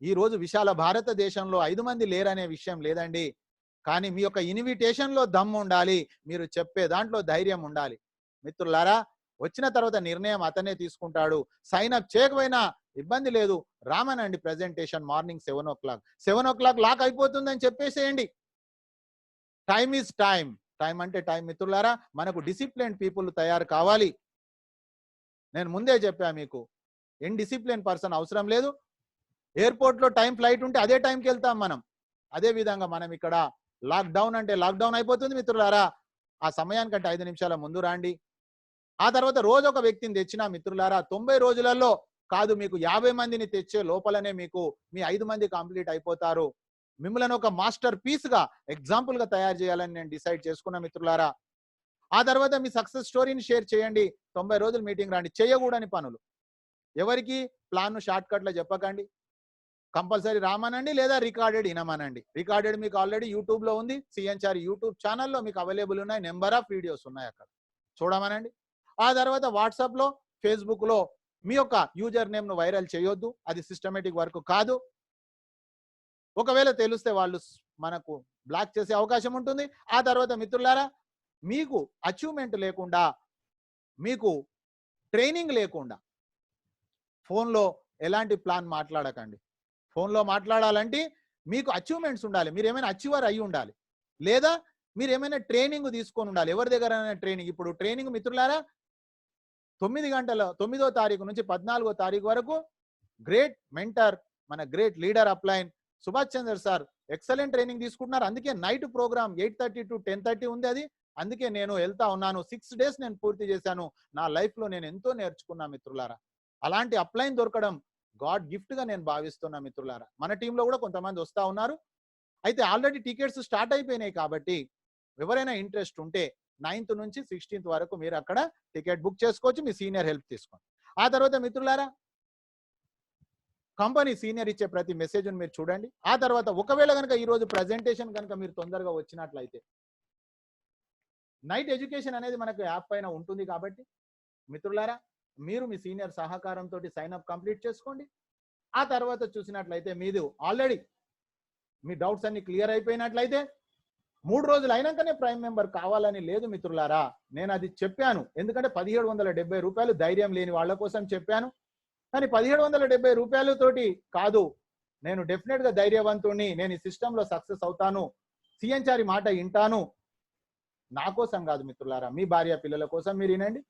ఈ రోజు విశాల భారతదేశంలో 5 మంది లేరనే విషయం లేదండి. కానీ మీ యొక్క ఇన్విటేషన్ లో దమ్ము ఉండాలి, మీరు చెప్పే దాంట్లో ధైర్యం ఉండాలి. మిత్రులారా వచ్చిన తర్వాత నిర్ణయం అతనే తీసుకుంటాడు. సైన్ అప్ చేయకపోయినా ఇబ్బంది లేదు, రామనండి. Presentation morning 7 o'clock. 7 o'clock lock అయిపోతుందని చెప్పేసేయండి. Time is time. టైం అంటే టైం మిత్రులారా. మనకు డిసిప్లిన్ పీపుల్ తయారు కావాలి. నేను ముందే చెప్పా మీకు, ఇన్డిసిప్లిన్ పర్సన్ అవసరం లేదు. ఎయిర్పోర్ట్ లో టైం ఫ్లైట్ ఉంటే అదే టైంకి వెళ్తాం మనం. అదే విధంగా మనం ఇక్కడ లాక్డౌన్ అంటే లాక్డౌన్ అయిపోతుంది మిత్రులారా. ఆ సమయానికంటే 5 నిమిషాల ముందు రాండి. ఆ తర్వాత రోజు ఒక వ్యక్తిని తెచ్చినా మిత్రులారా 90 రోజులలో కాదు, మీకు 50 మందిని తెచ్చే లోపలనే మీకు మీ 5 మంది కంప్లీట్ అయిపోతారు. మిమ్మల్ని ఒక మాస్టర్ పీస్ గా ఎగ్జాంపుల్ గా తయారు చేయాలని నేను డిసైడ్ చేసుకున్న మిత్రులారా. ఆ తర్వాత మీ సక్సెస్ స్టోరీని షేర్ చేయండి. 90 రోజులు మీటింగ్ రాండి. చేయకూడని పనులు ఎవరికి ప్లాన్ షార్ట్ కట్ లో చెప్పకండి. కంపల్సరీ రామనండి, లేదా రికార్డెడ్ వినమనండి. రికార్డెడ్ మీకు ఆల్రెడీ యూట్యూబ్ లో ఉంది. సిఎన్ఆర్ యూట్యూబ్ ఛానల్లో మీకు అవైలబుల్ ఉన్నాయి. నెంబర్ ఆఫ్ వీడియోస్ ఉన్నాయి, అక్కడ చూడమనండి. ఆ తర్వాత వాట్సాప్ లో ఫేస్బుక్ లో మీ యొక్క యూజర్ నేమ్ ను వైరల్ చేయొద్దు, అది సిస్టమేటిక్ వర్క్ కాదు. ఒకవేళ తెలిస్తే వాళ్ళు మనకు బ్లాక్ చేసే అవకాశం ఉంటుంది. ఆ తర్వాత మిత్రులారా, మీకు అచీవ్మెంట్ లేకుండా, మీకు ట్రైనింగ్ లేకుండా ఫోన్లో ఎలాంటి ప్లాన్ మాట్లాడకండి. ఫోన్లో మాట్లాడాలంటే మీకు అచీవ్మెంట్స్ ఉండాలి, మీరు ఏమైనా అచీవర్ అయి ఉండాలి, లేదా మీరు ఏమైనా ట్రైనింగ్ తీసుకొని ఉండాలి. ఎవరి దగ్గర ట్రైనింగ్, ఇప్పుడు ట్రైనింగ్ మిత్రులారా 9 గంటల 9వ తారీఖు నుంచి 14వ తారీఖు వరకు గ్రేట్ మెంటర్, మన గ్రేట్ లీడర్ అప్లైన్ సుభాష్ చంద్ర సార్ ఎక్సలెంట్ ట్రైనింగ్ తీసుకుంటున్నారు. అందుకే నైట్ ప్రోగ్రామ్ 8:30 to 10:30 ఉంది అది. అందుకే నేను వెళ్తా ఉన్నాను. 6 days నేను పూర్తి చేశాను. నా లైఫ్లో నేను ఎంతో నేర్చుకున్నా మిత్రులారా. అలాంటి అప్లైన్ దొరకడం గాడ్ గిఫ్ట్ గా నేను భావిస్తున్నా మిత్రులారా. మన టీంలో కూడా కొంతమంది వస్తా ఉన్నారు. అయితే ఆల్రెడీ టికెట్స్ స్టార్ట్ అయిపోయినాయి కాబట్టి ఎవరైనా ఇంట్రెస్ట్ ఉంటే 9th నుంచి 16th వరకు మీరు అక్కడ టికెట్ బుక్ చేసుకోవచ్చు, మీ సీనియర్ హెల్ప్ తీసుకోండి. ఆ తర్వాత మిత్రులారా, కంపెనీ సీనియర్ ఇచ్చే ప్రతి మెసేజ్ మీరు చూడండి. ఆ తర్వాత ఒకవేళ కనుక ఈరోజు ప్రెజెంటేషన్ కనుక మీరు తొందరగా వచ్చినట్లయితే నైట్ ఎడ్యుకేషన్ అనేది మనకు యాప్ పైన ఉంటుంది కాబట్టి మిత్రులారా, మీరు మీ సీనియర్ సహకారంతో సైన్ అప్ కంప్లీట్ చేసుకోండి. ఆ తర్వాత చూసినట్లయితే మీరు ఆల్రెడీ మీ డౌట్స్ అన్ని క్లియర్ అయిపోయినట్లయితే 3 రోజులు అయినాకనే ప్రైమ్ మెంబర్ కావాలని లేదు మిత్రులారా. నేను అది చెప్పాను, ఎందుకంటే 1770 రూపాయలు ధైర్యం లేని వాళ్ళ కోసం చెప్పాను. కానీ 1770 రూపాయలతోటి కాదు, నేను డెఫినెట్ గా ధైర్యవంతుణ్ణి, నేను ఈ సిస్టంలో సక్సెస్ అవుతాను, సిఎన్చారి మాట వింటాను. నా కోసం కాదు మిత్రులారా, మీ భార్య పిల్లల కోసం మీరు వినండి.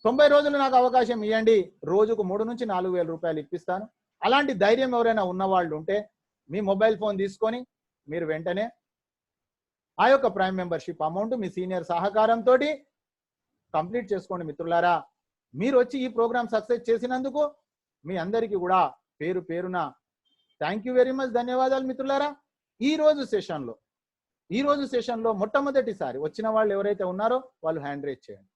90 రోజులు నాకు అవకాశం ఇవ్వండి, రోజుకు 3 నుంచి 4,000 రూపాయలు ఇప్పిస్తాను. అలాంటి ధైర్యం ఎవరైనా ఉన్నవాళ్ళు ఉంటే మీ మొబైల్ ఫోన్ తీసుకొని మీరు వెంటనే ఆ యొక్క ప్రైమ్ మెంబర్షిప్ అమౌంట్ మీ సీనియర్ సహకారంతో కంప్లీట్ చేసుకోండి మిత్రులారా. మీరు వచ్చి ఈ ప్రోగ్రామ్ సక్సెస్ చేసినందుకు మీ అందరికీ కూడా పేరు పేరున థ్యాంక్ యూ వెరీ మచ్, ధన్యవాదాలు మిత్రులారా. ఈ రోజు సెషన్లో మొట్టమొదటిసారి వచ్చిన వాళ్ళు ఎవరైతే ఉన్నారో వాళ్ళు హ్యాండ్ రేజ్ చేయండి.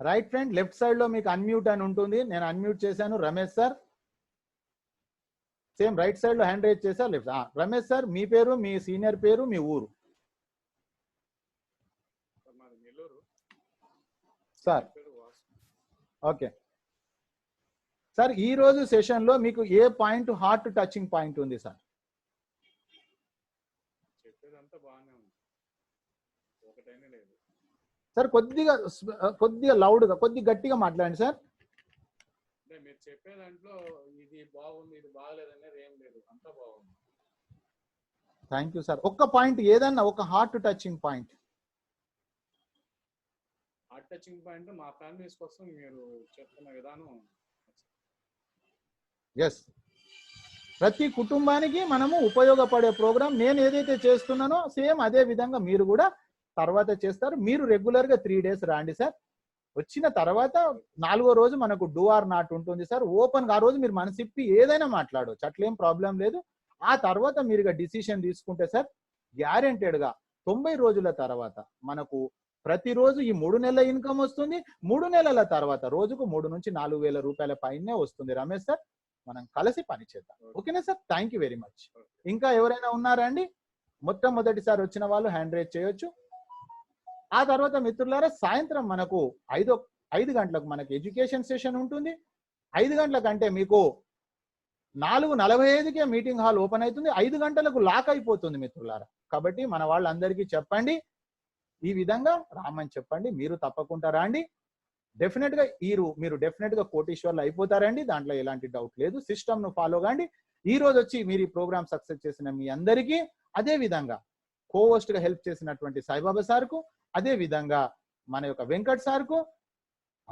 రైట్ ఫ్రెండ్, లెఫ్ట్ సైడ్ లో మీకు అన్మ్యూట్ అని ఉంటుంది, నేను అన్మ్యూట్ చేశాను. Ramesh sir same right side లో హ్యాండ్ రేజ్ చేశారు. లెఫ్ట్ రమేష్ సార్, మీ పేరు, మీ సీనియర్ పేరు, మీ ఊరు సార్. ఓకే సార్, ఈ రోజు సెషన్ లో మీకు ఏ పాయింట్ హార్ట్ టచింగ్ పాయింట్ ఉంది సార్? సార్ కొద్దిగా లౌడ్ గా, కొద్దిగా గట్టిగా మాట్లాడండి సార్. మీరు చెప్పే దాంట్లో ఇది బాగుంది, ఇది బాగలేదనేది ఏం లేదు, అంతా బాగుంది. Thank you sir. ఒక్క పాయింట్ ఏదన్నా ఒక heart touching point. Heart touching point మా ఫ్యామిలీస్ కోసం మీరు చెప్తున్న విధానం. ఎస్, ప్రతి కుటుంబానికి మనము ఉపయోగపడే ప్రోగ్రామ్ నేను ఏదైతే చేస్తున్నానో సేమ్ అదే విధంగా మీరు కూడా తర్వాత చేస్తారు. మీరు రెగ్యులర్ గా 3 days రాండి సార్. వచ్చిన తర్వాత 4వ రోజు మనకు డూ ఆర్ నాట్ ఉంటుంది సార్. ఓపెన్ గా ఆ రోజు మీరు మనసిప్పి ఏదైనా మాట్లాడవచ్చు, అట్లేం ప్రాబ్లం లేదు. ఆ తర్వాత మీరు డిసిషన్ తీసుకుంటే సార్ గ్యారెంటెడ్ గా 90 రోజుల తర్వాత మనకు ప్రతిరోజు ఈ 3 నెలల ఇన్కమ్ వస్తుంది. 3 నెలల తర్వాత రోజుకు 3 నుంచి 4,000 రూపాయల పైనే వస్తుంది. రమేష్ సార్, మనం కలిసి పని చేద్దాం. ఓకేనా sir? Thank you very much. ఇంకా ఎవరైనా ఉన్నారా అండి? మొట్టమొదటిసారి వచ్చిన వాళ్ళు హ్యాండ్ రేజ్ చేయొచ్చు. ఆ తర్వాత మిత్రులారా, సాయంత్రం మనకు 5 గంటలకు మనకి ఎడ్యుకేషన్ సెషన్ ఉంటుంది. 5 గంటలకంటే మీకు 4:45కే మీటింగ్ హాల్ ఓపెన్ అవుతుంది. 5 గంటలకు లాక్ అయిపోతుంది మిత్రులారా. కాబట్టి మన వాళ్ళందరికీ చెప్పండి, ఈ విధంగా రామని చెప్పండి. మీరు తప్పకుండా రాండి. డెఫినెట్ గా మీరు డెఫినెట్ గా కోటీశ్వర్లు అయిపోతారండి, దాంట్లో ఎలాంటి డౌట్ లేదు. సిస్టమ్ ను ఫాలో కాండి. ఈ రోజు వచ్చి మీరు ఈ ప్రోగ్రామ్ సక్సెస్ చేసిన మీ అందరికీ, అదే విధంగా కోవోస్ట్ గా హెల్ప్ చేసినటువంటి సాయిబాబా సార్కు, అదే విధంగా మన యొక్క వెంకట్ సార్కు,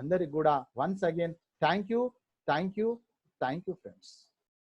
అందరికి కూడా once again thank you friends.